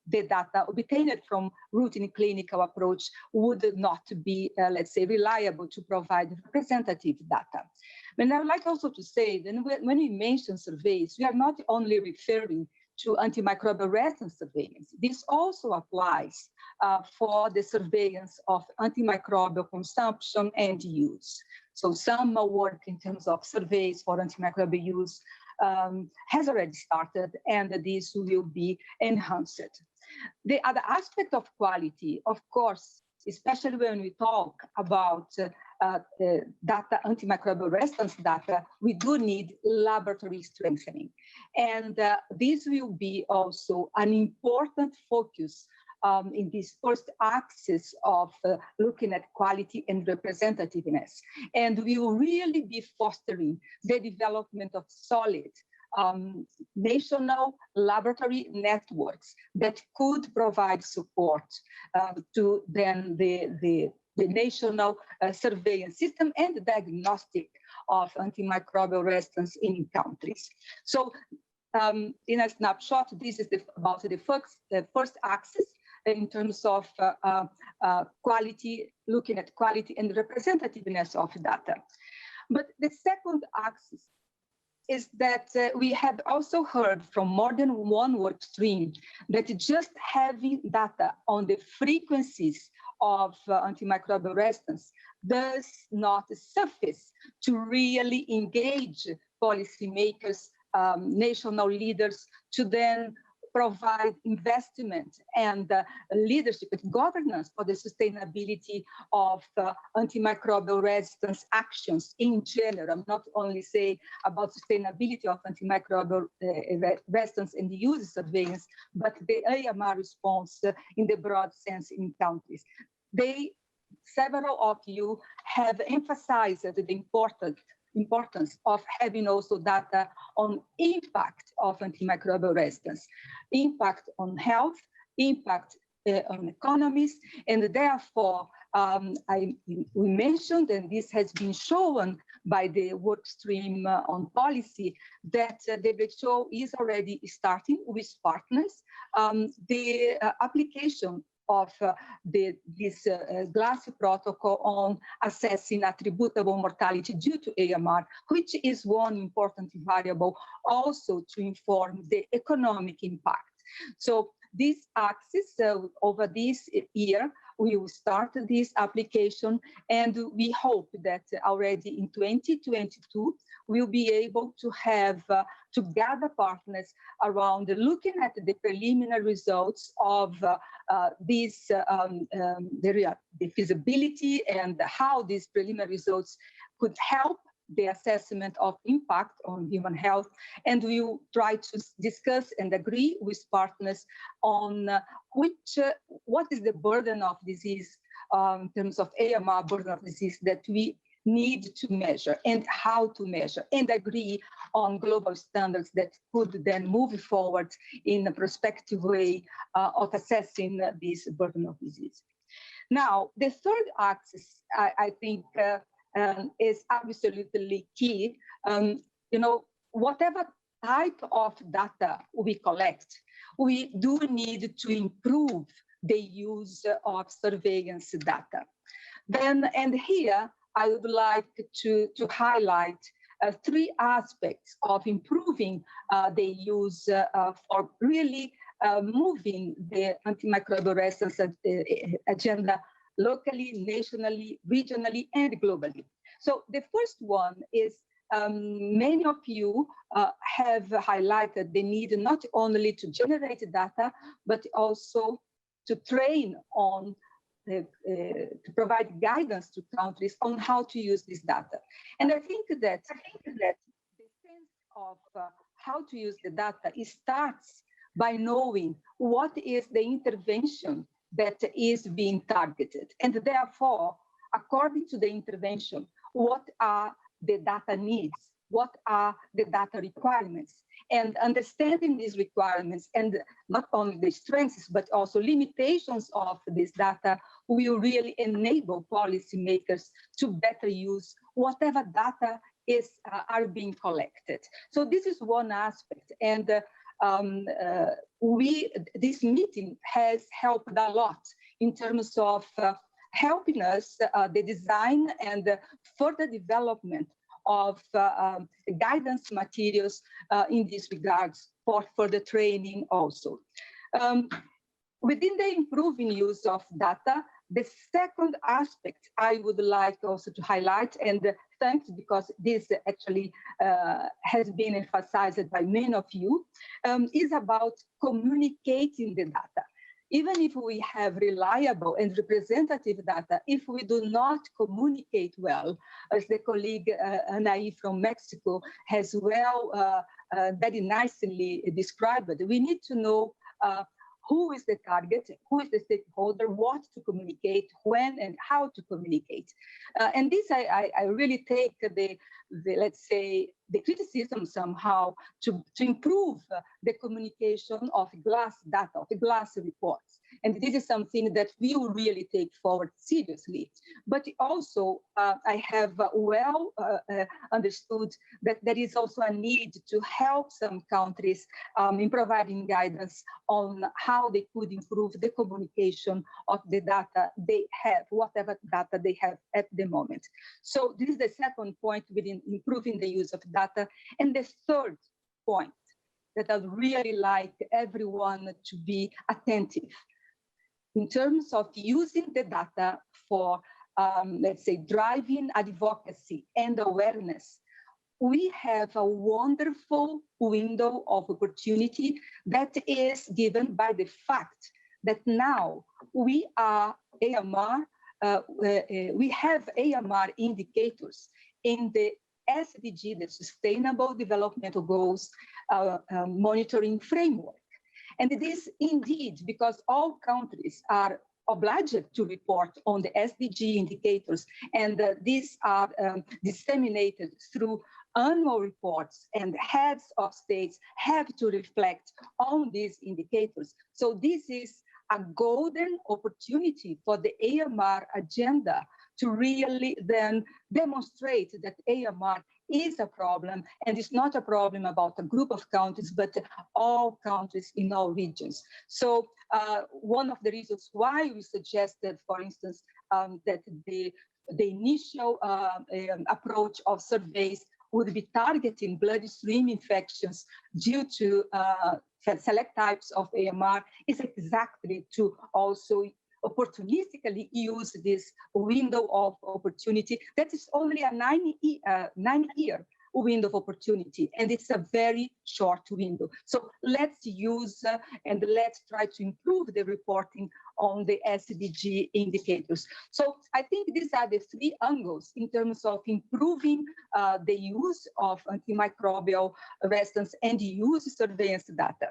M: the data obtained from routine clinical approach would not be, let's say, reliable to provide representative data. And I would like also to say that when we mention surveys, we are not only referring to antimicrobial resistance surveillance. This also applies for the surveillance of antimicrobial consumption and use. So some work in terms of surveys for antimicrobial use has already started, and this will be enhanced. The other aspect of quality, of course, especially when we talk about data, antimicrobial resistance data, we do need laboratory strengthening. And this will be also an important focus in this first axis of looking at quality and representativeness. And we will really be fostering the development of solid national laboratory networks that could provide support to then the national surveillance system and the diagnostic of antimicrobial resistance in countries. So in a snapshot, this is about the first axis in terms of quality, looking at quality and representativeness of data. But the second axis is that we have also heard from more than one work stream that just having data on the frequencies of antimicrobial resistance does not suffice to really engage policymakers, national leaders, to then provide investment and leadership and governance for the sustainability of antimicrobial resistance actions in general. I'm not only saying about sustainability of antimicrobial resistance and the use of surveillance, but the AMR response in the broad sense in countries. Several of you have emphasized the importance of having also data on impact of antimicrobial resistance, impact on health, impact on economies, and therefore we mentioned, and this has been shown by the work stream on policy, that WHO is already starting with partners the application of this GLASS protocol on assessing attributable mortality due to AMR, which is one important variable also to inform the economic impact. So this axis over this year, we will start this application, and we hope that already in 2022, we'll be able to have to gather partners around looking at the preliminary results of the feasibility and how these preliminary results could help the assessment of impact on human health, and we will try to discuss and agree with partners on what is the burden of disease in terms of AMR burden of disease that we need to measure and how to measure, and agree on global standards that could then move forward in a prospective way of assessing this burden of disease. Now, the third axis, I think, is absolutely key. Whatever type of data we collect, we do need to improve the use of surveillance data. And here, I would like to highlight three aspects of improving the use for really moving the antimicrobial resistance agenda locally, nationally, regionally, and globally. So the first one is many of you have highlighted the need not only to generate data, but also to train on to provide guidance to countries on how to use this data. And I think that the sense of how to use the data, it starts by knowing what is the intervention that is being targeted. And therefore, according to the intervention, what are the data needs? What are the data requirements? And understanding these requirements and not only the strengths, but also limitations of this data will really enable policymakers to better use whatever data are being collected. So this is one aspect. And this meeting has helped a lot in terms of helping us the design and further development of guidance materials in this regards for further training also. Within the improving use of data, the second aspect I would like also to highlight, and thanks because this actually has been emphasized by many of you, is about communicating the data. Even if we have reliable and representative data, if we do not communicate well, as the colleague Anaí from Mexico has well very nicely described it, we need to know who is the target, who is the stakeholder, what to communicate, when and how to communicate. And this, I really take the let's say, the criticism somehow to improve the communication of GLASS data, of the GLASS reports. And this is something that we will really take forward seriously. But also, I have well understood that there is also a need to help some countries in providing guidance on how they could improve the communication of the data they have, whatever data they have at the moment. So this is the second point within improving the use of data. And the third point that I'd really like everyone to be attentive in terms of using the data for, let's say, driving advocacy and awareness. we have a wonderful window of opportunity that is given by the fact that now we are AMR, we have AMR indicators in the SDG, the Sustainable Development Goals monitoring framework. And it is indeed because all countries are obliged to report on the SDG indicators, and these are disseminated through annual reports, and heads of states have to reflect on these indicators. So this is a golden opportunity for the AMR agenda to really then demonstrate that AMR is a problem, and it's not a problem about a group of countries, but all countries in all regions. So one of the reasons why we suggested, for instance, that the initial approach of surveys would be targeting bloodstream infections due to select types of AMR is exactly to also opportunistically use this window of opportunity that is only a 9-year window of opportunity, and it's a very short window. So let's use and let's try to improve the reporting on the SDG indicators. So I think these are the three angles in terms of improving the use of antimicrobial resistance and use surveillance data.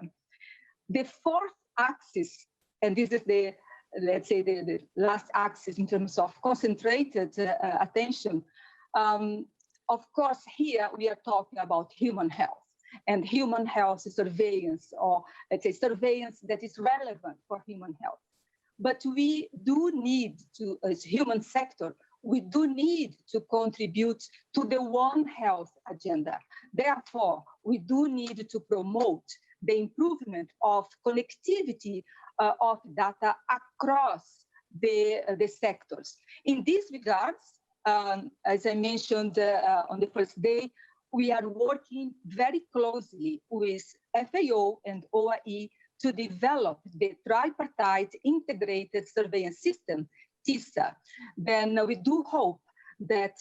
M: The fourth axis, and this is the, let's say, the last axis in terms of concentrated attention. Of course, here we are talking about human health and human health surveillance, or let's say surveillance that is relevant for human health. But we do need to, as human sector, we do need to contribute to the One Health agenda. Therefore, we do need to promote the improvement of connectivity of data across the sectors. In these regards, as I mentioned on the first day, we are working very closely with FAO and OIE to develop the tripartite integrated surveillance system, TISA. Then we do hope that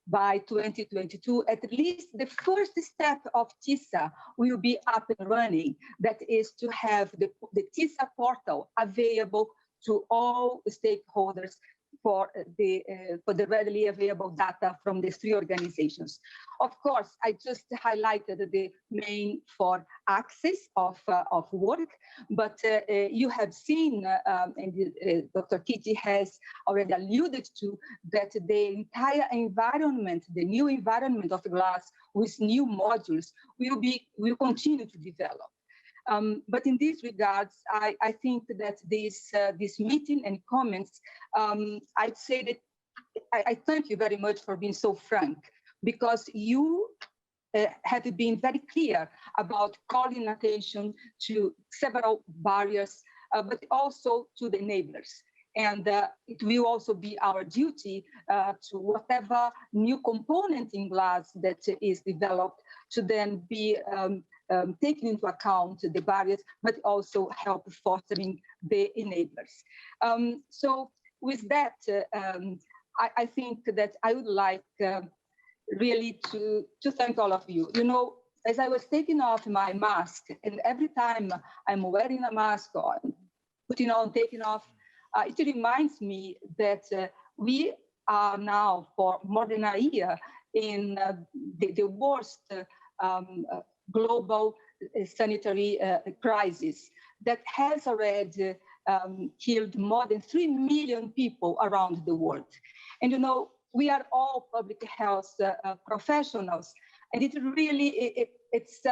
M: by 2022, at least the first step of TISA will be up and running. That is to have the TISA portal available to all stakeholders for the readily available data from these three organizations. Of course, I just highlighted the main four axes of work, but you have seen, and Dr. Kitty has already alluded to, that the entire environment, the new environment of GLASS with new modules will continue to develop. But in these regards, I think that this meeting and comments, I'd say that I thank you very much for being so frank, because you have been very clear about calling attention to several barriers, but also to the enablers. And it will also be our duty to whatever new component in GLASS that is developed to then be taking into account the barriers, but also help fostering the enablers. So with that, I think that I would like really to thank all of you. You know, as I was taking off my mask, and every time I'm wearing a mask or putting on, taking off, it reminds me that we are now for more than a year in the worst global sanitary crisis that has already killed more than 3 million people around the world. And you know, we are all public health professionals, and it really, it's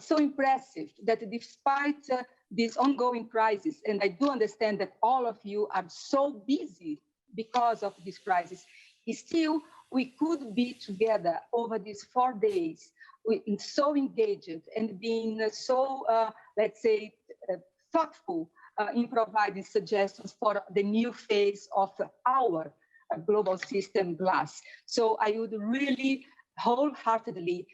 M: so impressive that despite this ongoing crisis, and I do understand that all of you are so busy because of this crisis, still we could be together over these 4 days, so engaged and being so, let's say, thoughtful in providing suggestions for the new phase of our global system GLASS. So I would really wholeheartedly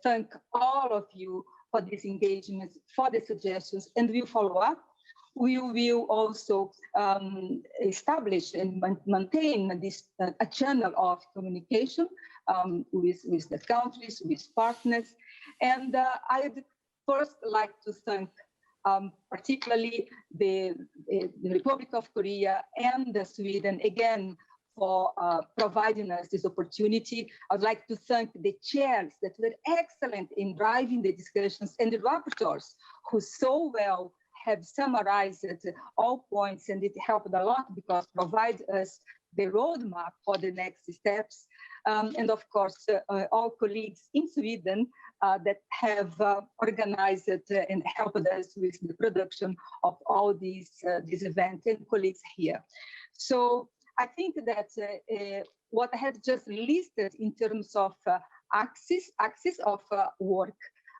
M: thank all of you for this engagement, for the suggestions, and we'll follow up. We will also establish and maintain this a channel of communication with the countries, with partners. And I'd first like to thank particularly the Republic of Korea and Sweden again for providing us this opportunity. I'd like to thank the chairs that were excellent in driving the discussions and the rapporteurs who so well have summarized all points, and it helped a lot because provide us the roadmap for the next steps. And of course, all colleagues in Sweden that have organized and helped us with the production of all these events, and colleagues here. So I think that what I have just listed in terms of axis of work,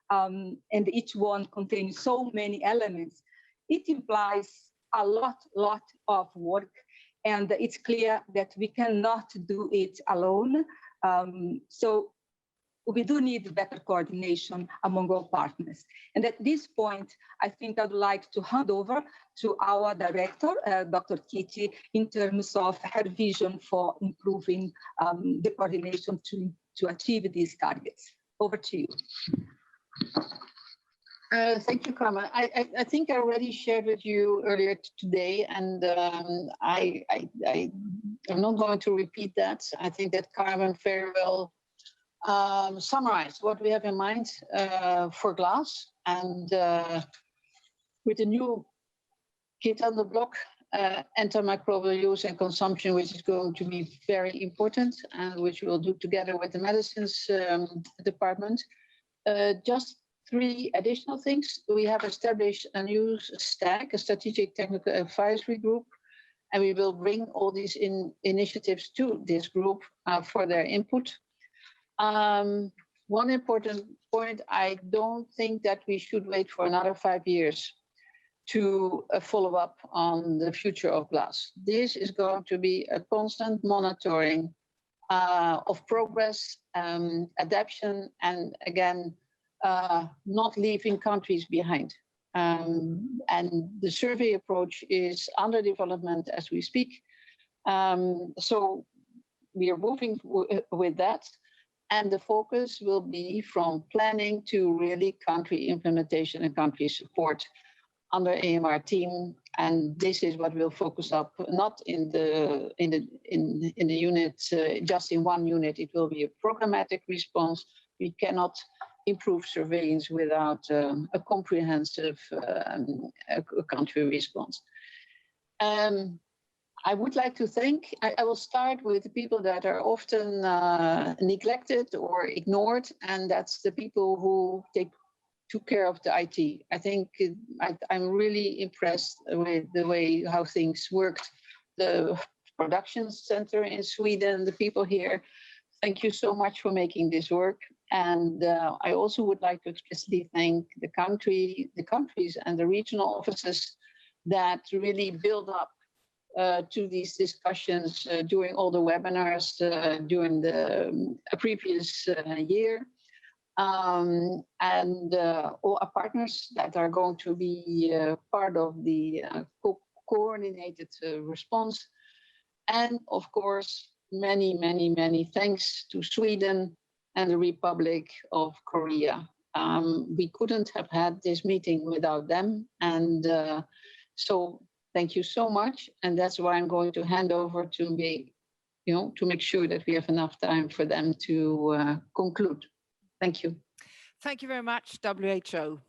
M: and each one contains so many elements, it implies a lot of work. And it's clear that we cannot do it alone. So we do need better coordination among all partners. And at this point, I think I'd like to hand over to our director, Dr. Kitty, in terms of her vision for improving the coordination to achieve these targets. Over to you.
C: Thank you, Carmen. I think I already shared with you earlier today, and I'm not going to repeat that. I think that Carmen very well summarized what we have in mind for GLASS, and with the new kit on the block, antimicrobial use and consumption, which is going to be very important, and which we'll do together with the medicines department. Just 3 additional things. We have established a new STAG, a strategic technical advisory group, and we will bring all these initiatives to this group for their input. One important point, I don't think that we should wait for another 5 years to follow up on the future of GLASS. This is going to be a constant monitoring of progress, adaptation, and again, not leaving countries behind. And the survey approach is under development as we speak. So we are moving with that. And the focus will be from planning to really country implementation and country support under AMR team. And this is what we'll focus up, not in the unit, just in one unit. It will be a programmatic response. We cannot improve surveillance without a comprehensive country response. I would like to thank, I will start with the people that are often neglected or ignored, and that's the people who took care of the IT. I think I'm really impressed with the way how things worked. The production center in Sweden, the people here, thank you so much for making this work. And I also would like to explicitly thank the countries and the regional offices that really build up to these discussions during all the webinars during the previous year. And all our partners that are going to be part of the coordinated response. And of course, many thanks to Sweden and the Republic of Korea. We couldn't have had this meeting without them. And so thank you so much. And that's why I'm going to hand over to make sure that we have enough time for them to conclude. Thank you.
A: Thank you very much, WHO.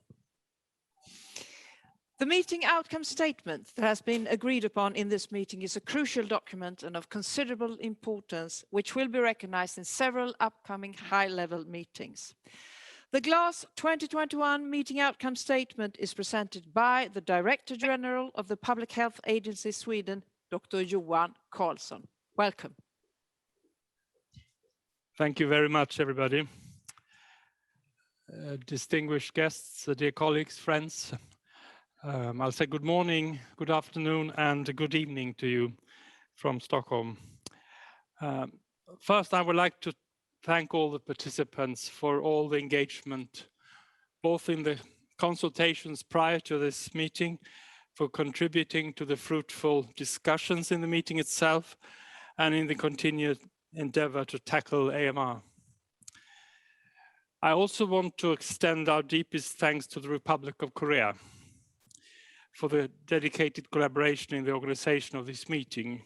A: The meeting outcome statement that has been agreed upon in this meeting is a crucial document and of considerable importance, which will be recognized in several upcoming high-level meetings. The GLASS 2021 meeting outcome statement is presented by the Director General of the Public Health Agency Sweden, Dr. Johan Karlsson. Welcome.
V: Thank you very much, everybody. Distinguished guests, dear colleagues, friends. I'll say good morning, good afternoon, and good evening to you from Stockholm. First, I would like to thank all the participants for all the engagement, both in the consultations prior to this meeting, for contributing to the fruitful discussions in the meeting itself, and in the continued endeavor to tackle AMR. I also want to extend our deepest thanks to the Republic of Korea for the dedicated collaboration in the organization of this meeting.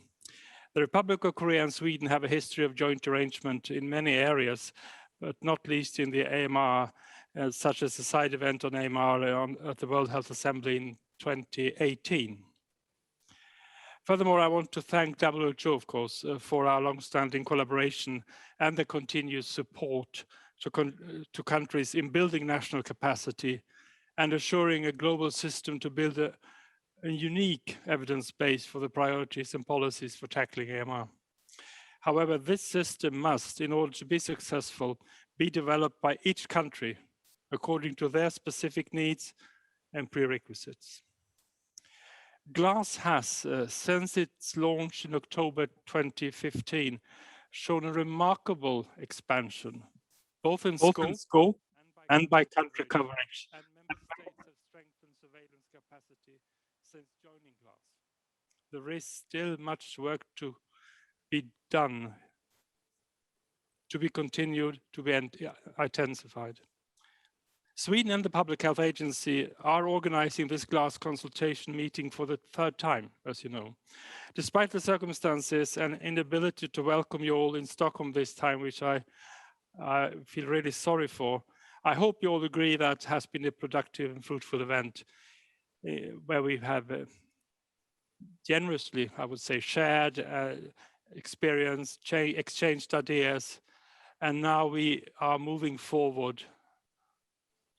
V: The Republic of Korea and Sweden have a history of joint arrangement in many areas, but not least in the AMR, such as the side event on AMR at the World Health Assembly in 2018. Furthermore, I want to thank WHO, of course, for our long-standing collaboration and the continued support to countries in building national capacity and assuring a global system to build a unique evidence base for the priorities and policies for tackling AMR. However, this system must, in order to be successful, be developed by each country according to their specific needs and prerequisites. GLASS has, since its launch in October 2015, shown a remarkable expansion, both in scope and by country coverage. And member states have strengthened surveillance capacity since joining GLASS. There is still much work to be done, to be continued, to be intensified. Sweden and the Public Health Agency are organizing this GLASS consultation meeting for the third time, as you know. Despite the circumstances and inability to welcome you all in Stockholm this time, which I feel really sorry for, I hope you all agree that has been a productive and fruitful event where we have generously, I would say, shared experience, exchanged ideas, and now we are moving forward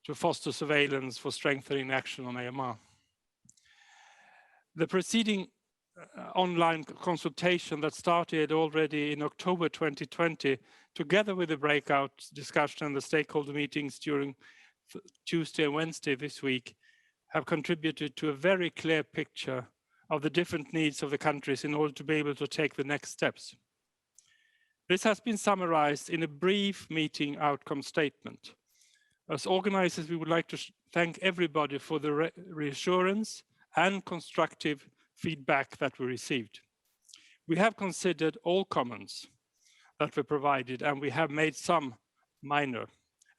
V: to foster surveillance for strengthening action on AMR. The preceding online consultation that started already in October 2020, together with the breakout discussion and the stakeholder meetings during Tuesday and Wednesday this week, have contributed to a very clear picture of the different needs of the countries in order to be able to take the next steps. This has been summarized in a brief meeting outcome statement. As organizers, we would like to thank everybody for the reassurance and constructive feedback that we received. We have considered all comments that were provided, and we have made some minor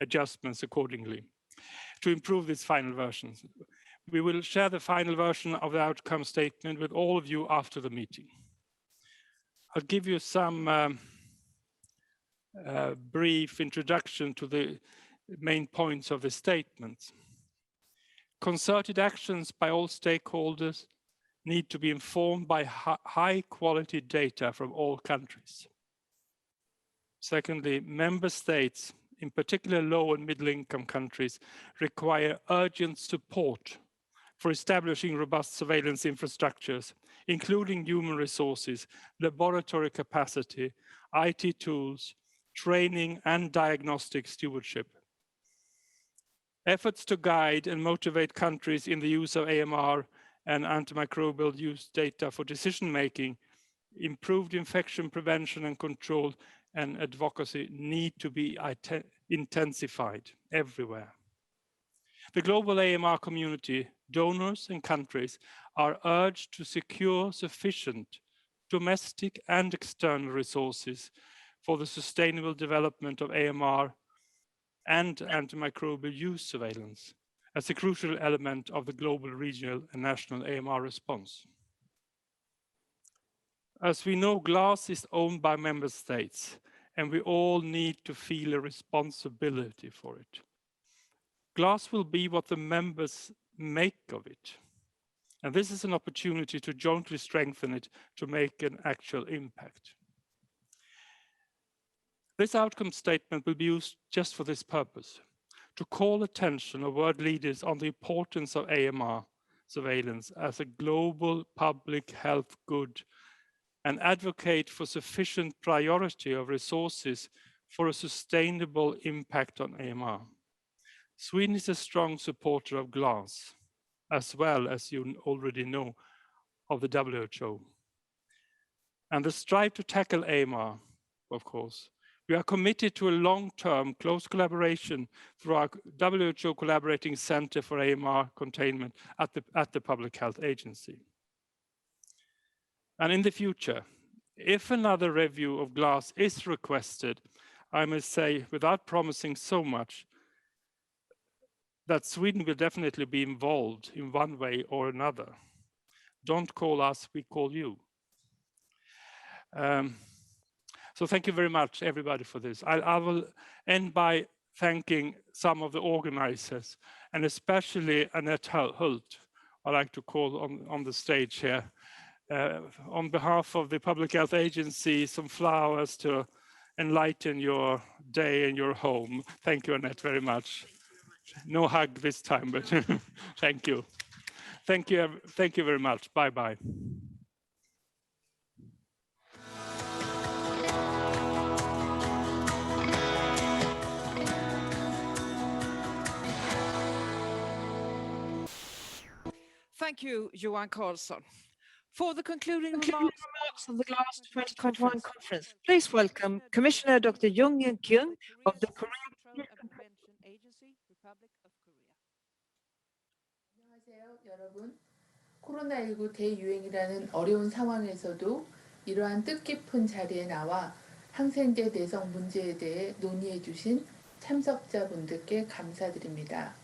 V: adjustments accordingly to improve this final version. We will share the final version of the outcome statement with all of you after the meeting. I'll give you some brief introduction to the main points of the statement. Concerted actions by all stakeholders need to be informed by high quality data from all countries. Secondly, member states, in particular low and middle income countries, require urgent support for establishing robust surveillance infrastructures, including human resources, laboratory capacity, IT tools, training and diagnostic stewardship. Efforts to guide and motivate countries in the use of AMR and antimicrobial use data for decision-making, improved infection prevention and control, and advocacy need to be intensified everywhere. The global AMR community, donors and countries are urged to secure sufficient domestic and external resources for the sustainable development of AMR and antimicrobial use surveillance as a crucial element of the global, regional, and national AMR response. As we know, GLASS is owned by member states, and we all need to feel a responsibility for it. GLASS will be what the members make of it. And this is an opportunity to jointly strengthen it to make an actual impact. This outcome statement will be used just for this purpose, to call attention of world leaders on the importance of AMR surveillance as a global public health good and advocate for sufficient priority of resources for a sustainable impact on AMR. Sweden is a strong supporter of GLASS, as well as you already know of the WHO. And the strive to tackle AMR, of course. We are committed to a long-term close collaboration through our WHO Collaborating Center for AMR Containment at the Public Health Agency. And in the future, if another review of GLASS is requested, I must say, without promising so much, that Sweden will definitely be involved in one way or another. Don't call us, we call you. So thank you very much, everybody, for this. I will end by thanking some of the organizers, and especially Annette Hult, I'd like to call on the stage here. On behalf of the Public Health Agency, some flowers to enlighten your day and your home. Thank you, Annette, very much. No hug this time, but thank you. Thank you very much. Bye-bye.
A: Thank you, Johan Karlsson. For the concluding remarks of the GLASS2021 conference, please welcome Commissioner Dr. Jung Kyung of the Korean Prevention Agency, Republic of Korea.
D: 안녕하세요, 여러분. 코로나19 대유행이라는 어려운 상황에서도 이러한 뜻깊은 자리에 나와 항생제 내성 문제에 대해 논의해 주신 참석자분들께 감사드립니다.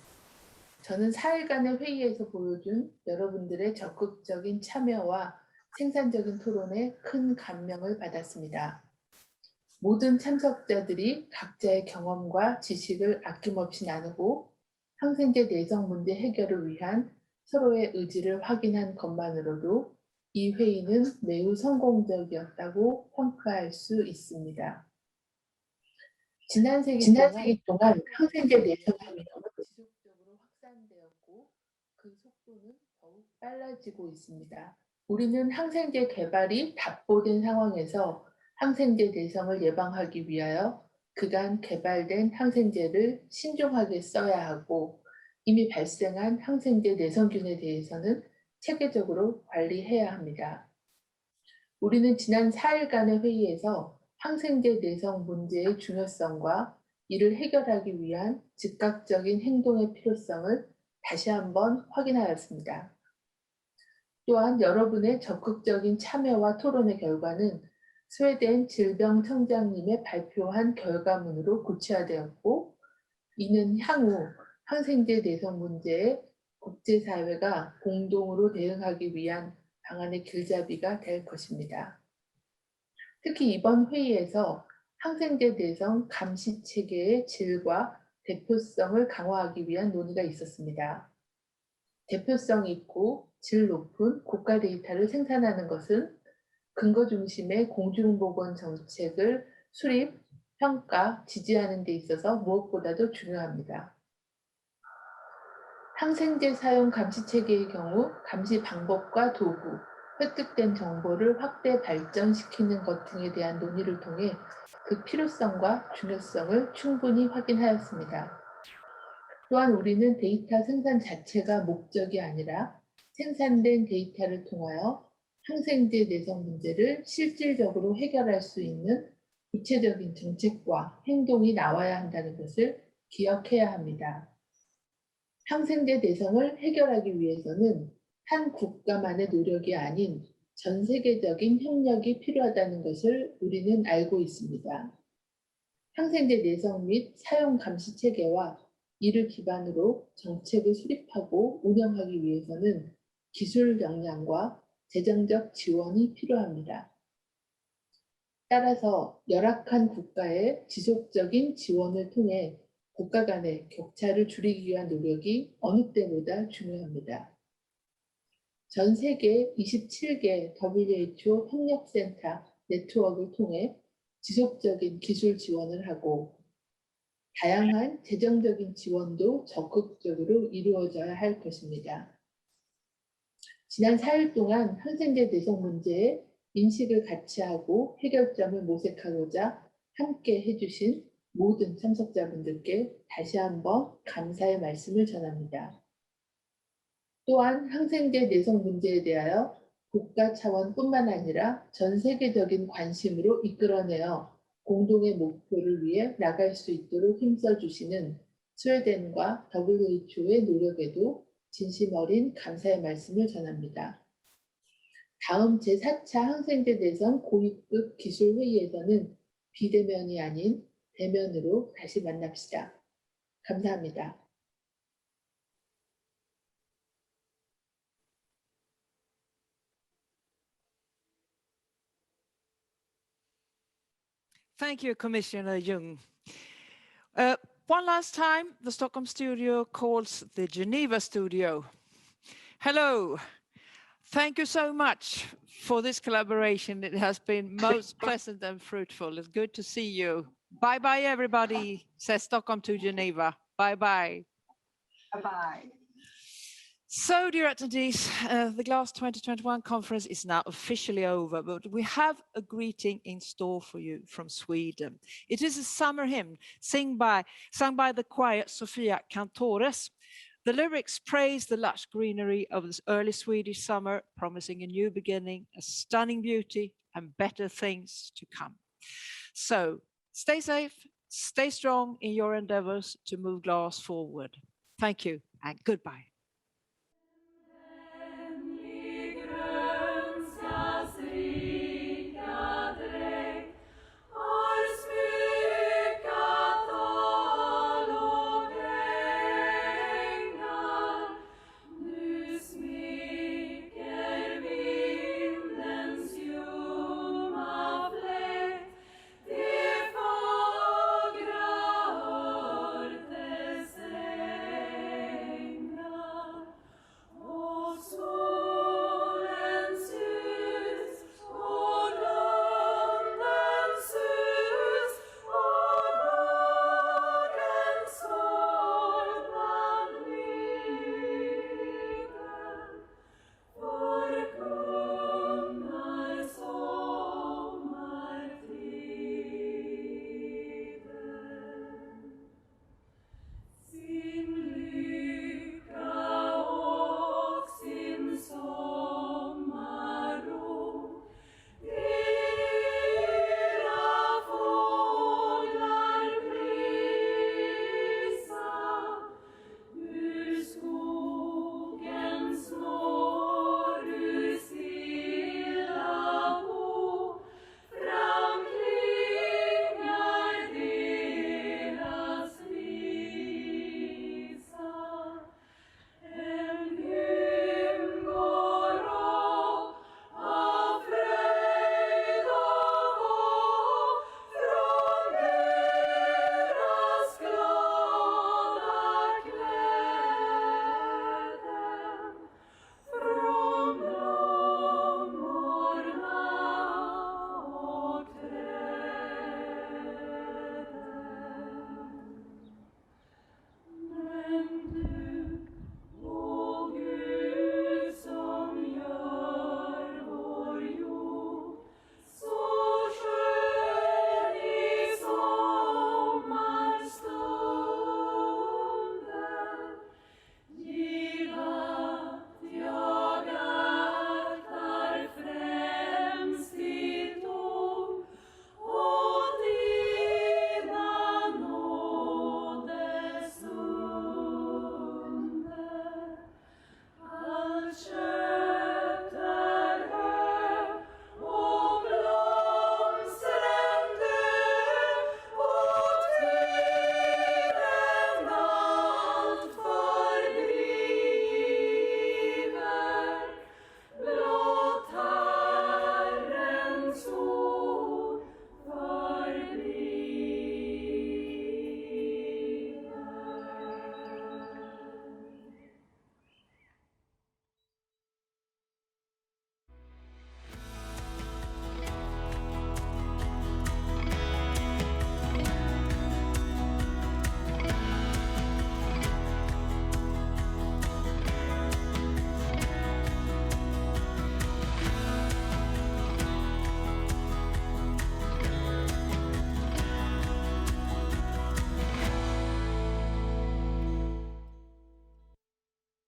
D: 저는 4일간의 회의에서 보여준 여러분들의 적극적인 참여와 생산적인 토론에 큰 감명을 받았습니다. 모든 참석자들이 각자의 경험과 지식을 아낌없이 나누고 항생제 내성 문제 해결을 위한 서로의 의지를 확인한 것만으로도 이 회의는 매우 성공적이었다고 평가할 수 있습니다. 지난 세기 동안 항생제 내성 위험은 지속적으로 확산되었고 그 속도는 더욱 빨라지고 있습니다. 우리는 항생제 개발이 답보된 상황에서 항생제 내성을 예방하기 위하여 그간 개발된 항생제를 신중하게 써야 하고 이미 발생한 항생제 내성균에 대해서는 체계적으로 관리해야 합니다. 우리는 지난 4일간의 회의에서 항생제 내성 문제의 중요성과 이를 해결하기 위한 즉각적인 행동의 필요성을 다시 한번 확인하였습니다. 또한 여러분의 적극적인 참여와 토론의 결과는 스웨덴 질병청장님의 발표한 결과문으로 구체화되었고 이는 향후 항생제 내성 문제에 국제사회가 공동으로 대응하기 위한 방안의 길잡이가 될 것입니다. 특히 이번 회의에서 항생제 내성 감시 체계의 질과 대표성을 강화하기 위한 논의가 있었습니다. 대표성 있고 질 높은 국가 데이터를 생산하는 것은 근거 중심의 공중보건 정책을 수립, 평가, 지지하는 데 있어서 무엇보다도 중요합니다. 항생제 사용 감시 체계의 경우 감시 방법과 도구, 획득된 정보를 확대 발전시키는 것 등에 대한 논의를 통해 그 필요성과 중요성을 충분히 확인하였습니다. 또한 우리는 데이터 생산 자체가 목적이 아니라 생산된 데이터를 통하여 항생제 내성 문제를 실질적으로 해결할 수 있는 구체적인 정책과 행동이 나와야 한다는 것을 기억해야 합니다. 항생제 내성을 해결하기 위해서는 한 국가만의 노력이 아닌 전 세계적인 협력이 필요하다는 것을 우리는 알고 있습니다. 항생제 내성 및 사용 감시 체계와 이를 기반으로 정책을 수립하고 운영하기 위해서는 기술 역량과 재정적 지원이 필요합니다. 따라서 열악한 국가의 지속적인 지원을 통해 국가 간의 격차를 줄이기 위한 노력이 어느 때보다 중요합니다. 전 세계 27개 WHO 협력센터 네트워크를 통해 지속적인 기술 지원을 하고 다양한 재정적인 지원도 적극적으로 이루어져야 할 것입니다. 지난 4일 동안 항생제 내성 문제에 인식을 같이 하고 해결점을 모색하고자 함께 해주신 모든 참석자분들께 다시 한번 감사의 말씀을 전합니다. 또한 항생제 내성 문제에 대하여 국가 차원뿐만 아니라 전 세계적인 관심으로 이끌어내어 공동의 목표를 위해 나갈 수 있도록 힘써주시는 스웨덴과 WHO의 노력에도 진심 어린 감사의 말씀을 전합니다. 다음 제4차 항생제 내성 고위급 기술회의에서는 비대면이 아닌 대면으로 다시 만납시다. 감사합니다.
A: Thank you, Commissioner Jung. One last time, the Stockholm studio calls the Geneva studio. Hello. Thank you so much for this collaboration. It has been most pleasant and fruitful. It's good to see you. Bye-bye, everybody, says Stockholm to Geneva. Bye-bye.
H: Bye-bye.
A: So, dear attendees, the GLASS 2021 conference is now officially over, but we have a greeting in store for you from Sweden. It is a summer hymn sung by the choir Sofia Cantores. The lyrics praise the lush greenery of this early Swedish summer, promising a new beginning, a stunning beauty, and better things to come. So, stay safe, stay strong in your endeavors to move GLASS forward. Thank you and goodbye.